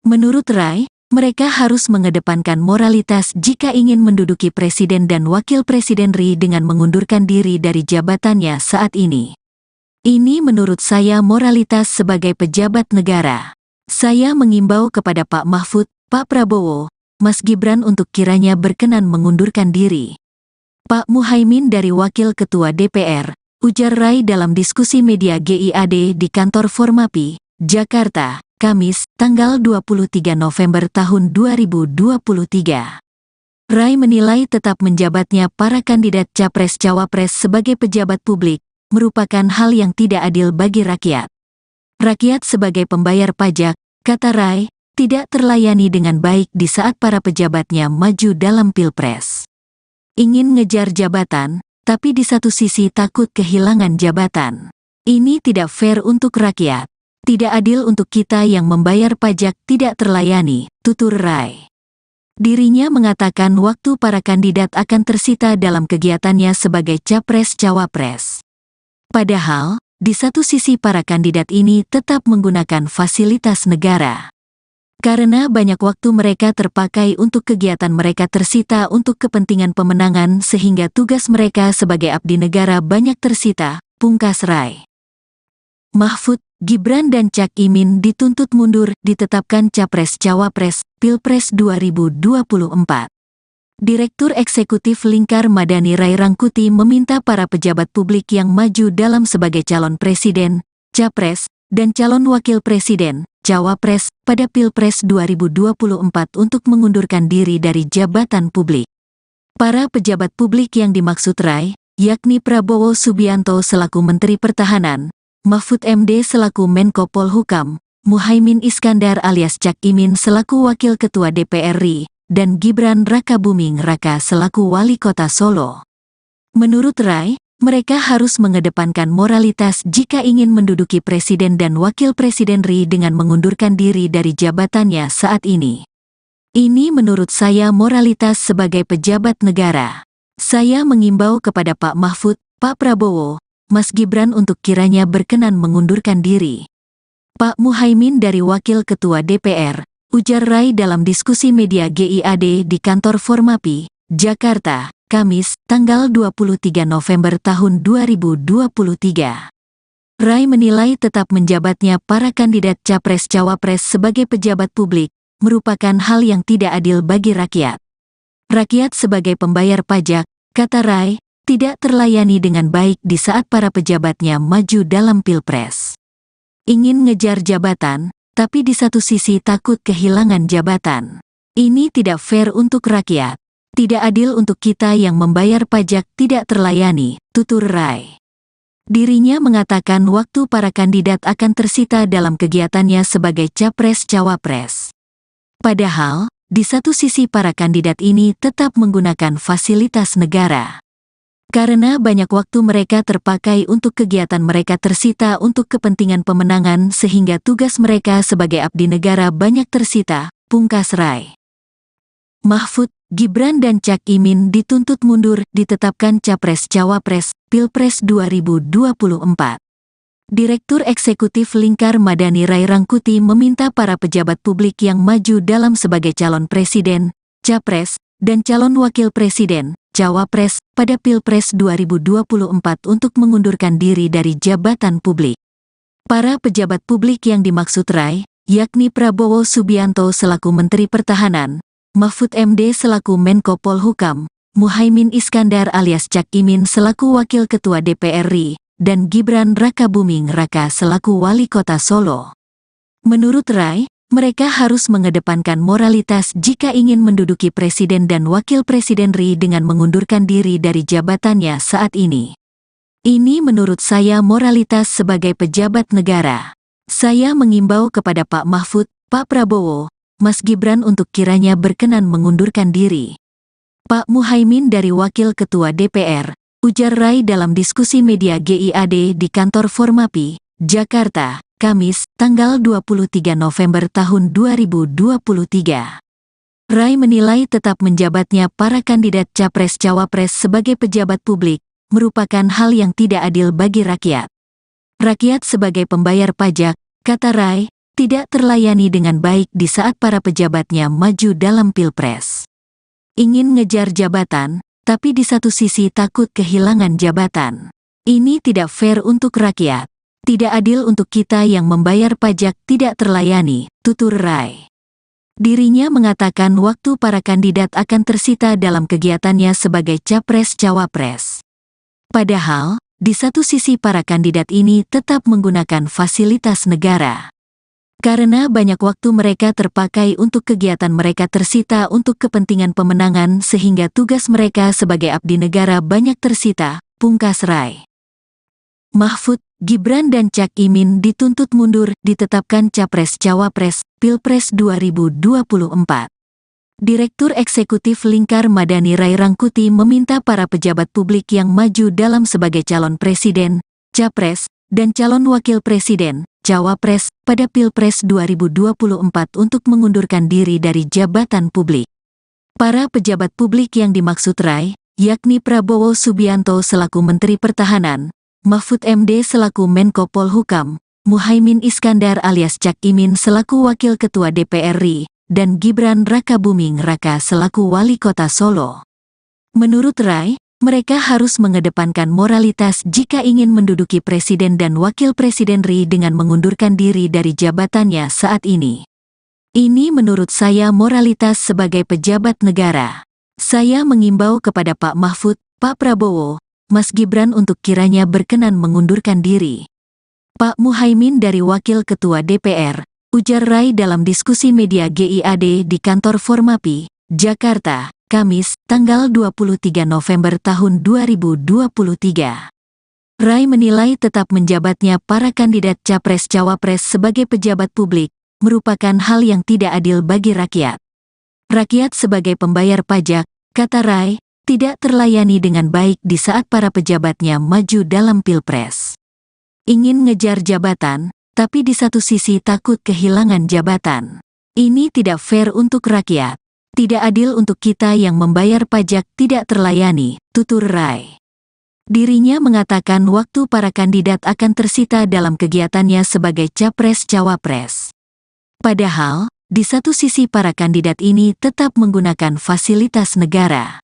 Menurut Rai, mereka harus mengedepankan moralitas jika ingin menduduki Presiden dan Wakil Presiden RI dengan mengundurkan diri dari jabatannya saat ini. Ini menurut saya moralitas sebagai pejabat negara. Saya mengimbau kepada Pak Mahfud, Pak Prabowo, Mas Gibran untuk kiranya berkenan mengundurkan diri. Pak Muhaimin dari Wakil Ketua DPR, ujar Rai dalam diskusi media GIAD di kantor Formapi, Jakarta, Kamis, tanggal 23 November tahun 2023. Rai menilai tetap menjabatnya para kandidat Capres-Cawapres sebagai pejabat publik, merupakan hal yang tidak adil bagi rakyat. Rakyat sebagai pembayar pajak, kata Rai, tidak terlayani dengan baik di saat para pejabatnya maju dalam Pilpres. Ingin ngejar jabatan, tapi di satu sisi takut kehilangan jabatan. Ini tidak fair untuk rakyat. Tidak adil untuk kita yang membayar pajak tidak terlayani, tutur Rai. Dirinya mengatakan waktu para kandidat akan tersita dalam kegiatannya sebagai capres-cawapres. Padahal, di satu sisi para kandidat ini tetap menggunakan fasilitas negara. Karena banyak waktu mereka terpakai untuk kegiatan mereka tersita untuk kepentingan pemenangan sehingga tugas mereka sebagai abdi negara banyak tersita, pungkas Rai. Mahfud, Gibran dan Cak Imin dituntut mundur ditetapkan Capres-Cawapres, Pilpres 2024. Direktur Eksekutif Lingkar Madani Rai Rangkuti meminta para pejabat publik yang maju dalam sebagai calon presiden, capres, dan calon wakil presiden, cawapres, pada Pilpres 2024 untuk mengundurkan diri dari jabatan publik. Para pejabat publik yang dimaksud Rai, yakni Prabowo Subianto selaku Menteri Pertahanan, Mahfud MD selaku Menko Polhukam, Muhaimin Iskandar alias Cak Imin selaku Wakil Ketua DPR RI, dan Gibran Rakabuming Raka selaku Wali Kota Solo. Menurut Rai, mereka harus mengedepankan moralitas jika ingin menduduki Presiden dan Wakil Presiden RI dengan mengundurkan diri dari jabatannya saat ini. Ini menurut saya moralitas sebagai pejabat negara. Saya mengimbau kepada Pak Mahfud, Pak Prabowo, Mas Gibran untuk kiranya berkenan mengundurkan diri. Pak Muhaimin dari Wakil Ketua DPR, ujar Rai dalam diskusi media GIAD di kantor Formapi, Jakarta, Kamis, tanggal 23 November tahun 2023. Rai menilai tetap menjabatnya para kandidat Capres-Cawapres sebagai pejabat publik, merupakan hal yang tidak adil bagi rakyat. Rakyat sebagai pembayar pajak, kata Rai, tidak terlayani dengan baik di saat para pejabatnya maju dalam Pilpres. Ingin ngejar jabatan, tapi di satu sisi takut kehilangan jabatan. Ini tidak fair untuk rakyat. Tidak adil untuk kita yang membayar pajak tidak terlayani, tutur Rai. Dirinya mengatakan waktu para kandidat akan tersita dalam kegiatannya sebagai capres-cawapres. Padahal, di satu sisi para kandidat ini tetap menggunakan fasilitas negara. Karena banyak waktu mereka terpakai untuk kegiatan mereka tersita untuk kepentingan pemenangan sehingga tugas mereka sebagai abdi negara banyak tersita, pungkas Rai. Mahfud, Gibran dan Cak Imin dituntut mundur ditetapkan Capres-Cawapres, Pilpres 2024. Direktur Eksekutif Lingkar Madani Rai Rangkuti meminta para pejabat publik yang maju dalam sebagai calon presiden, capres, dan calon wakil presiden, Cawapres, pada Pilpres 2024 untuk mengundurkan diri dari jabatan publik. Para pejabat publik yang dimaksud Rai, yakni Prabowo Subianto selaku Menteri Pertahanan, Mahfud MD selaku Menko Polhukam, Muhaimin Iskandar alias Cak Imin selaku Wakil Ketua DPR RI, dan Gibran Rakabuming Raka selaku Wali Kota Solo. Menurut Rai, mereka harus mengedepankan moralitas jika ingin menduduki Presiden dan Wakil Presiden RI dengan mengundurkan diri dari jabatannya saat ini. Ini menurut saya moralitas sebagai pejabat negara. Saya mengimbau kepada Pak Mahfud, Pak Prabowo, Mas Gibran untuk kiranya berkenan mengundurkan diri. Pak Muhaimin dari Wakil Ketua DPR, ujar Rai dalam diskusi media GIAD di kantor Formapi, Jakarta, Kamis, tanggal 23 November tahun 2023. Rai menilai tetap menjabatnya para kandidat Capres-Cawapres sebagai pejabat publik merupakan hal yang tidak adil bagi rakyat. Rakyat sebagai pembayar pajak, kata Rai, tidak terlayani dengan baik di saat para pejabatnya maju dalam Pilpres. Ingin ngejar jabatan, tapi di satu sisi takut kehilangan jabatan. Ini tidak fair untuk rakyat. Tidak adil untuk kita yang membayar pajak tidak terlayani, tutur Rai. Dirinya mengatakan waktu para kandidat akan tersita dalam kegiatannya sebagai Capres-Cawapres. Padahal, di satu sisi para kandidat ini tetap menggunakan fasilitas negara. Karena banyak waktu mereka terpakai untuk kegiatan mereka tersita untuk kepentingan pemenangan sehingga tugas mereka sebagai abdi negara banyak tersita, pungkas Rai. Mahfud, Gibran dan Cak Imin dituntut mundur ditetapkan Capres-Cawapres, Pilpres 2024. Direktur Eksekutif Lingkar Madani Rai Rangkuti meminta para pejabat publik yang maju dalam sebagai calon presiden, capres, dan calon wakil presiden, cawapres, pada Pilpres 2024 untuk mengundurkan diri dari jabatan publik. Para pejabat publik yang dimaksud Rai, yakni Prabowo Subianto selaku Menteri Pertahanan, Mahfud MD selaku Menko Polhukam, Muhaimin Iskandar alias Cak Imin selaku Wakil Ketua DPR RI, dan Gibran Rakabuming Raka selaku Wali Kota Solo. Menurut Rai, mereka harus mengedepankan moralitas jika ingin menduduki Presiden dan Wakil Presiden RI dengan mengundurkan diri dari jabatannya saat ini. Ini menurut saya moralitas sebagai pejabat negara. Saya mengimbau kepada Pak Mahfud, Pak Prabowo, Mas Gibran untuk kiranya berkenan mengundurkan diri. Pak Muhaimin dari Wakil Ketua DPR, ujar Rai dalam diskusi media GIAD di kantor Formapi, Jakarta, Kamis, tanggal 23 November tahun 2023. Rai menilai tetap menjabatnya para kandidat Capres-Cawapres sebagai pejabat publik merupakan hal yang tidak adil bagi rakyat. Rakyat sebagai pembayar pajak, kata Rai, tidak terlayani dengan baik di saat para pejabatnya maju dalam Pilpres. Ingin ngejar jabatan, tapi di satu sisi takut kehilangan jabatan. Ini tidak fair untuk rakyat. Tidak adil untuk kita yang membayar pajak tidak terlayani, tutur Rai. Dirinya mengatakan waktu para kandidat akan tersita dalam kegiatannya sebagai Capres-Cawapres. Padahal, di satu sisi para kandidat ini tetap menggunakan fasilitas negara.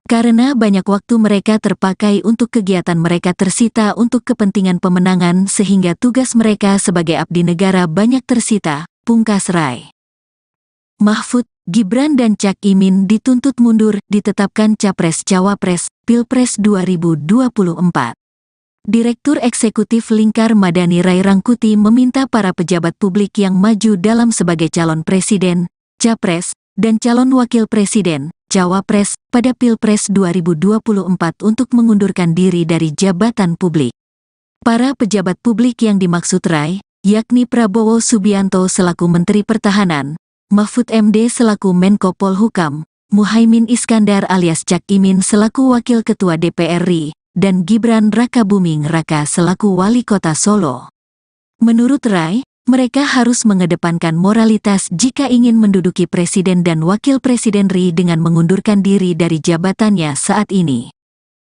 Karena banyak waktu mereka terpakai untuk kegiatan mereka tersita untuk kepentingan pemenangan sehingga tugas mereka sebagai abdi negara banyak tersita, pungkas Rai. Mahfud, Gibran dan Cak Imin dituntut mundur ditetapkan Capres-Cawapres, Pilpres 2024. Direktur Eksekutif Lingkar Madani Rai Rangkuti meminta para pejabat publik yang maju dalam sebagai calon presiden, capres, dan calon wakil presiden, cawapres, pada Pilpres 2024 untuk mengundurkan diri dari jabatan publik. Para pejabat publik yang dimaksud Rai, yakni Prabowo Subianto selaku Menteri Pertahanan, Mahfud MD selaku Menko Polhukam, Muhaimin Iskandar alias Cak Imin selaku Wakil Ketua DPR RI, dan Gibran Rakabuming Raka selaku Wali Kota Solo. Menurut Rai, mereka harus mengedepankan moralitas jika ingin menduduki Presiden dan Wakil Presiden RI dengan mengundurkan diri dari jabatannya saat ini.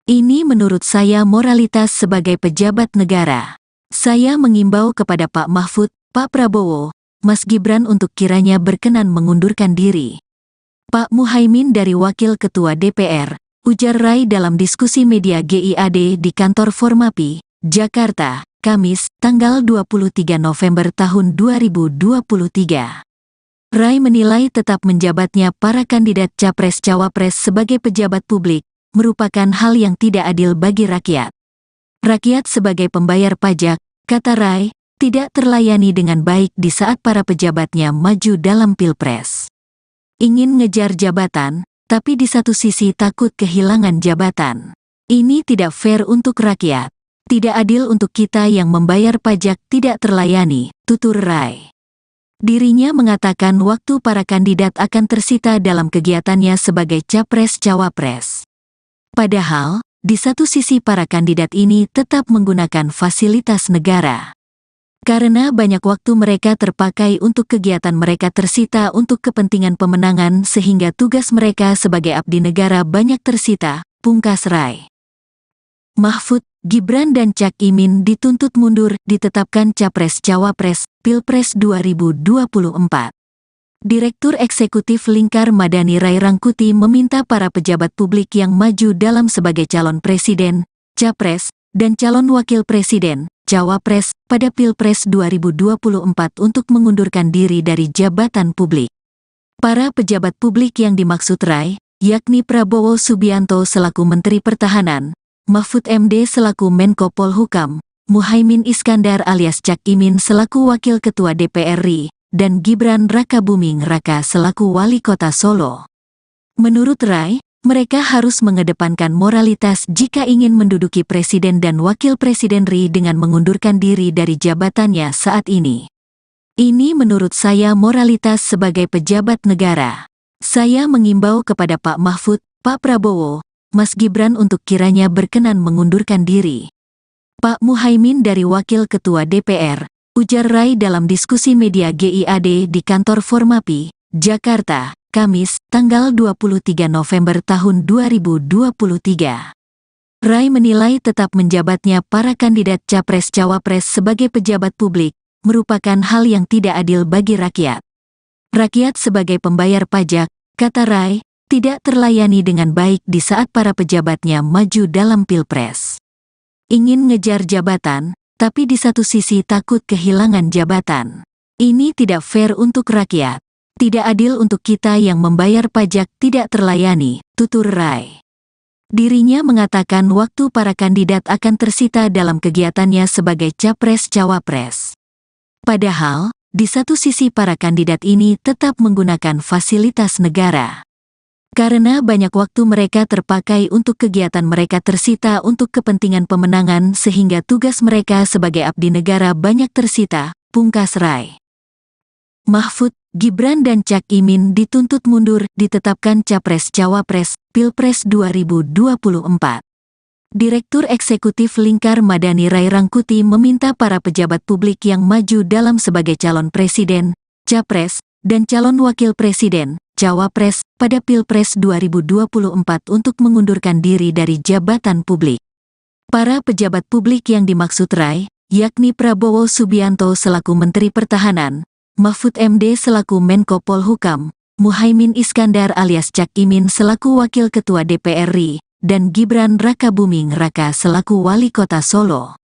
Ini menurut saya moralitas sebagai pejabat negara. Saya mengimbau kepada Pak Mahfud, Pak Prabowo, Mas Gibran untuk kiranya berkenan mengundurkan diri. Pak Muhaimin dari Wakil Ketua DPR, ujar Rai dalam diskusi media GIAD di kantor Formapi, Jakarta, Kamis, tanggal 23 November tahun 2023. Rai menilai tetap menjabatnya para kandidat Capres-Cawapres sebagai pejabat publik merupakan hal yang tidak adil bagi rakyat. Rakyat sebagai pembayar pajak, kata Rai, tidak terlayani dengan baik di saat para pejabatnya maju dalam Pilpres. Ingin ngejar jabatan, tapi di satu sisi takut kehilangan jabatan. Ini tidak fair untuk rakyat. Tidak adil untuk kita yang membayar pajak tidak terlayani, tutur Rai. Dirinya mengatakan waktu para kandidat akan tersita dalam kegiatannya sebagai Capres-Cawapres. Padahal, di satu sisi para kandidat ini tetap menggunakan fasilitas negara. Karena banyak waktu mereka terpakai untuk kegiatan mereka tersita untuk kepentingan pemenangan sehingga tugas mereka sebagai abdi negara banyak tersita, pungkas Rai. Mahfud, Gibran dan Cak Imin dituntut mundur ditetapkan Capres-Cawapres, Pilpres 2024. Direktur Eksekutif Lingkar Madani Rai Rangkuti meminta para pejabat publik yang maju dalam sebagai calon presiden, capres, dan calon wakil presiden, cawapres, pada Pilpres 2024 untuk mengundurkan diri dari jabatan publik. Para pejabat publik yang dimaksud Rai, yakni Prabowo Subianto selaku Menteri Pertahanan, Mahfud MD selaku Menko Polhukam, Muhaimin Iskandar alias Cak Imin selaku Wakil Ketua DPR RI, dan Gibran Rakabuming Raka selaku Wali Kota Solo. Menurut Rai, mereka harus mengedepankan moralitas jika ingin menduduki Presiden dan Wakil Presiden RI dengan mengundurkan diri dari jabatannya saat ini. Ini menurut saya moralitas sebagai pejabat negara. Saya mengimbau kepada Pak Mahfud, Pak Prabowo, Mas Gibran untuk kiranya berkenan mengundurkan diri. Pak Muhaimin dari Wakil Ketua DPR, ujar Rai dalam diskusi media GIAD di kantor Formapi, Jakarta, Kamis, tanggal 23 November tahun 2023. Rai menilai tetap menjabatnya para kandidat Capres-Cawapres sebagai pejabat publik merupakan hal yang tidak adil bagi rakyat. Rakyat sebagai pembayar pajak, kata Rai, tidak terlayani dengan baik di saat para pejabatnya maju dalam Pilpres. Ingin ngejar jabatan, tapi di satu sisi takut kehilangan jabatan. Ini tidak fair untuk rakyat. Tidak adil untuk kita yang membayar pajak tidak terlayani, tutur Rai. Dirinya mengatakan waktu para kandidat akan tersita dalam kegiatannya sebagai Capres-Cawapres. Padahal, di satu sisi para kandidat ini tetap menggunakan fasilitas negara. Karena banyak waktu mereka terpakai untuk kegiatan mereka tersita untuk kepentingan pemenangan sehingga tugas mereka sebagai abdi negara banyak tersita, pungkas Rai. Mahfud, Gibran dan Cak Imin dituntut mundur ditetapkan Capres-Cawapres, Pilpres 2024. Direktur Eksekutif Lingkar Madani Rai Rangkuti meminta para pejabat publik yang maju dalam sebagai calon presiden, capres, dan calon wakil presiden, cawapres, pada Pilpres 2024 untuk mengundurkan diri dari jabatan publik. Para pejabat publik yang dimaksud Rai, yakni Prabowo Subianto selaku Menteri Pertahanan, Mahfud MD selaku Menko Polhukam, Muhaimin Iskandar alias Cak Imin selaku Wakil Ketua DPR RI, dan Gibran Rakabuming Raka selaku Wali Kota Solo.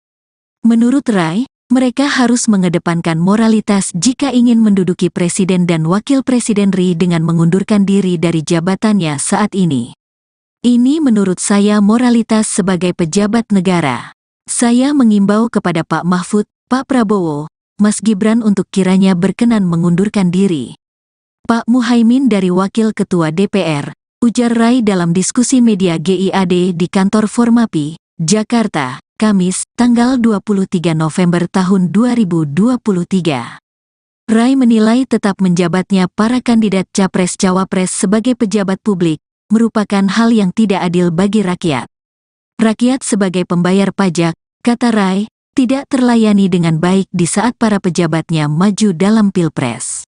Menurut Rai, mereka harus mengedepankan moralitas jika ingin menduduki Presiden dan Wakil Presiden RI dengan mengundurkan diri dari jabatannya saat ini. Ini menurut saya moralitas sebagai pejabat negara. Saya mengimbau kepada Pak Mahfud, Pak Prabowo, Mas Gibran untuk kiranya berkenan mengundurkan diri. Pak Muhaimin dari Wakil Ketua DPR, ujar Rai dalam diskusi media GIAD di kantor Formapi, Jakarta, Kamis, tanggal 23 November tahun 2023. Rai menilai tetap menjabatnya para kandidat Capres-Cawapres sebagai pejabat publik merupakan hal yang tidak adil bagi rakyat. Rakyat sebagai pembayar pajak, kata Rai, tidak terlayani dengan baik di saat para pejabatnya maju dalam Pilpres.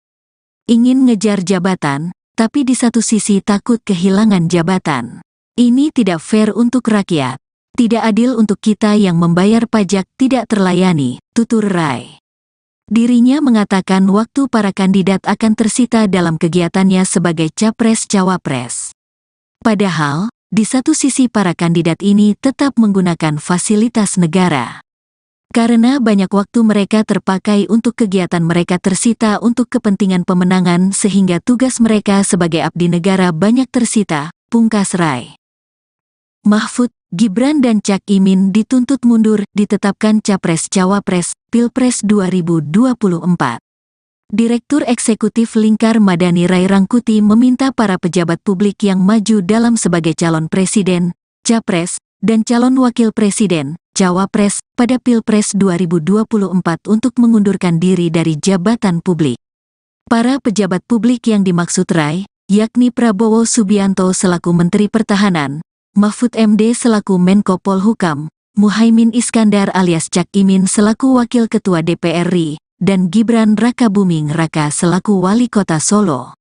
Ingin ngejar jabatan, tapi di satu sisi takut kehilangan jabatan. Ini tidak fair untuk rakyat. Tidak adil untuk kita yang membayar pajak tidak terlayani, tutur Rai. Dirinya mengatakan waktu para kandidat akan tersita dalam kegiatannya sebagai Capres-Cawapres. Padahal, di satu sisi para kandidat ini tetap menggunakan fasilitas negara. Karena banyak waktu mereka terpakai untuk kegiatan mereka tersita untuk kepentingan pemenangan sehingga tugas mereka sebagai abdi negara banyak tersita, pungkas Rai. Mahfud, Gibran dan Cak Imin dituntut mundur ditetapkan Capres-Cawapres, Pilpres 2024. Direktur Eksekutif Lingkar Madani Rai Rangkuti meminta para pejabat publik yang maju dalam sebagai calon presiden, capres, dan calon wakil presiden, cawapres, pada Pilpres 2024 untuk mengundurkan diri dari jabatan publik. Para pejabat publik yang dimaksud Rai, yakni Prabowo Subianto selaku Menteri Pertahanan, Mahfud MD selaku Menko Polhukam, Muhaimin Iskandar alias Cak Imin selaku Wakil Ketua DPR RI, dan Gibran Rakabuming Raka selaku Wali Kota Solo.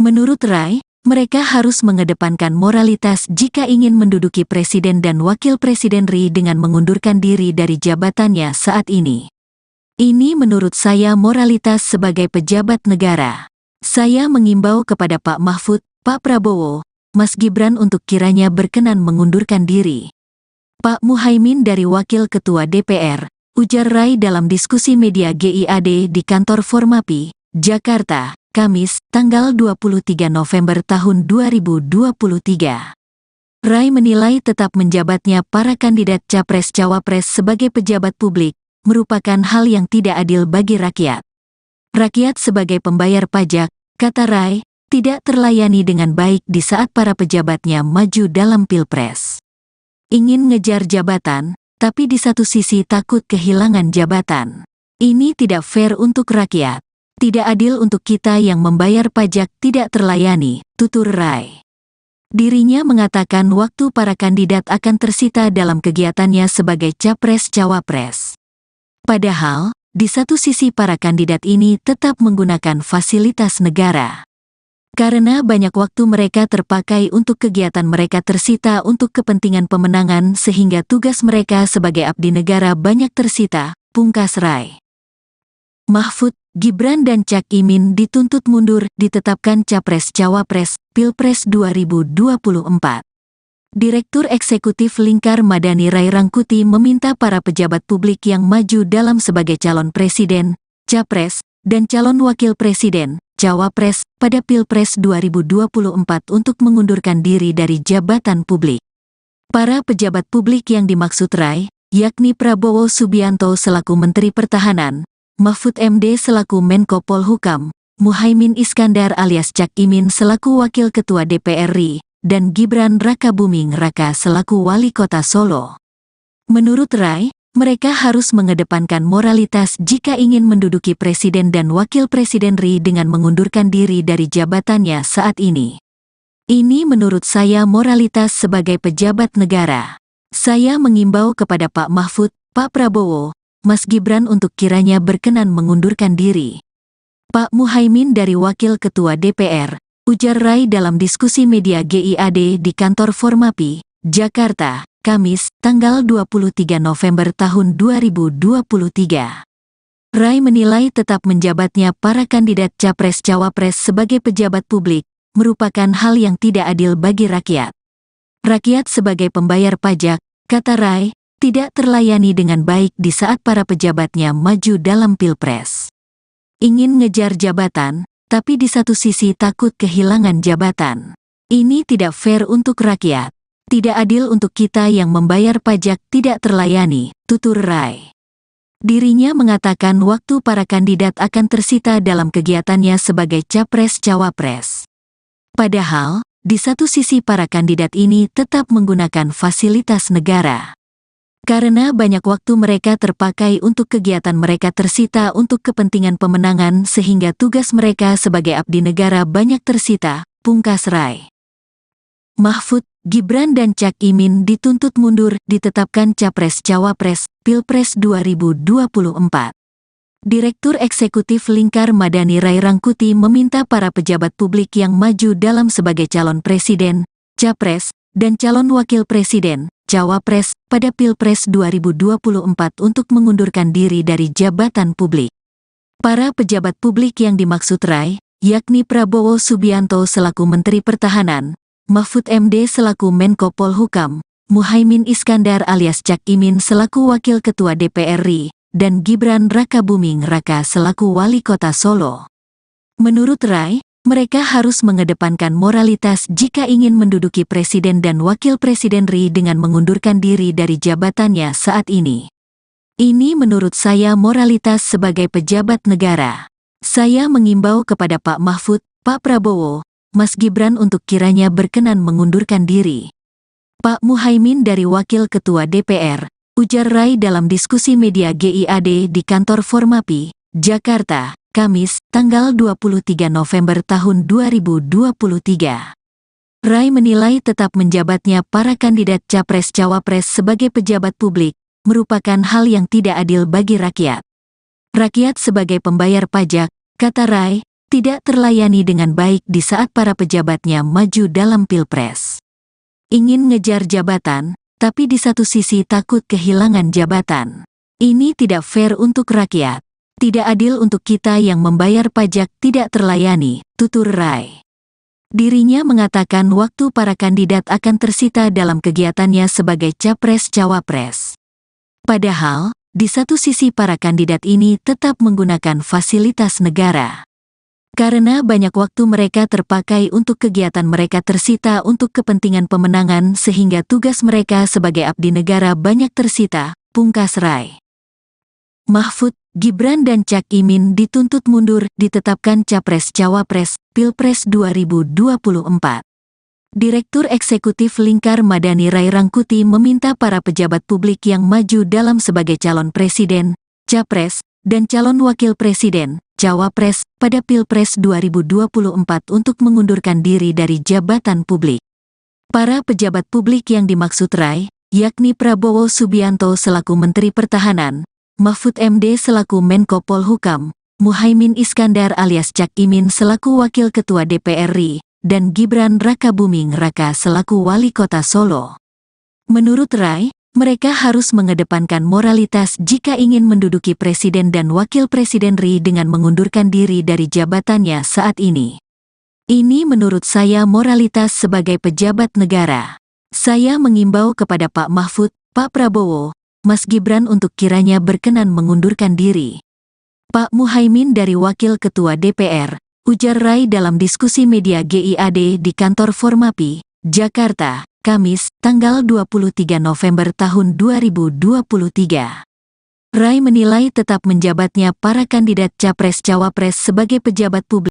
Menurut Rai, mereka harus mengedepankan moralitas jika ingin menduduki presiden dan wakil presiden RI dengan mengundurkan diri dari jabatannya saat ini. Ini menurut saya moralitas sebagai pejabat negara. Saya mengimbau kepada Pak Mahfud, Pak Prabowo, Mas Gibran untuk kiranya berkenan mengundurkan diri. Pak Muhaimin dari Wakil Ketua DPR, ujar Rai dalam diskusi media GIAD di kantor Formapi, Jakarta, Kamis, tanggal 23 November tahun 2023. Rai menilai tetap menjabatnya para kandidat Capres-Cawapres sebagai pejabat publik merupakan hal yang tidak adil bagi rakyat. Rakyat sebagai pembayar pajak, kata Rai, tidak terlayani dengan baik di saat para pejabatnya maju dalam Pilpres. Ingin ngejar jabatan, tapi di satu sisi takut kehilangan jabatan. Ini tidak fair untuk rakyat. Tidak adil untuk kita yang membayar pajak tidak terlayani, tutur Rai. Dirinya mengatakan waktu para kandidat akan tersita dalam kegiatannya sebagai Capres-Cawapres. Padahal, di satu sisi para kandidat ini tetap menggunakan fasilitas negara. Karena banyak waktu mereka terpakai untuk kegiatan mereka tersita untuk kepentingan pemenangan sehingga tugas mereka sebagai abdi negara banyak tersita, pungkas Rai. Mahfud, Gibran dan Cak Imin dituntut mundur ditetapkan Capres-Cawapres, Pilpres 2024. Direktur Eksekutif Lingkar Madani Rai Rangkuti meminta para pejabat publik yang maju dalam sebagai calon presiden, capres, dan calon wakil presiden, cawapres, pada Pilpres 2024 untuk mengundurkan diri dari jabatan publik. Para pejabat publik yang dimaksud Rai, yakni Prabowo Subianto selaku Menteri Pertahanan, Mahfud MD selaku Menko Polhukam, Muhaimin Iskandar alias Cak Imin selaku Wakil Ketua DPR RI, dan Gibran Rakabuming Raka selaku Wali Kota Solo. Menurut Rai, mereka harus mengedepankan moralitas jika ingin menduduki presiden dan wakil presiden RI dengan mengundurkan diri dari jabatannya saat ini. Ini menurut saya moralitas sebagai pejabat negara. Saya mengimbau kepada Pak Mahfud, Pak Prabowo, Mas Gibran untuk kiranya berkenan mengundurkan diri. Pak Muhaimin dari Wakil Ketua DPR, ujar Rai dalam diskusi media GIAD di kantor Formapi, Jakarta, Kamis, tanggal 23 November tahun 2023. Rai menilai tetap menjabatnya para kandidat Capres-Cawapres sebagai pejabat publik merupakan hal yang tidak adil bagi rakyat. Rakyat sebagai pembayar pajak, kata Rai, tidak terlayani dengan baik di saat para pejabatnya maju dalam Pilpres. Ingin ngejar jabatan, tapi di satu sisi takut kehilangan jabatan. Ini tidak fair untuk rakyat. Tidak adil untuk kita yang membayar pajak tidak terlayani, tutur Rai. Dirinya mengatakan waktu para kandidat akan tersita dalam kegiatannya sebagai Capres-Cawapres. Padahal, di satu sisi para kandidat ini tetap menggunakan fasilitas negara. Karena banyak waktu mereka terpakai untuk kegiatan mereka tersita untuk kepentingan pemenangan sehingga tugas mereka sebagai abdi negara banyak tersita, pungkas Rai. Mahfud, Gibran dan Cak Imin dituntut mundur ditetapkan Capres-Cawapres, Pilpres 2024. Direktur Eksekutif Lingkar Madani Rai Rangkuti meminta para pejabat publik yang maju dalam sebagai calon presiden, capres, dan calon wakil presiden, cawapres, pada Pilpres 2024 untuk mengundurkan diri dari jabatan publik. Para pejabat publik yang dimaksud Rai, yakni Prabowo Subianto selaku Menteri Pertahanan, Mahfud MD selaku Menko Polhukam, Muhaimin Iskandar alias Cak Imin selaku Wakil Ketua DPR RI, dan Gibran Rakabuming Raka selaku Wali Kota Solo. Menurut Rai, mereka harus mengedepankan moralitas jika ingin menduduki Presiden dan Wakil Presiden RI dengan mengundurkan diri dari jabatannya saat ini. Ini menurut saya moralitas sebagai pejabat negara. Saya mengimbau kepada Pak Mahfud, Pak Prabowo, Mas Gibran untuk kiranya berkenan mengundurkan diri. Pak Muhaimin dari Wakil Ketua DPR, ujar Rai dalam diskusi media GIAD di kantor Formapi, Jakarta, Kamis, tanggal 23 November tahun 2023. Rai menilai tetap menjabatnya para kandidat Capres-Cawapres sebagai pejabat publik merupakan hal yang tidak adil bagi rakyat. Rakyat sebagai pembayar pajak, kata Rai, tidak terlayani dengan baik di saat para pejabatnya maju dalam Pilpres. Ingin ngejar jabatan, tapi di satu sisi takut kehilangan jabatan. Ini tidak fair untuk rakyat. Tidak adil untuk kita yang membayar pajak tidak terlayani, tutur Rai. Dirinya mengatakan waktu para kandidat akan tersita dalam kegiatannya sebagai Capres-Cawapres. Padahal, di satu sisi para kandidat ini tetap menggunakan fasilitas negara. Karena banyak waktu mereka terpakai untuk kegiatan mereka tersita untuk kepentingan pemenangan sehingga tugas mereka sebagai abdi negara banyak tersita, pungkas Rai. Mahfud, Gibran dan Cak Imin dituntut mundur ditetapkan Capres-Cawapres, Pilpres 2024. Direktur Eksekutif Lingkar Madani Rai Rangkuti meminta para pejabat publik yang maju dalam sebagai calon presiden, capres, dan calon wakil presiden, cawapres, pada Pilpres 2024 untuk mengundurkan diri dari jabatan publik. Para pejabat publik yang dimaksud Rai, yakni Prabowo Subianto selaku Menteri Pertahanan, Mahfud MD selaku Menko Polhukam, Muhaimin Iskandar alias Cak Imin selaku Wakil Ketua DPR RI, dan Gibran Rakabuming Raka selaku Wali Kota Solo. Menurut Rai, mereka harus mengedepankan moralitas jika ingin menduduki Presiden dan Wakil Presiden RI dengan mengundurkan diri dari jabatannya saat ini. Ini menurut saya moralitas sebagai pejabat negara. Saya mengimbau kepada Pak Mahfud, Pak Prabowo, Mas Gibran untuk kiranya berkenan mengundurkan diri. Pak Muhaimin dari Wakil Ketua DPR, ujar Rai dalam diskusi media GIAD di kantor Formapi, Jakarta, Kamis, tanggal 23 November tahun 2023. Rai menilai tetap menjabatnya para kandidat Capres-Cawapres sebagai pejabat publik